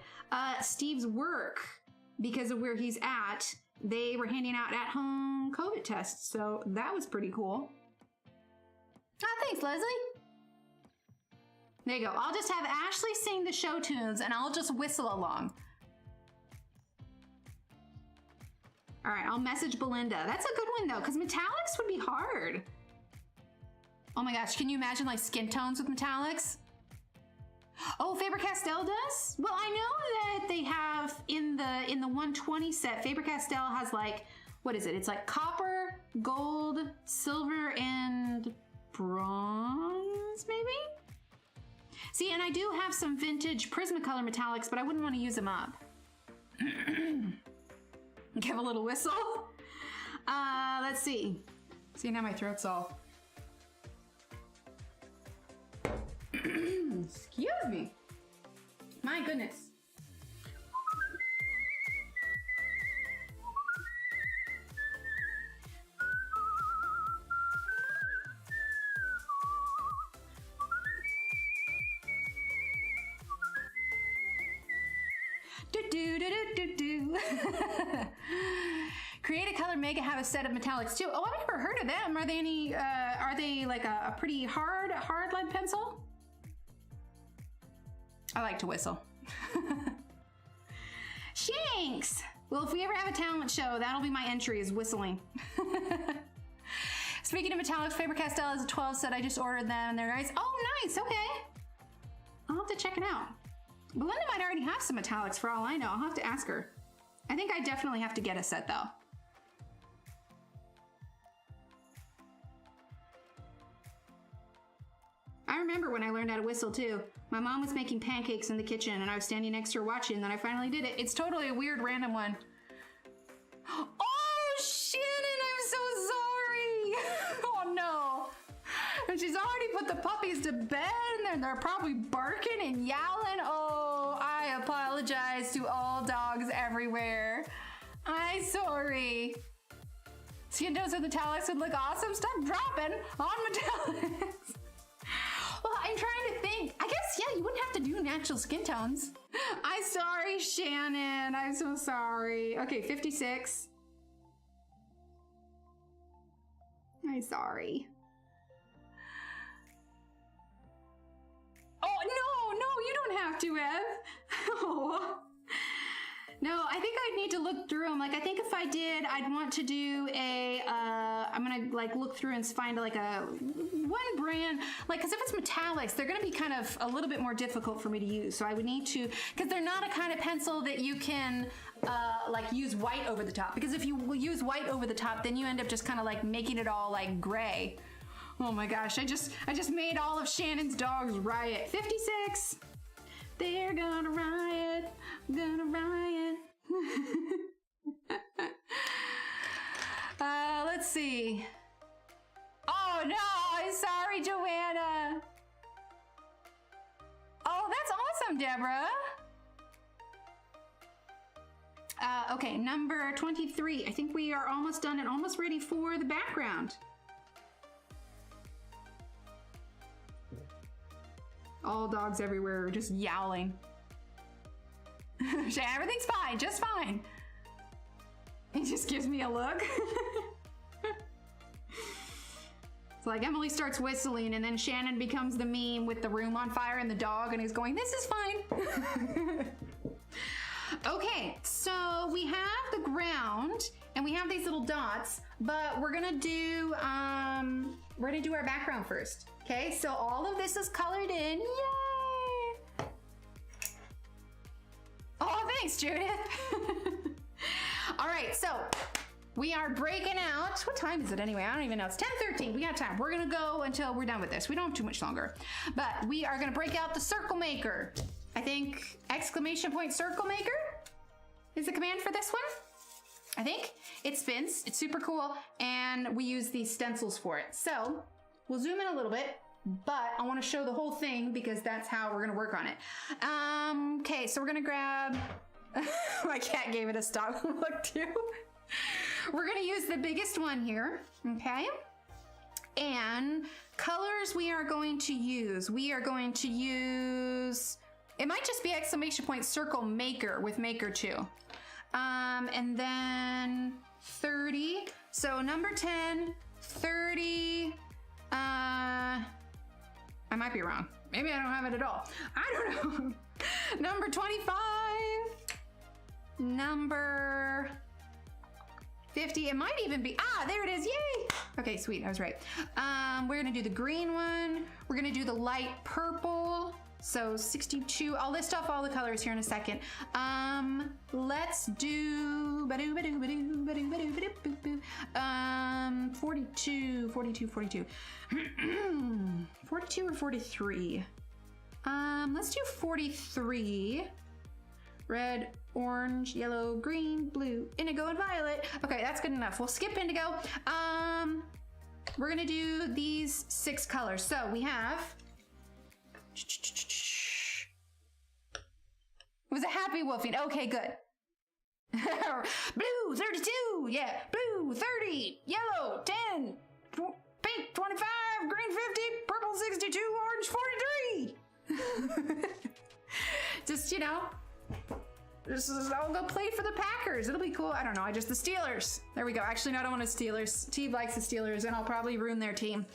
Steve's work, because of where he's at, they were handing out at-home COVID tests, so that was pretty cool. Ah, thanks, Leslie. There you go. I'll just have Ashley sing the show tunes, and I'll just whistle along. All right, I'll message Belinda. That's a good one, though, because metallics would be hard. Oh my gosh, can you imagine like skin tones with metallics? Oh, Faber-Castell does? Well, I know that they have in the 120 set, Faber-Castell has like, what is it? It's like copper, gold, silver, and bronze, maybe? See, and I do have some vintage Prismacolor metallics, but I wouldn't want to use them up. Give a little whistle. Let's see. See, now my throat's all... Excuse me. My goodness. Create a Color Mega have a set of metallics too. Oh, I've never heard of them. Are they any? Are they like a pretty hard lead pencil? I like to whistle. Shanks. Well, if we ever have a talent show, that'll be my entry, is whistling. Speaking of metallics, Faber-Castell has a 12 set. I just ordered them and they're nice. Oh, nice. Okay. I'll have to check it out. Belinda might already have some metallics for all I know. I'll have to ask her. I think I definitely have to get a set though. I remember when I learned how to whistle too. My mom was making pancakes in the kitchen and I was standing next to her watching, and then I finally did it. It's totally a weird random one. Oh, Shannon, I'm so sorry. Oh no. And she's already put the puppies to bed and they're probably barking and yowling. Oh, I apologize to all dogs everywhere. I'm sorry. Skin tones with metallics would look awesome. Stop dropping on metallics. Well, I'm trying to think. I guess, yeah, you wouldn't have to do natural skin tones. I'm sorry, Shannon. I'm so sorry. Okay, 56. I'm sorry. Oh, no, you don't have to, Ev. Oh. No, I think I'd need to look through them. Like, I think if I did, I'd want to do a, I'm gonna like look through and find like one brand, like, cause if it's metallics, they're gonna be kind of a little bit more difficult for me to use. So I would need to, cause they're not a kind of pencil that you can like use white over the top. Because if you use white over the top, then you end up just kind of like making it all like gray. Oh my gosh, I just made all of Shannon's dogs riot. 56. They're gonna riot, gonna riot. Let's see. Oh no, I'm sorry, Joanna. Oh, that's awesome, Deborah. Okay, number 23. I think we are almost done and almost ready for the background. All dogs everywhere are just yowling. Everything's fine, just fine. He just gives me a look. It's like Emily starts whistling and then Shannon becomes the meme with the room on fire and the dog, and he's going, this is fine. Okay, so we have the ground and we have these little dots, but we're gonna do our background first. Okay, so all of this is colored in. Yay! Oh, thanks, Judith. All right, so we are breaking out. What time is it anyway? I don't even know. It's 10:13. We got time. We're gonna go until we're done with this. We don't have too much longer, but we are gonna break out the circle maker. I think exclamation point circle maker is the command for this one. I think it spins. It's super cool, and we use these stencils for it. So we'll zoom in a little bit, but I want to show the whole thing because that's how we're going to work on it. Okay, so we're going to grab... My cat gave it a stop look too. We're going to use the biggest one here, okay? And colors we are going to use. It might just be exclamation point circle maker with maker 2. And then 30. So number 10, 30... I might be wrong. Maybe I don't have it at all. I don't know. Number 25. Number 50. It might even be, there it is. Yay. Okay, sweet. I was right. We're gonna do the green one. We're gonna do the light purple. So 62, I'll list off all the colors here in a second. Let's do 42. 42 or 43? Let's do 43. Red, orange, yellow, green, blue, indigo, and violet. Okay, that's good enough. We'll skip indigo. We're gonna do these 6 colors. So we have, it was a happy wolfing. Okay, good. Blue 32, yeah. Blue 30, yellow 10, pink 25, green 50, purple 62, orange 43. Just, you know, I'll go play for the Packers. It'll be cool. I don't know. The Steelers. There we go. Actually, no, I don't want the Steelers. Steve likes the Steelers, and I'll probably ruin their team.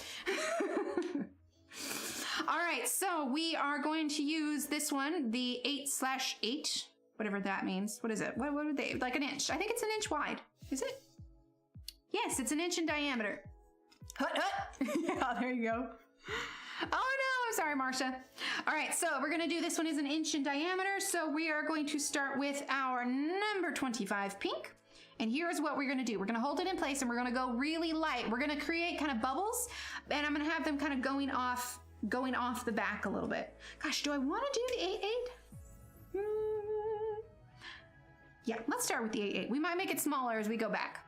All right, so we are going to use this one, the 8/8, whatever that means. What is it? What would they, like an inch? I think it's an inch wide. Is it? Yes, it's an inch in diameter. Hut, hut. Yeah, there you go. Oh no, I'm sorry, Marcia. All right, so we're gonna do this one is an inch in diameter. So we are going to start with our number 25 pink. And here's what we're gonna do. We're gonna hold it in place and we're gonna go really light. We're gonna create kind of bubbles, and I'm gonna have them kind of going off the back a little bit. Gosh, do I wanna do the 8/8? Yeah, let's start with the 8/8. We might make it smaller as we go back.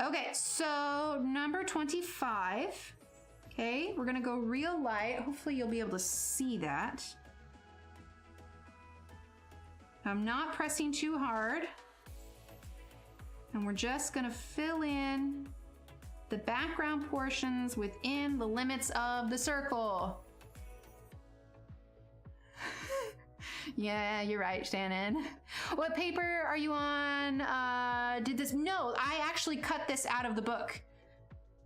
Okay, so number 25. Okay, we're gonna go real light. Hopefully you'll be able to see that. I'm not pressing too hard. And we're just gonna fill in the background portions within the limits of the circle. Yeah, you're right, Shannon. What paper are you on? No, I actually cut this out of the book.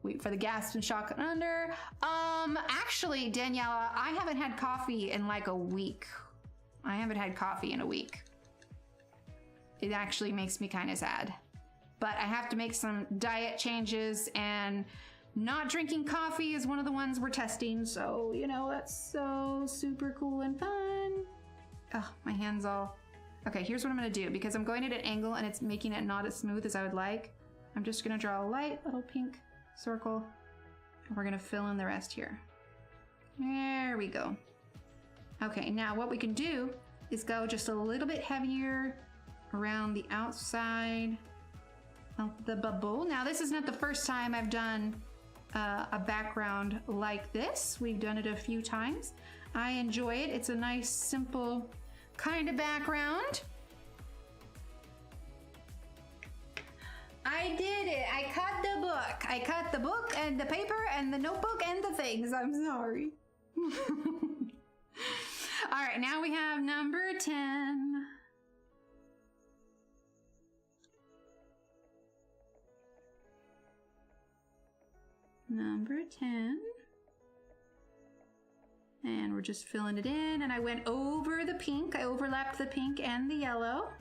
Wait for the gasp and shock and under. Actually, Daniela, I haven't had coffee in like a week. I haven't had coffee in a week. It actually makes me kind of sad. But I have to make some diet changes, and not drinking coffee is one of the ones we're testing. So, you know, that's so super cool and fun. Oh, my hand's all... Okay, here's what I'm gonna do. Because I'm going at an angle and it's making it not as smooth as I would like, I'm just gonna draw a light little pink circle, and we're gonna fill in the rest here. There we go. Okay, now what we can do is go just a little bit heavier around the outside of the bubble. Now, this is not the first time I've done a background like this. We've done it a few times. I enjoy it. It's a nice, simple kind of background. I did it. I cut the book. I cut the book and the paper and the notebook and the things. I'm sorry. All right, now we have number 10. Number 10. And we're just filling it in, and I went over the pink. I overlapped the pink and the yellow.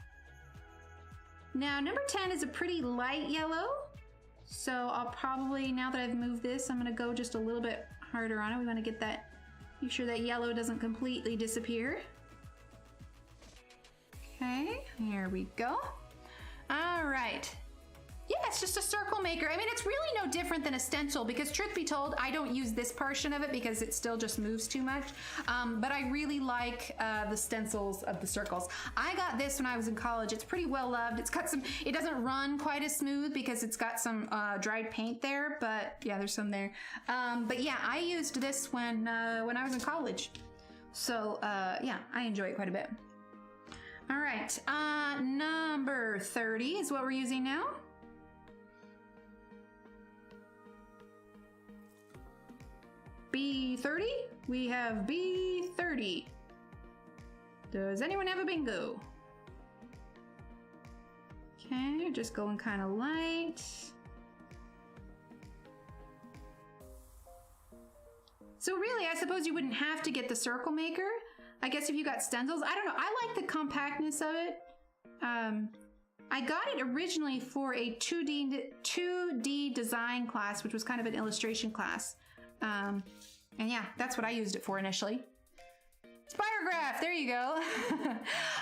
Now, number 10 is a pretty light yellow, so I'll probably, now that I've moved this, I'm gonna go just a little bit harder on it. We wanna get that, make sure that yellow doesn't completely disappear. Okay, here we go. All right. Yeah, it's just a circle maker. I mean, it's really no different than a stencil, because truth be told, I don't use this portion of it because it still just moves too much. But I really like the stencils of the circles. I got this when I was in college. It's pretty well loved. It's got some, it doesn't run quite as smooth because it's got some dried paint there, but yeah, there's some there. But yeah, I used this when I was in college. So yeah, I enjoy it quite a bit. All right, number 30 is what we're using now. B30, we have B30. Does anyone have a bingo? Okay, just going kind of light. So really, I suppose you wouldn't have to get the circle maker. I guess if you got stencils, I don't know. I like the compactness of it. I got it originally for a 2D design class, which was kind of an illustration class. And yeah, that's what I used it for initially. Spirograph! autograph. There you go.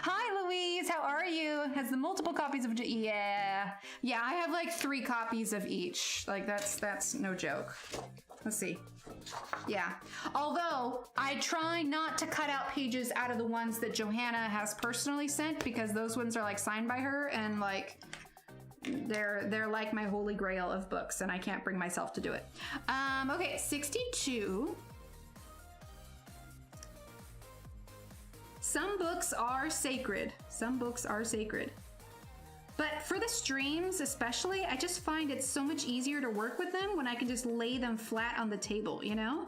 Hi, Louise. How are you? Has the multiple copies of... Yeah. Yeah, I have like 3 copies of each. Like, that's no joke. Let's see. Yeah. Although, I try not to cut out pages out of the ones that Johanna has personally sent, because those ones are like signed by her, and like... They're like my holy grail of books, and I can't bring myself to do it. Okay, 62. Some books are sacred. Some books are sacred. But for the streams especially, I just find it so much easier to work with them when I can just lay them flat on the table, you know?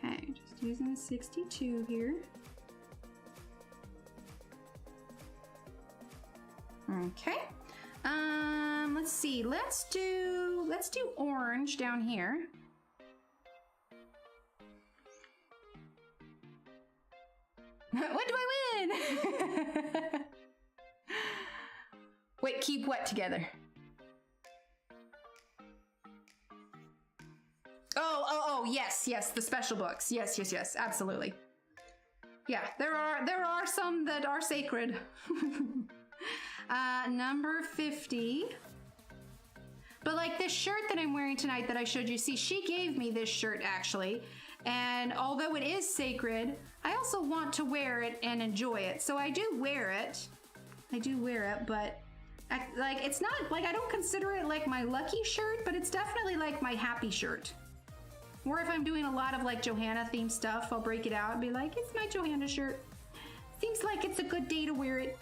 Okay, just using 62 here. Okay. Let's see. Let's do orange down here. What do I win? Wait, keep what together? Oh, yes, the special books. Yes, absolutely. Yeah, there are some that are sacred. Number 50. But like this shirt that I'm wearing tonight that I showed you, see, she gave me this shirt actually. And although it is sacred, I also want to wear it and enjoy it. So I do wear it. But like, it's not like, I don't consider it like my lucky shirt, but it's definitely like my happy shirt. Or if I'm doing a lot of like Johanna themed stuff, I'll break it out and be like, it's my Johanna shirt. Seems like it's a good day to wear it.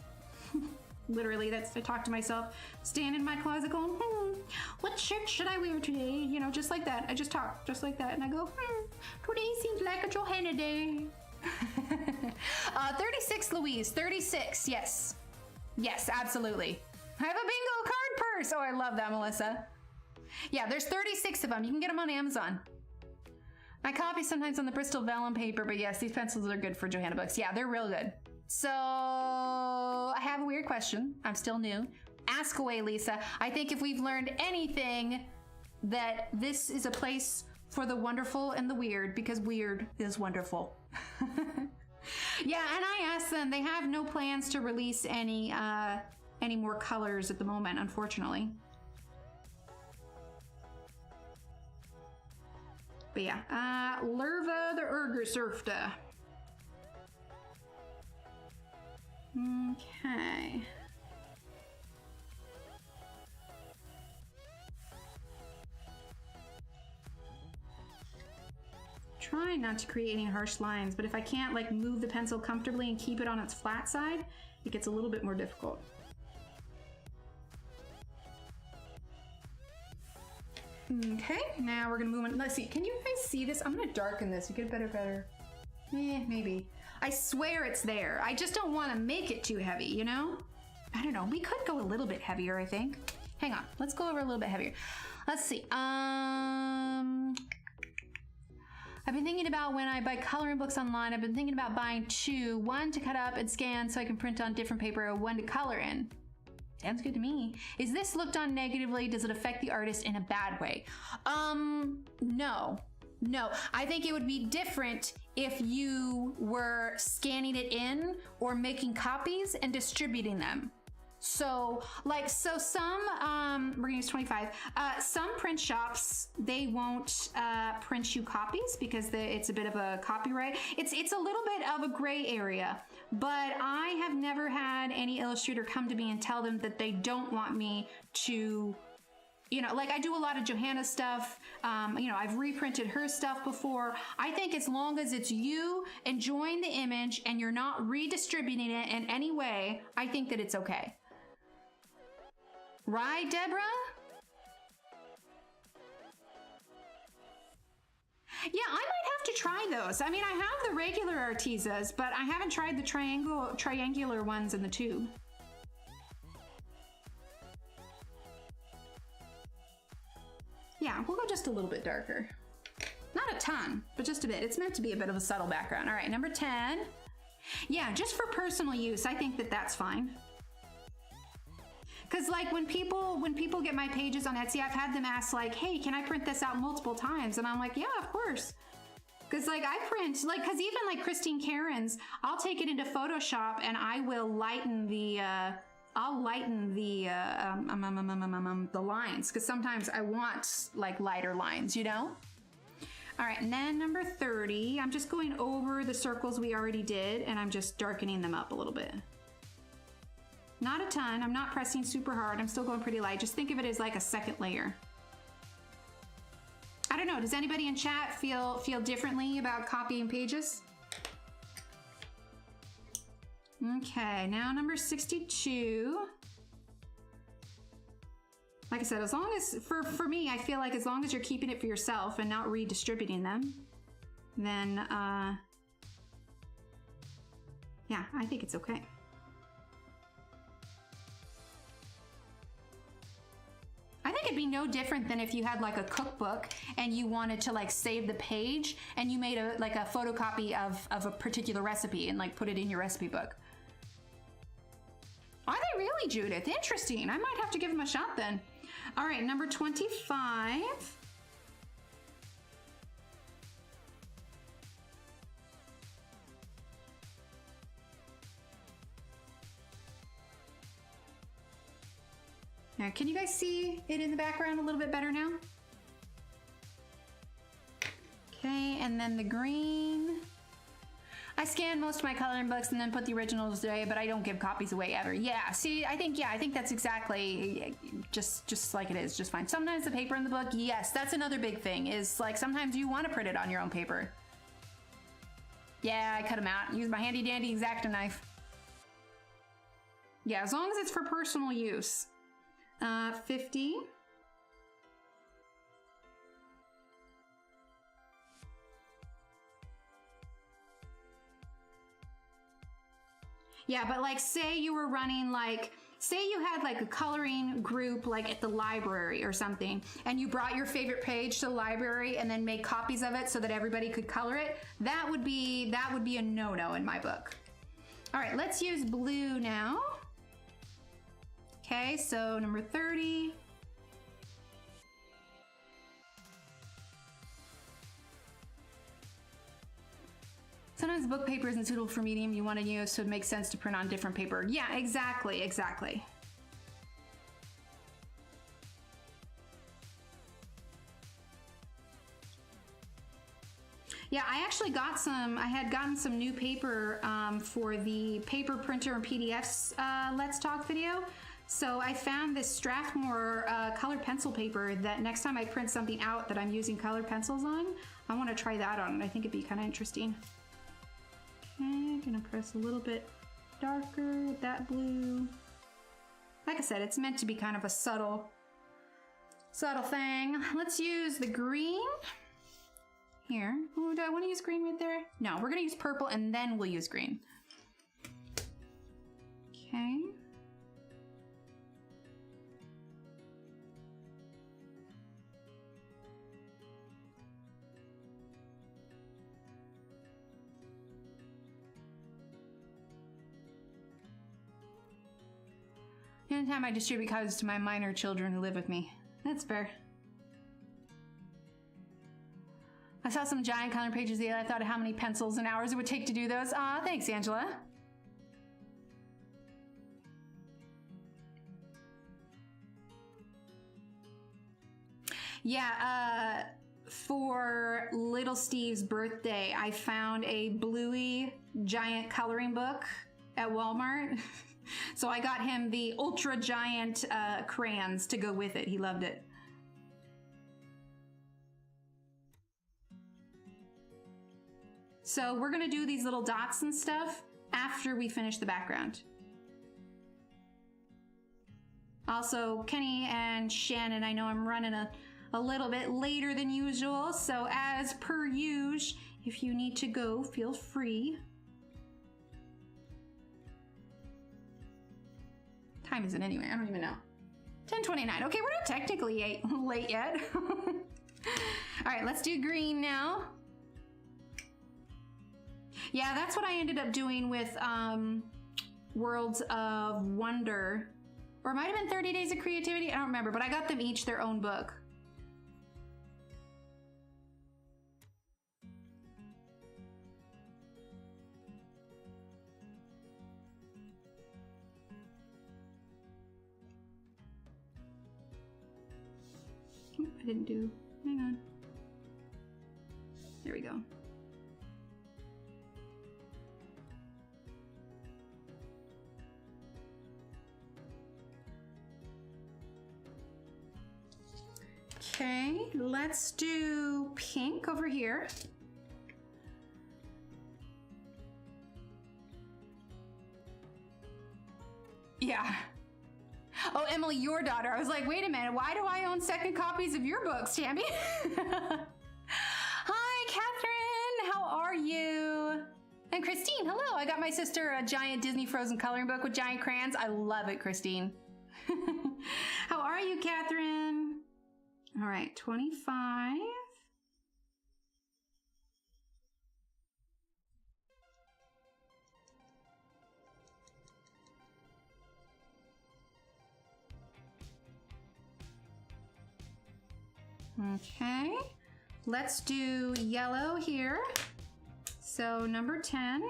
Literally, I talk to myself, stand in my closet going, what shirt should I wear today? You know, just like that. I just talk just like that. And I go, today seems like a Johanna day. 36, Louise, 36. Yes, absolutely. I have a bingo card purse. Oh, I love that, Melissa. Yeah, there's 36 of them. You can get them on Amazon. I copy sometimes on the Bristol vellum paper, but yes, these pencils are good for Johanna books. Yeah, they're real good. So I have a weird question. I'm still new. Ask away, Lisa. I think if we've learned anything, that this is a place for the wonderful and the weird, because weird is wonderful. Yeah, and I asked them, they have no plans to release any more colors at the moment, unfortunately. But yeah, Lerva the Ergosoft. Okay. Try not to create any harsh lines, but if I can't like move the pencil comfortably and keep it on its flat side, it gets a little bit more difficult. Okay, now we're gonna move on. Let's see, can you guys see this? I'm gonna darken this, you get better. Maybe. I swear it's there. I just don't want to make it too heavy, you know? I don't know, we could go a little bit heavier, I think. Hang on, let's go over a little bit heavier. Let's see, I've been thinking about when I buy coloring books online, I've been thinking about buying 2. 1 to cut up and scan so I can print on different paper, or 1 to color in. Sounds good to me. Is this looked on negatively? Does it affect the artist in a bad way? No. I think it would be different if you were scanning it in or making copies and distributing them. So some, we're gonna use 25. Some print shops, they won't print you copies because it's a bit of a copyright. It's a little bit of a gray area, but I have never had any illustrator come to me and tell them that they don't want me to, you know, like I do a lot of Johanna stuff. You know, I've reprinted her stuff before. I think as long as it's you enjoying the image and you're not redistributing it in any way, I think that it's okay. Right, Deborah? Yeah, I might have to try those. I mean, I have the regular Artesas, but I haven't tried the triangular ones in the tube. Yeah, we'll go just a little bit darker. Not a ton, but just a bit. It's meant to be a bit of a subtle background. All right, number 10. Yeah, just for personal use, I think that that's fine. Because like when people get my pages on Etsy, I've had them ask like, hey, can I print this out multiple times? And I'm like, yeah, of course. Because like I print, like, because even like Christine Karen's, I'll take it into Photoshop and I will lighten the, the lines. Because sometimes I want like lighter lines, you know? All right, and then number 30, I'm just going over the circles we already did and I'm just darkening them up a little bit. Not a ton, I'm not pressing super hard, I'm still going pretty light. Just think of it as like a second layer. I don't know, does anybody in chat feel differently about copying pages? Okay, now number 62. Like I said, as long as, for me, I feel like as long as you're keeping it for yourself and not redistributing them, then, yeah, I think it's okay. I think it'd be no different than if you had like a cookbook and you wanted to like save the page and you made a photocopy of a particular recipe and like put it in your recipe book. Are they really, Judith? Interesting. I might have to give them a shot then. All right, number 25. Now, can you guys see it in the background a little bit better now? Okay, and then the green. I scan most of my coloring books and then put the originals away, but I don't give copies away ever. Yeah, see, I think that's exactly just like it is, just fine. Sometimes the paper in the book, yes, that's another big thing, is like sometimes you want to print it on your own paper. Yeah, I cut them out. Use my handy dandy X-Acto knife. Yeah, as long as it's for personal use. 50. Yeah, but like say you were running like, say you had like a coloring group like at the library or something, and you brought your favorite page to the library and then made copies of it so that everybody could color it. That would be a no-no in my book. All right, let's use blue now. Okay, so number 30. Sometimes book paper isn't suitable for medium you want to use, so it makes sense to print on different paper. Yeah, exactly, exactly. Yeah, I actually got some, I had gotten some new paper for the paper printer and PDFs Let's Talk video. So I found this Strathmore colored pencil paper that next time I print something out that I'm using colored pencils on, I want to try that on. I think it'd be kind of interesting. Okay, gonna press a little bit darker with that blue. Like I said, it's meant to be kind of a subtle thing. Let's use the green here. Oh, do I want to use green right there? No, we're gonna use purple and then we'll use green. Okay. Anytime I distribute copies to my minor children who live with me. That's fair. I saw some giant coloring pages the other day. I thought of how many pencils and hours it would take to do those. Aw, thanks, Angela. Yeah, for little Steve's birthday, I found a bluey giant coloring book at Walmart. So I got him the ultra giant crayons to go with it. He loved it. So we're gonna do these little dots and stuff after we finish the background. Also, Kenny and Shannon, I know I'm running a little bit later than usual, so as per usual, if you need to go, feel free. Time is it anyway? I don't even know. 10:29. Okay, we're not technically late yet. All right, let's do green now. Yeah, that's what I ended up doing with Worlds of Wonder. Or it might have been 30 Days of Creativity. I don't remember, but I got them each their own book. I didn't do, hang on. There we go. Okay, let's do pink over here. Yeah. Oh, Emily, your daughter. I was like, wait a minute, why do I own second copies of your books, Tammy? Hi, Catherine, how are you? And Christine, hello. I got my sister a giant Disney Frozen coloring book with giant crayons. I love it, Christine. How are you, Catherine? All right, 25. Okay, let's do yellow here. So number 10.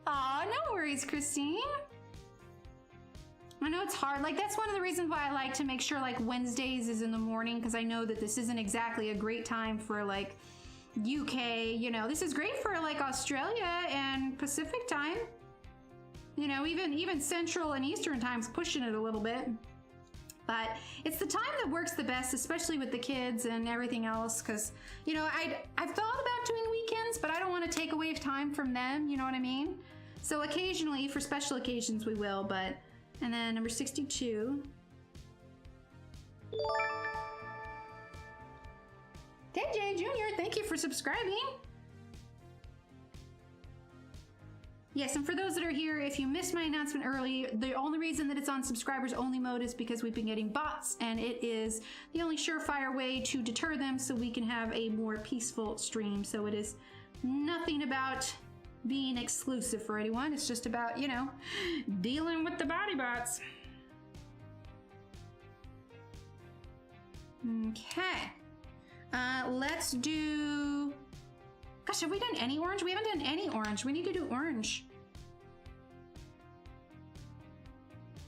Aw, no worries, Christine. I know it's hard. Like, that's one of the reasons why I like to make sure like Wednesdays is in the morning, because I know that this isn't exactly a great time for like UK, you know. This is great for like Australia and Pacific time. You know, even Central and Eastern time's pushing it a little bit. But it's the time that works the best, especially with the kids and everything else, because, you know, I've thought about doing weekends, but I don't want to take away time from them, you know what I mean? So occasionally, for special occasions, we will, but... And then number 62. DJ Jr., thank you for subscribing. Yes, and for those that are here, if you missed my announcement early, the only reason that it's on subscribers only mode is because we've been getting bots, and it is the only surefire way to deter them so we can have a more peaceful stream. So it is nothing about being exclusive for anyone. It's just about, you know, dealing with the body bots. Okay. Let's do... Gosh, have we done any orange? We haven't done any orange. We need to do orange.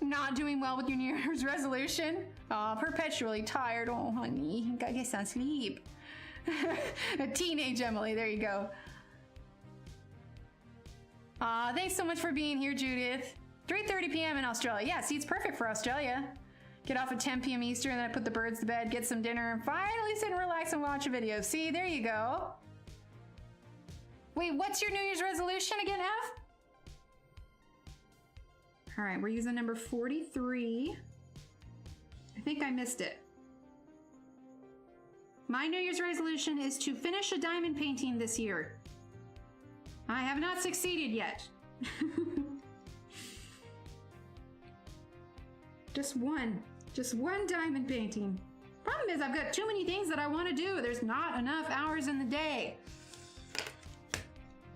Not doing well with your New Year's resolution? Aw, perpetually tired. Oh, honey, gotta get some sleep. A teenage Emily, there you go. Aw, thanks so much for being here, Judith. 3:30 p.m. in Australia. Yeah, see, it's perfect for Australia. Get off at 10 p.m. Eastern, and then I put the birds to bed, get some dinner, and finally sit and relax and watch a video. See, there you go. Wait, what's your New Year's resolution again, Ev? All right, we're using number 43. I think I missed it. My New Year's resolution is to finish a diamond painting this year. I have not succeeded yet. Just one diamond painting. Problem is I've got too many things that I want to do. There's not enough hours in the day.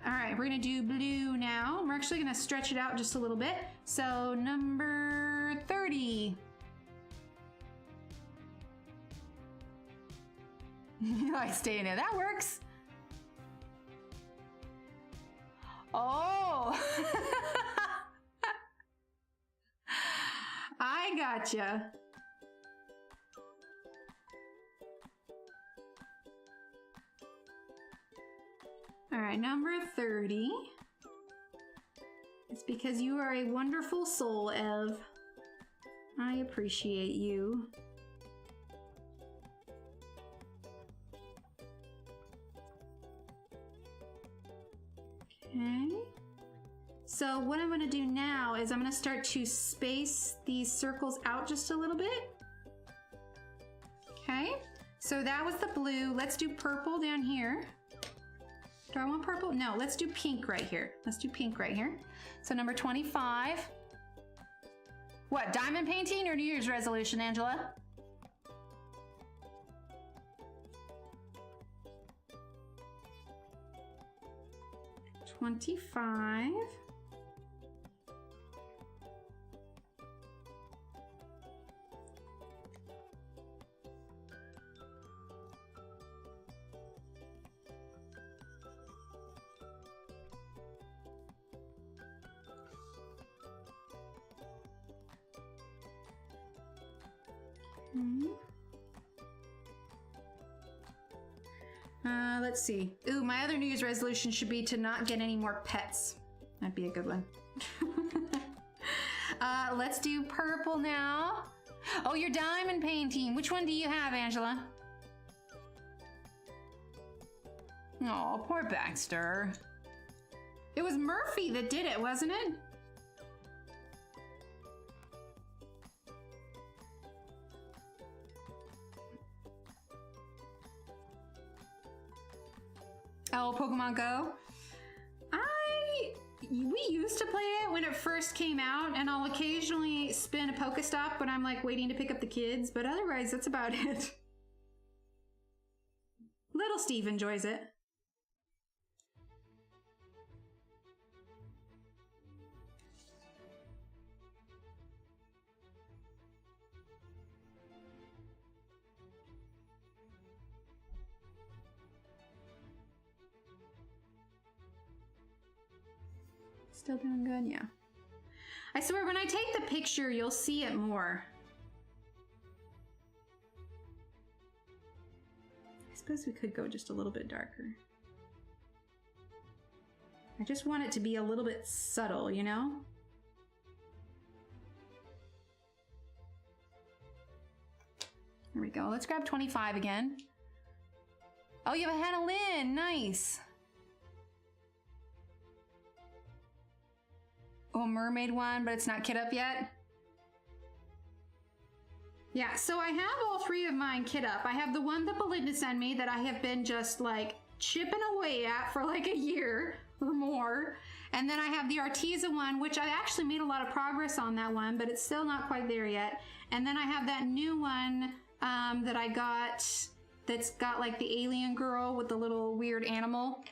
All right, we're gonna do blue now. We're actually gonna stretch it out just a little bit. So number 30. I stay in it, that works. Oh, I gotcha. All right, number 30. It's because you are a wonderful soul, Ev. I appreciate you. Okay. So what I'm going to do now is I'm going to start to space these circles out just a little bit. Okay. So that was the blue. Let's do purple down here. Do I want purple? No, let's do pink right here. Let's do pink right here. So number 25. What, diamond painting or New Year's resolution, Angela? $25. Let's see. Ooh, my other New Year's resolution should be to not get any more pets. That'd be a good one. Let's do purple now. Oh, your diamond painting. Which one do you have, Angela? Oh, poor Baxter. It was Murphy that did it, wasn't it? Oh, Pokemon Go. We used to play it when it first came out, and I'll occasionally spin a Pokestop when I'm like waiting to pick up the kids, but otherwise that's about it. Little Steve enjoys it. Still doing good, yeah. I swear, when I take the picture, you'll see it more. I suppose we could go just a little bit darker. I just want it to be a little bit subtle, you know? There we go. Let's grab 25 again. Oh, you have a Hannah Lynn. Nice. Oh, mermaid one, but it's not kit up yet. Yeah, so I have all three of mine kit up. I have the one that Belinda sent me that I have been just like chipping away at for like a year or more. And then I have the Arteza one, which I actually made a lot of progress on that one, but it's still not quite there yet. And then I have that new one that I got that's got like the alien girl with the little weird animal.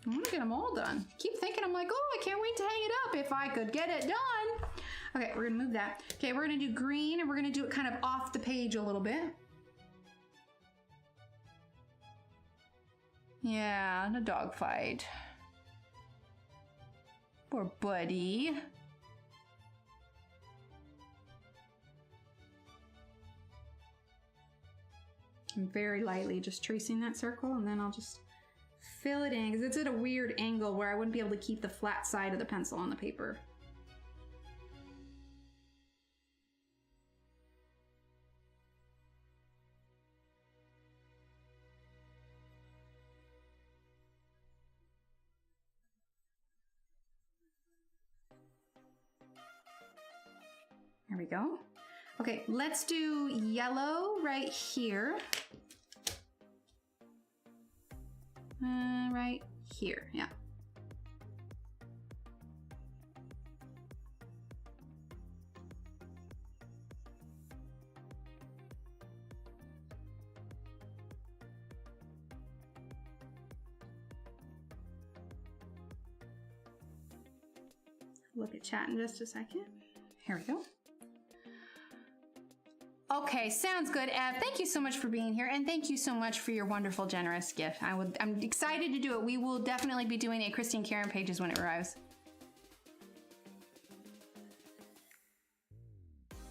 I want to get them all done. Keep thinking, I'm like, oh, I can't wait to hang it up if I could get it done. Okay, we're gonna move that. Okay, we're gonna do green, and we're gonna do it kind of off the page a little bit. Yeah, the dog fight. Poor buddy. I'm very lightly just tracing that circle, and then I'll just fill it in, because it's at a weird angle where I wouldn't be able to keep the flat side of the pencil on the paper. There we go. Okay, let's do yellow right here. Right here, yeah. Look at chat in just a second. Here we go. Okay, sounds good, Ev. Thank you so much for being here, and thank you so much for your wonderful, generous gift. I'm excited to do it. We will definitely be doing a Christine Karen pages when it arrives.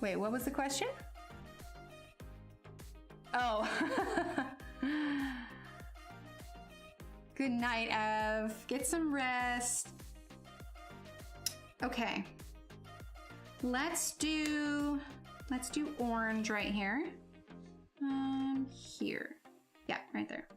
Wait, what was the question? Oh. Good night, Ev. Get some rest. Okay. Let's do orange right here. Here. Yeah, right there.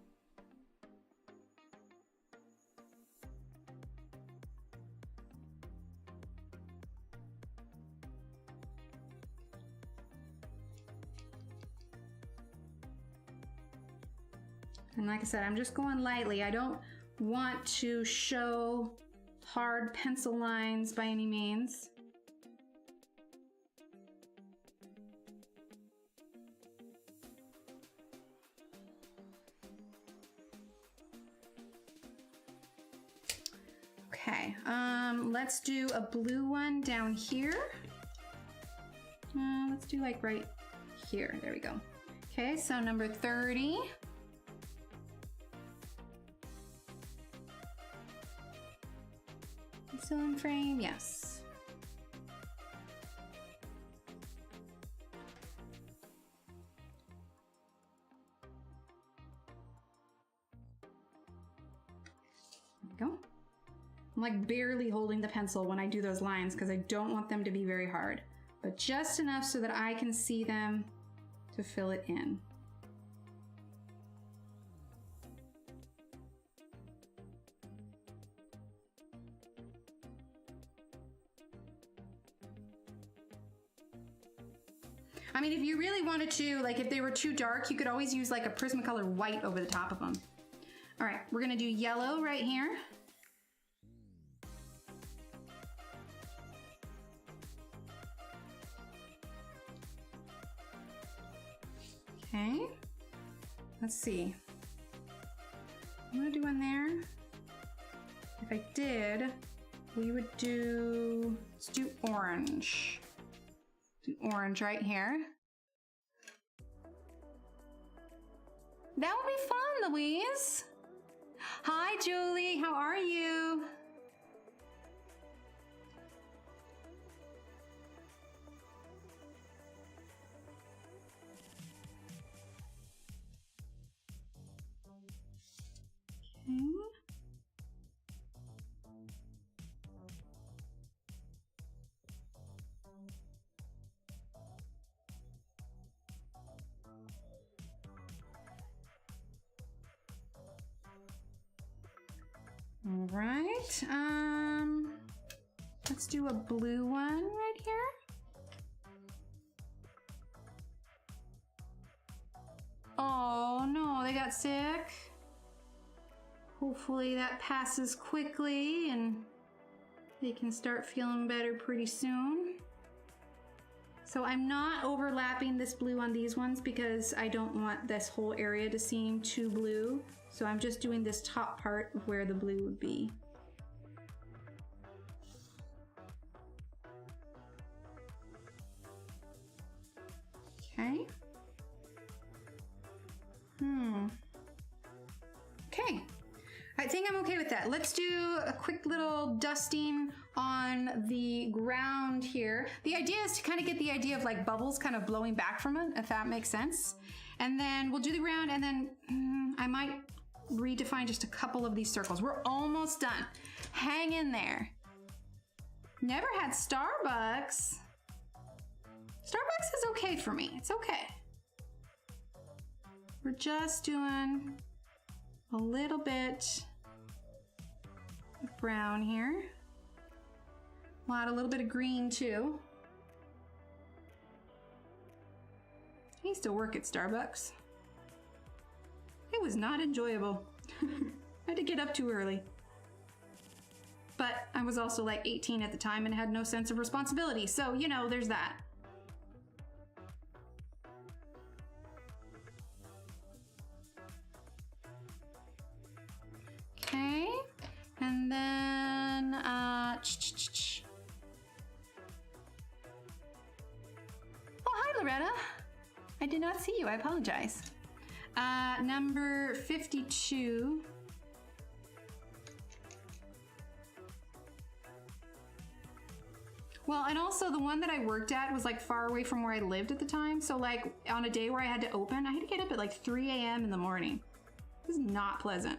And like I said, I'm just going lightly. I don't want to show hard pencil lines by any means. Okay, let's do a blue one down here. Let's do like right here. There we go. Okay, so number 30. Still in frame? Yes. There we go. I'm like barely holding the pencil when I do those lines because I don't want them to be very hard, but just enough so that I can see them to fill it in. I mean, if you really wanted to, like if they were too dark, you could always use like a Prismacolor white over the top of them. All right, we're gonna do yellow right here. Okay, let's see. I'm gonna do one there. If I did, we would do, let's do orange. Do orange right here. That would be fun, Louise. Hi, Julie, how are you? Okay. All right, let's do a blue one right here. Oh no, they got sick. Hopefully that passes quickly and they can start feeling better pretty soon. So I'm not overlapping this blue on these ones because I don't want this whole area to seem too blue. So I'm just doing this top part of where the blue would be. Okay. Okay. I think I'm okay with that. Let's do a quick little dusting on the ground here. The idea is to kind of get the idea of like bubbles kind of blowing back from it, if that makes sense. And then we'll do the ground and then I might redefine just a couple of these circles. We're almost done. Hang in there. Never had Starbucks. Starbucks is okay for me. It's okay. We're just doing a little bit of brown here. We'll add a little bit of green too. I used to work at Starbucks. It was not enjoyable. I had to get up too early. But I was also like 18 at the time and had no sense of responsibility. So, you know, there's that. Okay, and then, oh, hi, Loretta. I did not see you, I apologize. Number 52. Well, and also the one that I worked at was like far away from where I lived at the time. So like on a day where I had to open, I had to get up at like 3 a.m. in the morning. It was not pleasant.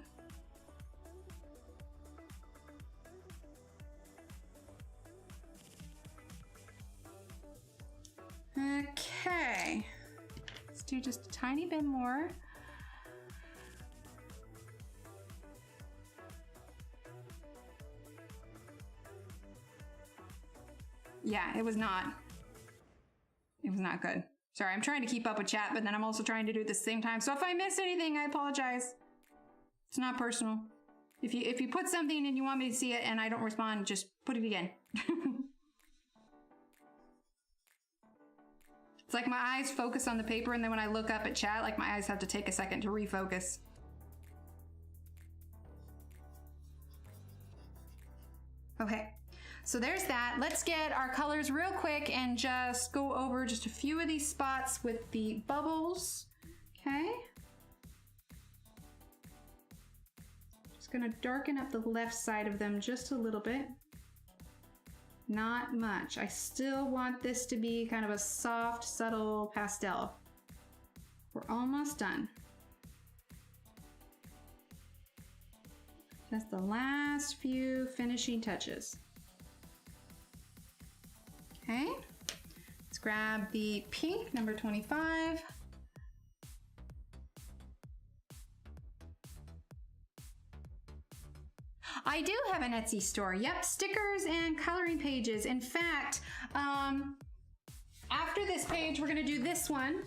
Okay, let's do just a tiny bit more. Yeah, it was not good. Sorry, I'm trying to keep up with chat, but then I'm also trying to do it at the same time. So if I miss anything, I apologize. It's not personal. If you put something and you want me to see it and I don't respond, just put it again. It's like my eyes focus on the paper and then when I look up at chat, like my eyes have to take a second to refocus. Okay, so there's that. Let's get our colors real quick and just go over just a few of these spots with the bubbles. Okay. Just gonna darken up the left side of them just a little bit. Not much. I still want this to be kind of a soft, subtle pastel. We're almost done. Just the last few finishing touches. Okay, let's grab the pink, number 25. I do have an Etsy store. Yep, stickers and coloring pages. In fact, after this page, we're gonna do this one.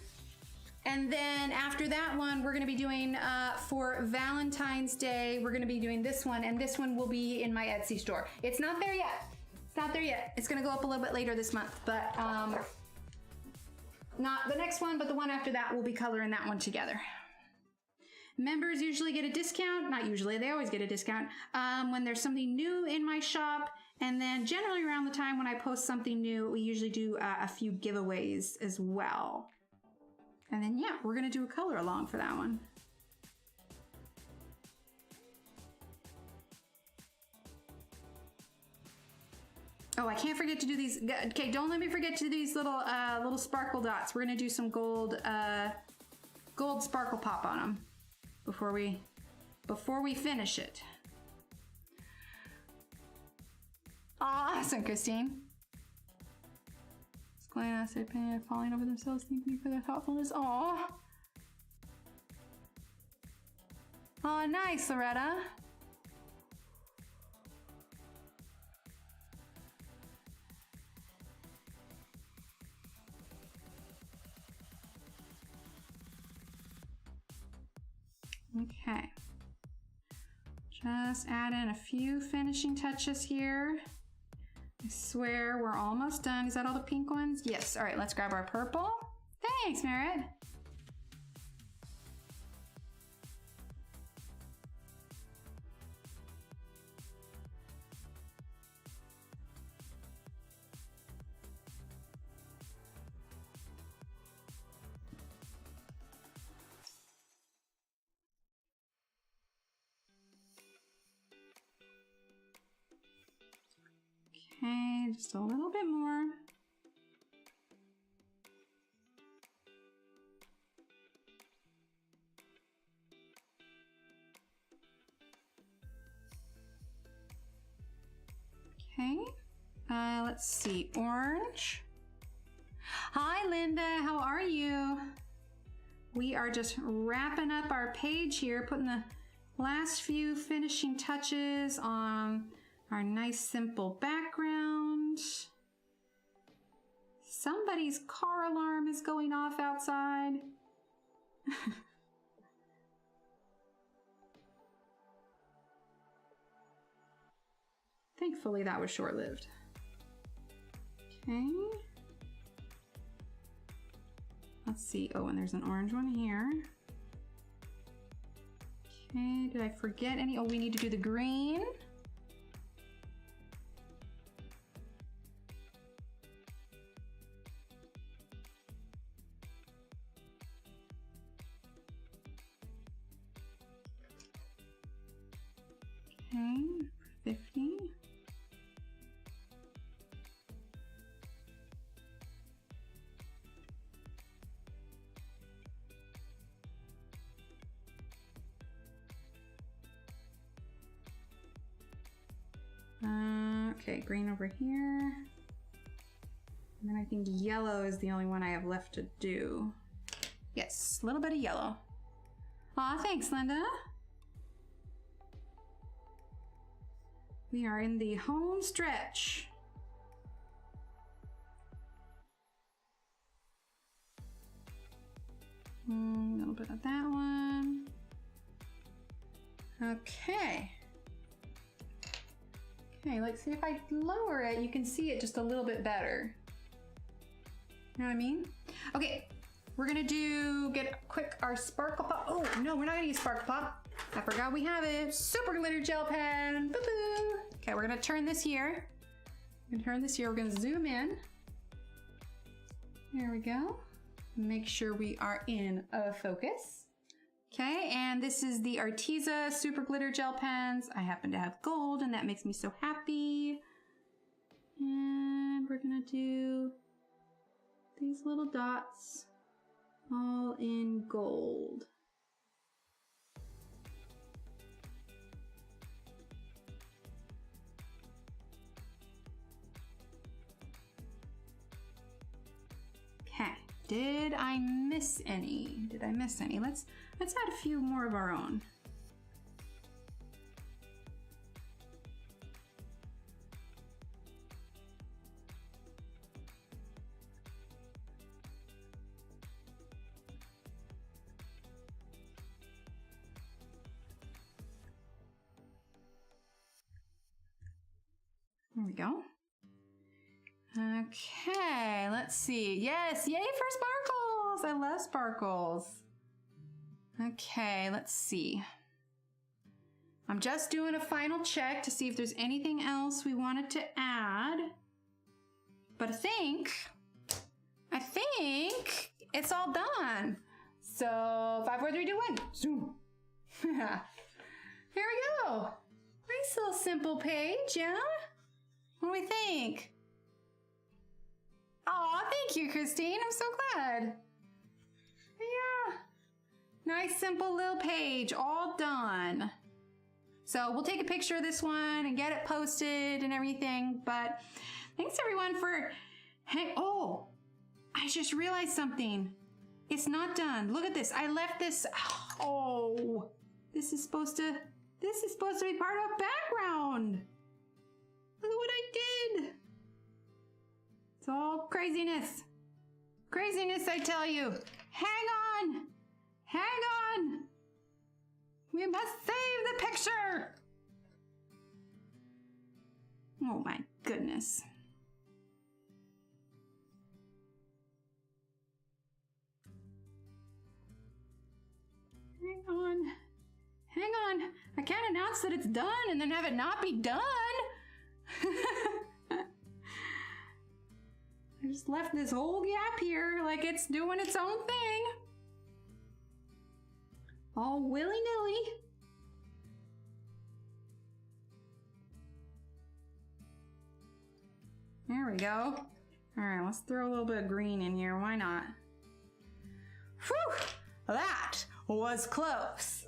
And then after that one, we're gonna be doing, for Valentine's Day, we're gonna be doing this one, and this one will be in my Etsy store. It's not there yet. It's not there yet. It's gonna go up a little bit later this month, but not the next one, but the one after that, we'll be coloring that one together. Members usually get a discount, not usually, they always get a discount, when there's something new in my shop. And then generally around the time when I post something new, we usually do a few giveaways as well. And then yeah, we're gonna do a color along for that one. Oh, I can't forget to do these. Okay, don't let me forget to do these little little sparkle dots. We're gonna do some gold gold sparkle pop on them before we finish it. Awesome, Christine. Glenn acid pain falling over themselves. Thank you for their thoughtfulness. Aw. Oh, nice, Loretta. Okay. Just add in a few finishing touches here. I swear we're almost done. Is that all the pink ones? Yes. All right, let's grab our purple. Thanks, Merritt. Okay, just a little bit more. Okay, let's see, orange. Hi, Linda, how are you? We are just wrapping up our page here, putting the last few finishing touches on our nice simple background. Somebody's car alarm is going off outside. Thankfully that was short-lived. Okay. Let's see. Oh, and there's an orange one here. Okay, did I forget any? Oh, we need to do the green. Okay, 50. Okay, green over here. And then I think yellow is the only one I have left to do. Yes, a little bit of yellow. Aw, thanks, Linda. We are in the home stretch. A little bit of that one. Okay. Okay, let's see if I lower it, you can see it just a little bit better. You know what I mean? Okay, we're gonna get quick our sparkle pop. Oh, no, we're not gonna use sparkle pop. I forgot we have it. Super glitter gel pen. Boo-boo. Okay, we're gonna turn this here. We're gonna zoom in. There we go. Make sure we are in focus. Okay, and this is the Arteza Super Glitter Gel Pens. I happen to have gold, and that makes me so happy. And we're gonna do these little dots all in gold. Okay, did I miss any? Let's add a few more of our own. There we go. Okay, let's see. Yes, yay for sparkles! I love sparkles. Okay, let's see. I'm just doing a final check to see if there's anything else we wanted to add. But I think it's all done. So 5, 4, 3, 2, 1. Zoom. Here we go. Nice little simple page, yeah? What do we think? Aw, thank you, Christine. I'm so glad. Yeah. Nice, simple little page, all done. So we'll take a picture of this one and get it posted and everything. But thanks everyone for, oh, I just realized something. It's not done. Look at this. I left this. Oh, this is supposed to be part of background. Look at what I did. It's all craziness. Craziness, I tell you. Hang on. Hang on. We must save the picture. Oh my goodness. Hang on. Hang on. I can't announce that it's done and then have it not be done. I just left this whole gap here like it's doing its own thing. All willy-nilly. There we go. All right, let's throw a little bit of green in here. Why not? Whew! That was close.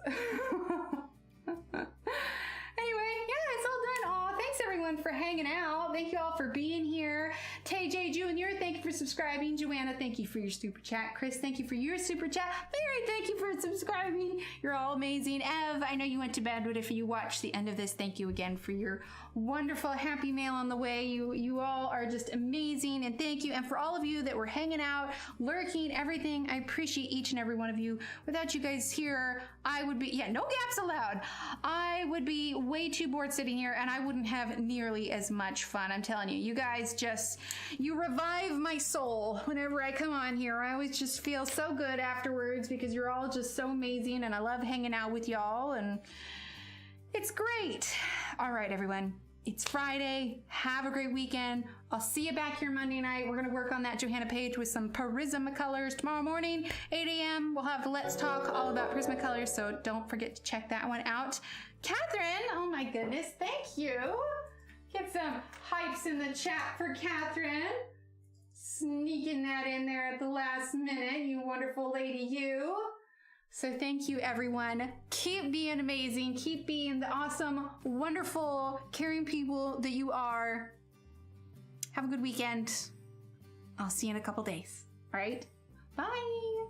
Anyway, yeah, it's all done. Aw, thanks everyone for hanging out. Thank you all for being here. TJ Jr., thank you for subscribing. Joanna, thank you for your super chat. Chris, thank you for your super chat. Mary, thank you for subscribing. You're all amazing. Ev, I know you went to bed, but if you watched the end of this, thank you again for your wonderful happy mail on the way. You all are just amazing, and thank you. And for all of you that were hanging out, lurking, everything, I appreciate each and every one of you. Without you guys here, I would be, no gaps allowed. I would be way too bored sitting here, and I wouldn't have nearly as much fun. I'm telling you, you guys just, you revive my soul whenever I come on here. I always just feel so good afterwards because you're all just so amazing, and I love hanging out with y'all, and it's great. All right, everyone. It's Friday. Have a great weekend. I'll see you back here Monday night. We're going to work on that Johanna page with some Prismacolors. Tomorrow morning, 8 a.m., we'll have Let's Talk all about Prismacolors, so don't forget to check that one out. Catherine, oh my goodness, thank you. Get some hypes in the chat for Catherine. Sneaking that in there at the last minute, you wonderful lady, you. So thank you, everyone. Keep being amazing. Keep being the awesome, wonderful, caring people that you are. Have a good weekend. I'll see you in a couple days. All right? Bye.